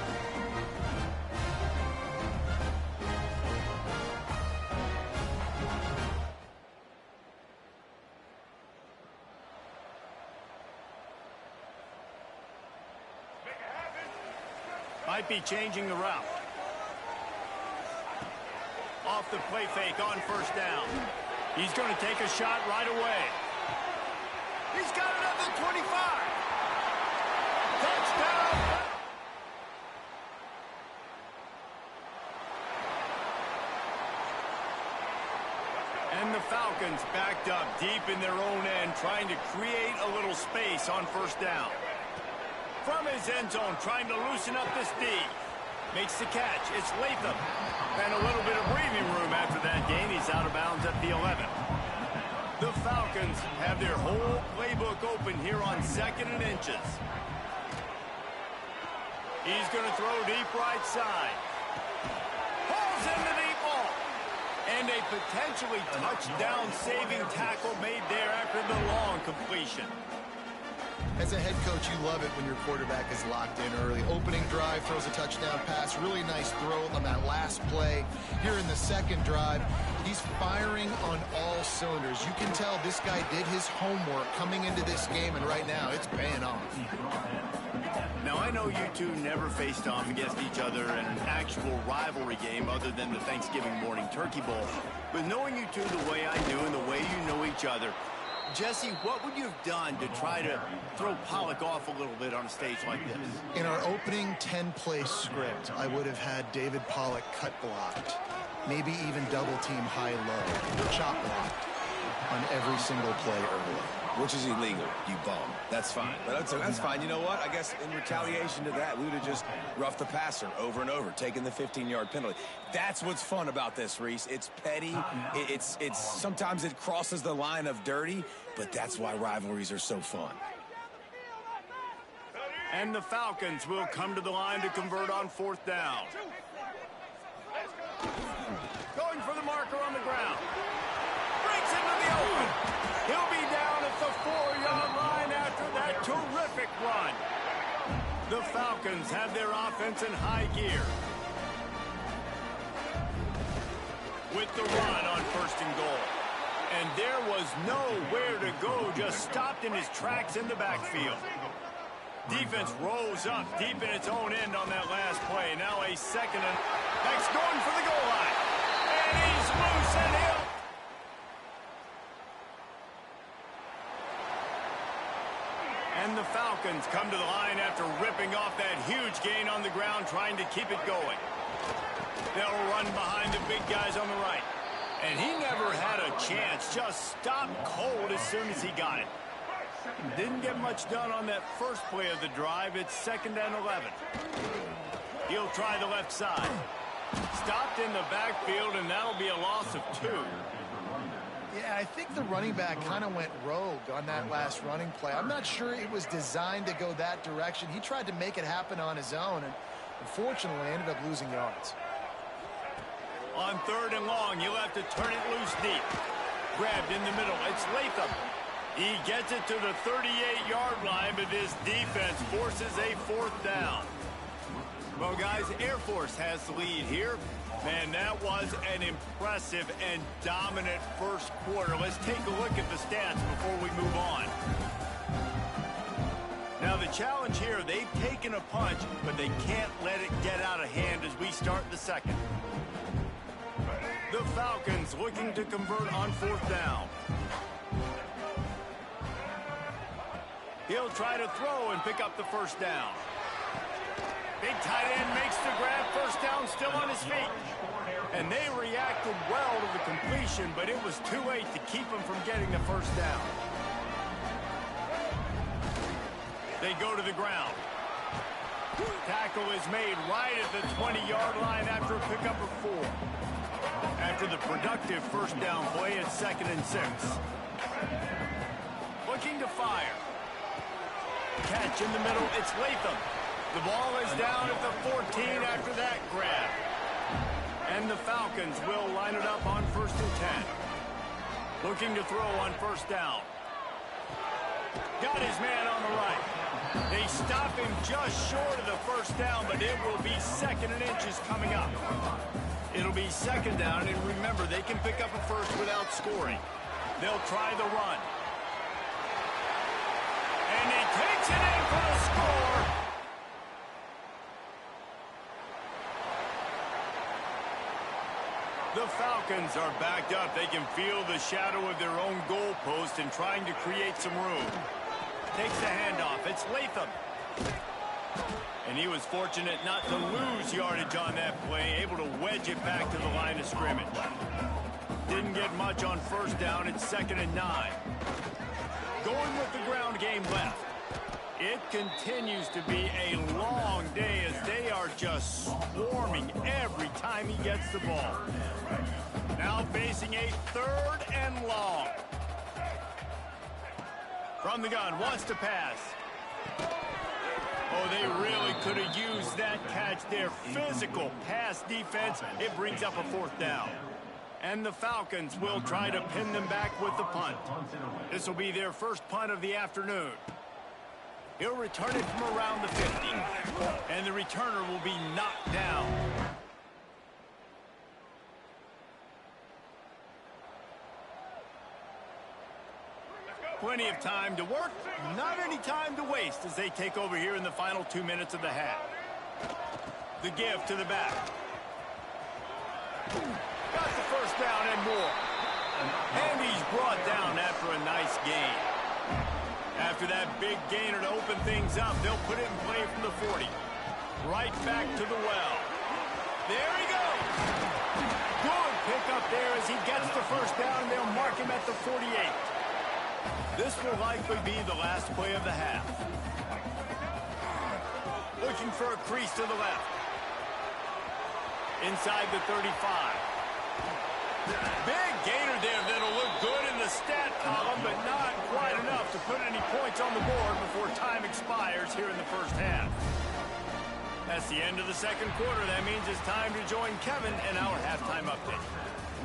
Might be changing the route. Off the play fake on first down. He's going to take a shot right away. He's got it at the 25. Touchdown. And the Falcons backed up deep in their own end, trying to create a little space on first down. From his end zone, trying to loosen up this D. Makes the catch. It's Latham. And a little bit of breathing room after that gain. He's out of bounds at the 11. The Falcons have their whole playbook open here on 2nd and inches. He's going to throw deep right side. Pulls in the deep ball. And a potentially touchdown-saving tackle made there after the long completion. As a head coach, you love it when your quarterback is locked in early. Opening drive, throws a touchdown pass. Really nice throw on that last play. Here in the second drive, he's firing on all cylinders. You can tell this guy did his homework coming into this game, and right now it's paying off. Now, I know you two never faced off against each other in an actual rivalry game other than the Thanksgiving morning turkey bowl. But knowing you two the way I do and the way you know each other, Jesse, what would you have done to try to throw Pollock off a little bit on a stage like this? In our opening 10-play script, I would have had David Pollock cut blocked, maybe even double-team high-low, or chop blocked on every single play early. Which is illegal, you bum. That's fine. But that's fine. You know what? I guess in retaliation to that, we would have just roughed the passer over and over, taking the 15-yard penalty. That's what's fun about this, Reese. It's petty. It's sometimes it crosses the line of dirty, but that's why rivalries are so fun. And the Falcons will come to the line to convert on 4th down. Going for the marker on the ground. Breaks into the open. He'll be down at the 4-yard line after that terrific run. The Falcons have their offense in high gear. With the run on 1st and goal. And there was nowhere to go, just stopped in his tracks in the backfield. Defense rose up deep in its own end on that last play. Now a 2nd and... Next going for the goal line. And he's loose and he'll... And the Falcons come to the line after ripping off that huge gain on the ground, trying to keep it going. They'll run behind the big guys on the right. And he never had a chance, just stopped cold as soon as he got it. Didn't get much done on that first play of the drive. It's 2nd and 11. He'll try the left side. Stopped in the backfield, and that'll be a loss of 2. Yeah, I think the running back kind of went rogue on that last running play. I'm not sure it was designed to go that direction. He tried to make it happen on his own, and unfortunately ended up losing yards. On 3rd and long, you'll have to turn it loose deep. Grabbed in the middle. It's Latham. He gets it to the 38-yard line, but this defense forces a 4th down. Well, guys, Air Force has the lead here. Man, that was an impressive and dominant first quarter. Let's take a look at the stats before we move on. Now, the challenge here, they've taken a punch, but they can't let it get out of hand as we start the second. The Falcons looking to convert on 4th down. He'll try to throw and pick up the 1st down. Big tight end makes the grab. 1st down, still on his feet. And they reacted well to the completion, but it was too late to keep him from getting the 1st down. They go to the ground. Tackle is made right at the 20-yard line after a pickup of 4. After the productive 1st down play, it's 2nd and 6. Looking to fire. Catch in the middle, it's Latham. The ball is down at the 14 after that grab. And the Falcons will line it up on 1st and 10. Looking to throw on 1st down. Got his man on the right. They stop him just short of the 1st down, but it will be 2nd and inches coming up. It'll be 2nd down, and remember, they can pick up a 1st without scoring. They'll try the run. And he takes it in for the score. The Falcons are backed up. They can feel the shadow of their own goalpost and trying to create some room. Takes the handoff. It's Latham. And he was fortunate not to lose yardage on that play, able to wedge it back to the line of scrimmage. didn't get much on first down. It's 2nd and 9. Going with the ground game left. It continues to be a long day as they are just swarming every time he gets the ball. Now facing a 3rd and long. From the gun, wants to pass. Oh, they really could have used that catch there. Physical pass defense. It brings up a 4th down. And the Falcons will try to pin them back with the punt. This will be their first punt of the afternoon. He'll return it from around the 50. And the returner will be knocked down. Plenty of time to work, not any time to waste as they take over here in the final 2 minutes of the half. The give to the back. Got the first down and more. And he's brought down after a nice gain. After that big gainer to open things up, they'll put it in play from the 40. Right back to the well. There he goes. Good pickup there as he gets the first down. They'll mark him at the 48. This will likely be the last play of the half. Looking for a crease to the left. Inside the 35. Big gainer there that'll look good in the stat column, but not quite enough to put any points on the board before time expires here in the first half. That's the end of the second quarter. That means it's time to join Kevin in our halftime update.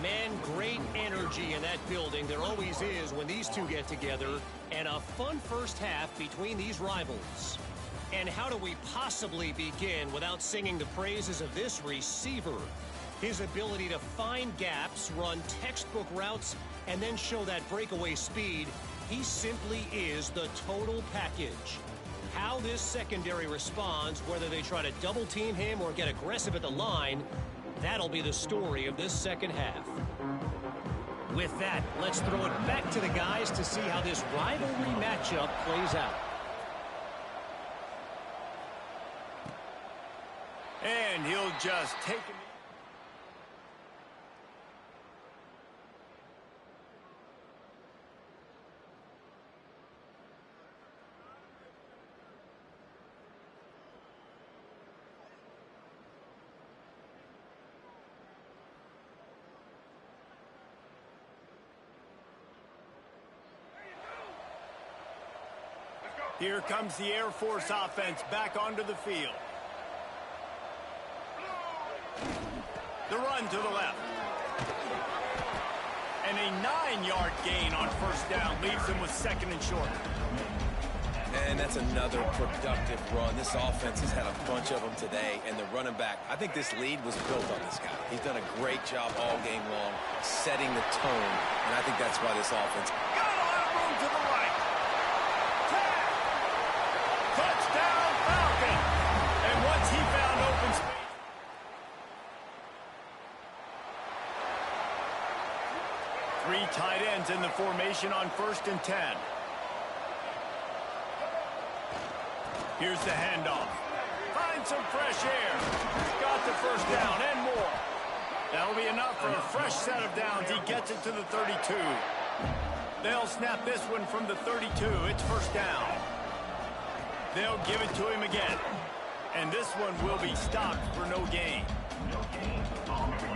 Man, great energy in that building. There always is when these two get together. And a fun first half between these rivals. And how do we possibly begin without singing the praises of this receiver? His ability to find gaps, run textbook routes, and then show that breakaway speed. He simply is the total package. How this secondary responds, whether they try to double team him or get aggressive at the line, that'll be the story of this second half. With that, let's throw it back to the guys to see how this rivalry matchup plays out. And he'll just take him. Here comes the Air Force offense back onto the field. The run to the left. And a 9-yard gain on first down leaves him with 2nd and short. And that's another productive run. This offense has had a bunch of them today, and the running back, I think this lead was built on this guy. He's done a great job all game long setting the tone, and I think that's why this offense got a lot of room to the right. Touchdown Falcon! And once he found open space. Three tight ends in the formation on 1st and 10. Here's the handoff. Find some fresh air. Got the first down and more. That'll be enough for a fresh set of downs. He gets it to the 32. They'll snap this one from the 32. It's first down. They'll give it to him again. And this one will be stopped for no gain.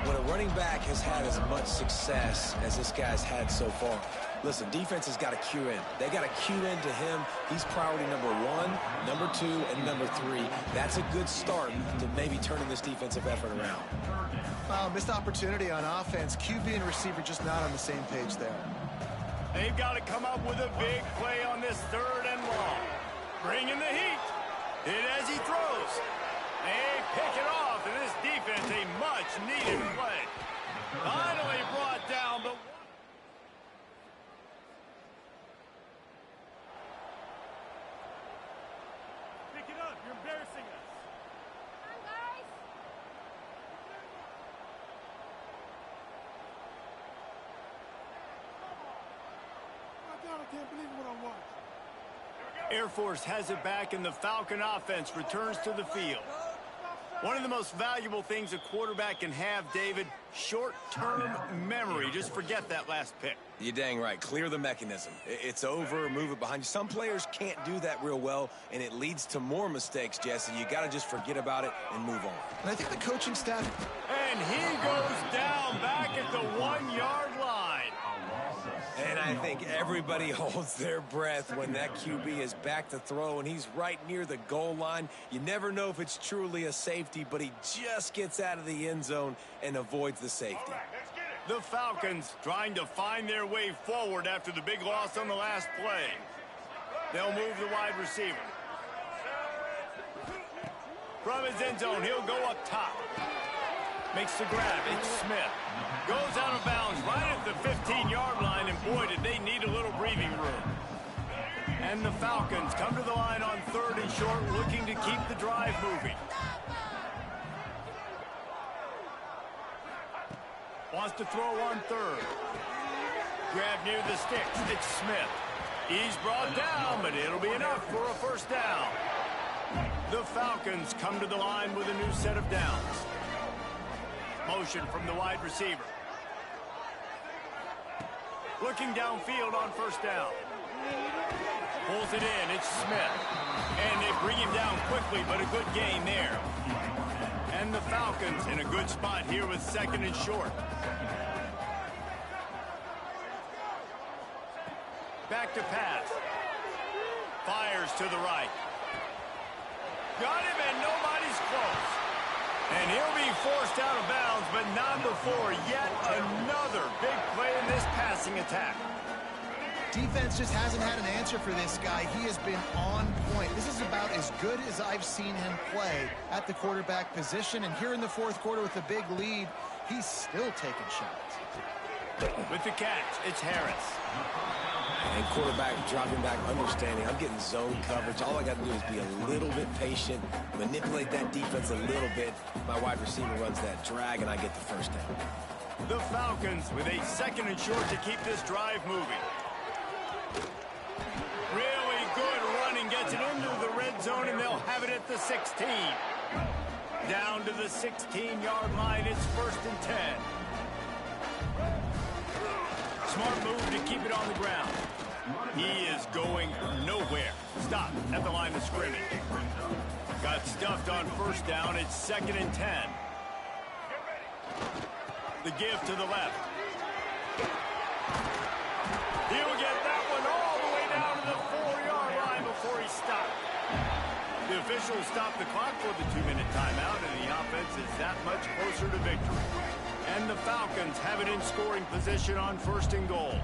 When a running back has had as much success as this guy's had so far, listen, defense has got to cue in. They got to cue in to him. He's priority number 1, number 2, and number 3. That's a good start to maybe turning this defensive effort around. Missed opportunity on offense. QB and receiver just not on the same page there. They've got to come up with a big play on this 3rd and long. Bringing the heat. Hit as he throws. They pick it off, and this defense a much-needed play. Finally brought down the... Pick it up. You're embarrassing us. Come on, guys. My God, I can't believe what I'm watching. Air Force has it back, and the Falcon offense returns to the field. One of the most valuable things a quarterback can have, David, Short-term memory. Just forget that last pick. You're dang right. Clear the mechanism. It's over. Move it behind you. Some players can't do that real well, and it leads to more mistakes, Jesse. You got to just forget about it and move on. And I think the coaching staff... And he goes down back at the 1-yard line. And I think everybody holds their breath when that QB is back to throw and he's right near the goal line. You never know if it's truly a safety, but he just gets out of the end zone and avoids the safety. The Falcons trying to find their way forward after the big loss on the last play. They'll move the wide receiver. From his end zone, he'll go up top. Makes the grab. It's Smith. Goes out of bounds right at the 15-yard line, and boy, did they need a little breathing room. And the Falcons come to the line on 3rd and short, looking to keep the drive moving. Wants to throw on 3rd. Grab near the sticks. It's Smith. He's brought down, but it'll be enough for a first down. The Falcons come to the line with a new set of downs. Motion from the wide receiver. Looking downfield on first down. Pulls it in. It's Smith. And they bring him down quickly, but a good gain there. And the Falcons in a good spot here with 2nd and short. Back to pass. Fires to the right. Got him, and nobody's close. And he'll be forced out of bounds, but not before yet another big play in this passing attack. Defense just hasn't had an answer for this guy. He has been on point. This is about as good as I've seen him play at the quarterback position. And here in the 4th quarter with a big lead, he's still taking shots. With the catch, it's Harris. And quarterback dropping back, understanding I'm getting zone coverage. All I got to do is be a little bit patient, manipulate that defense a little bit. My wide receiver runs that drag, and I get the first down. The Falcons with a 2nd and short to keep this drive moving. Really good running, gets it into the red zone, and they'll have it at the 16. Down to the 16-yard line, it's 1st and 10. Smart move to keep it on the ground. He is going nowhere. Stop at the line of scrimmage. Got stuffed on first down. It's 2nd and 10. The give to the left. He'll get that one all the way down to the 4-yard line before he stopped. The officials stop the clock for the 2-minute timeout, and the offense is that much closer to victory. And the Falcons have it in scoring position on 1st and goal.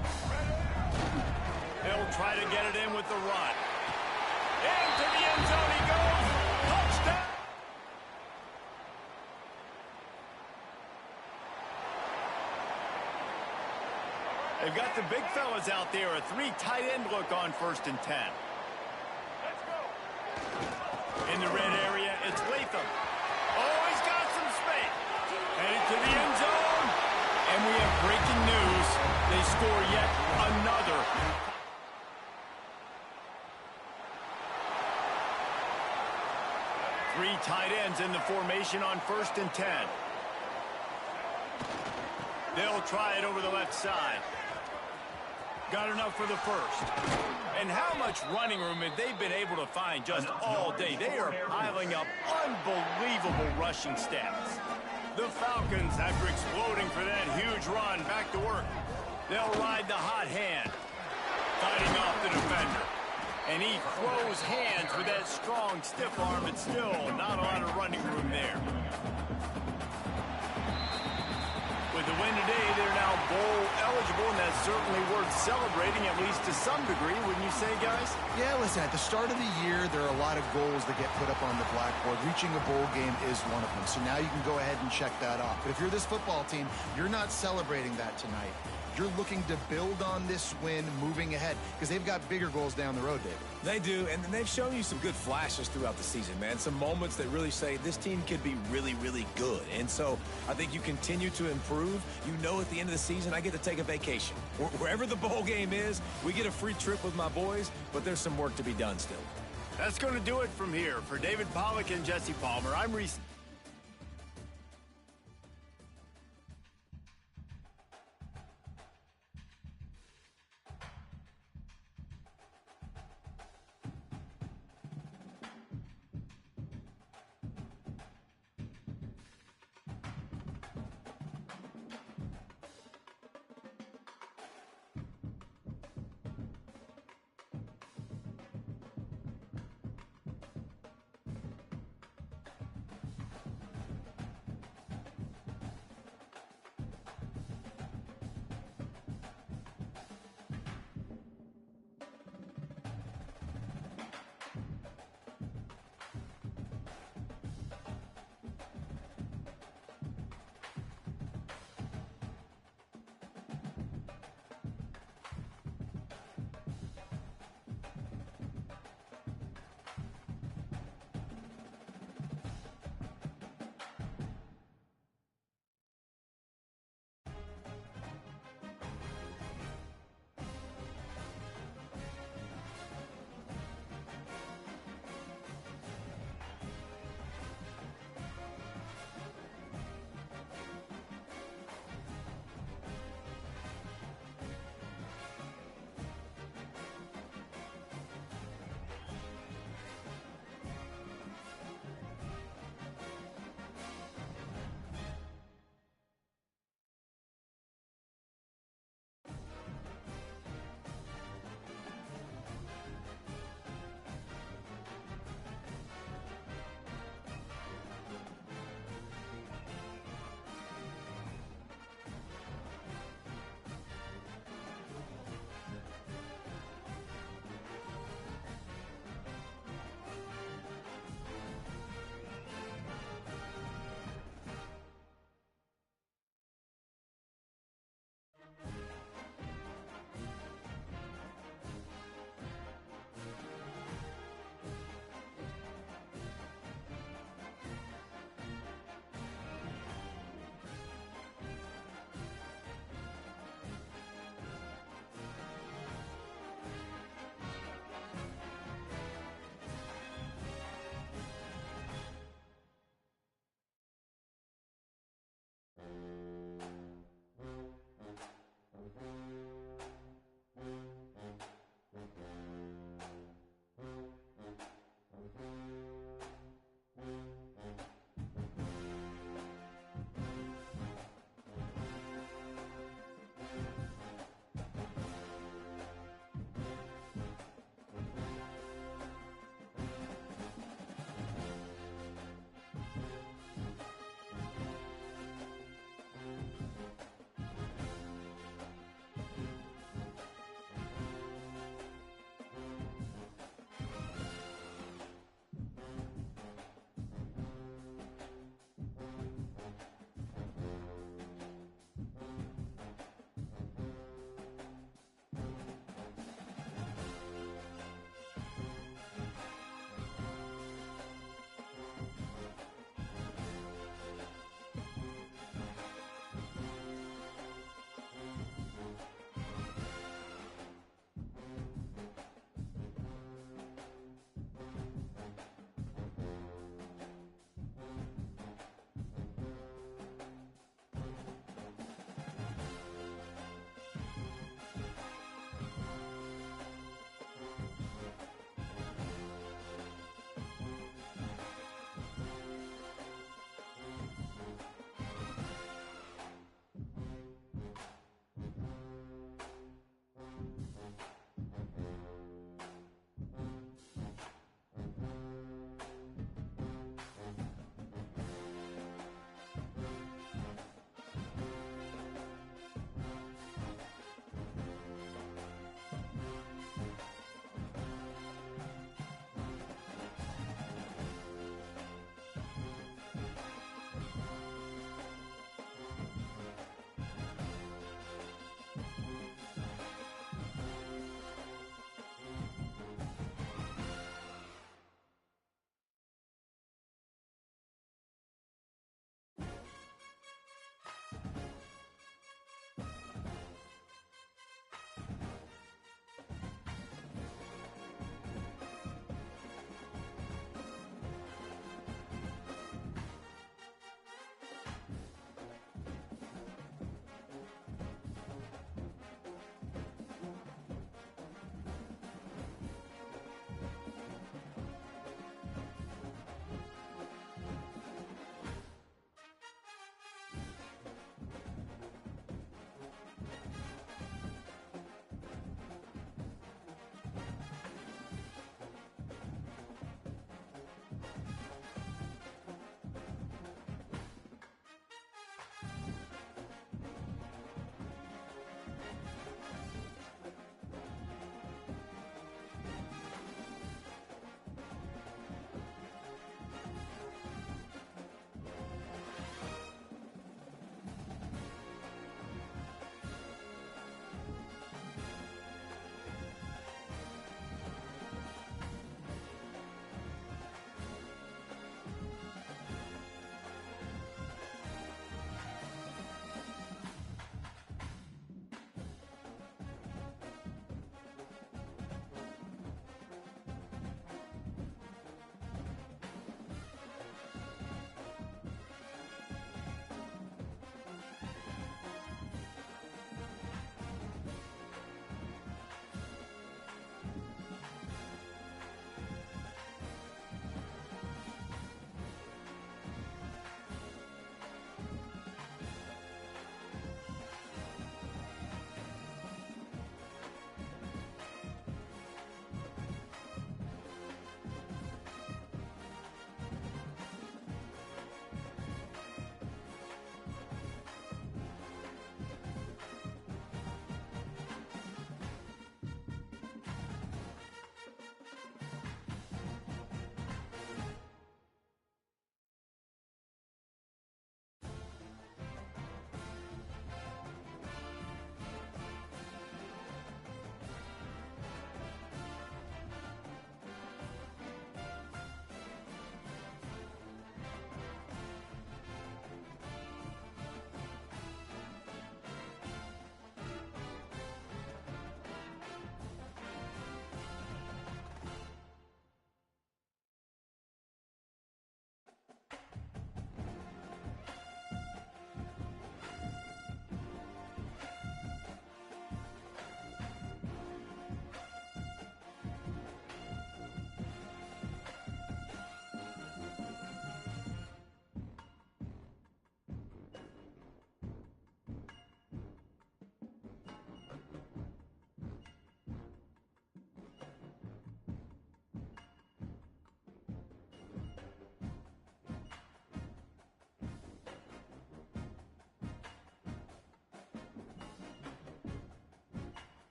They'll try to get it in with the run. Into the end zone he goes. Touchdown! They've got the big fellas out there. A 3 tight end look on 1st and 10. In the red area, it's Latham. Oh, he's got some space. Headed to the end zone. And we have breaking news. They score yet another. Three tight ends in the formation on 1st and 10. They'll try it over the left side. Got enough for the first. And how much running room have they been able to find just all day? They are piling up unbelievable rushing stats. The Falcons, after exploding for that huge run, back to work. They'll ride the hot hand. Fighting off the defender. And he throws hands with that strong, stiff arm, but still not a lot of running room there. With the win today, they're now bowl eligible, and that's certainly worth celebrating, at least to some degree, wouldn't you say, guys? Yeah, listen, at the start of the year, there are a lot of goals that get put up on the blackboard. Reaching a bowl game is one of them. So now you can go ahead and check that off. But if you're this football team, you're not celebrating that tonight. You're looking to build on this win moving ahead because they've got bigger goals down the road, David. They do, and they've shown you some good flashes throughout the season, man. Some moments that really say this team could be really, really good. And so I think you continue to improve. You know at the end of the season, I get to take a vacation. Wherever the bowl game is, we get a free trip with my boys, but there's some work to be done still. That's going to do it from here. For David Pollack and Jesse Palmer, I'm Reese.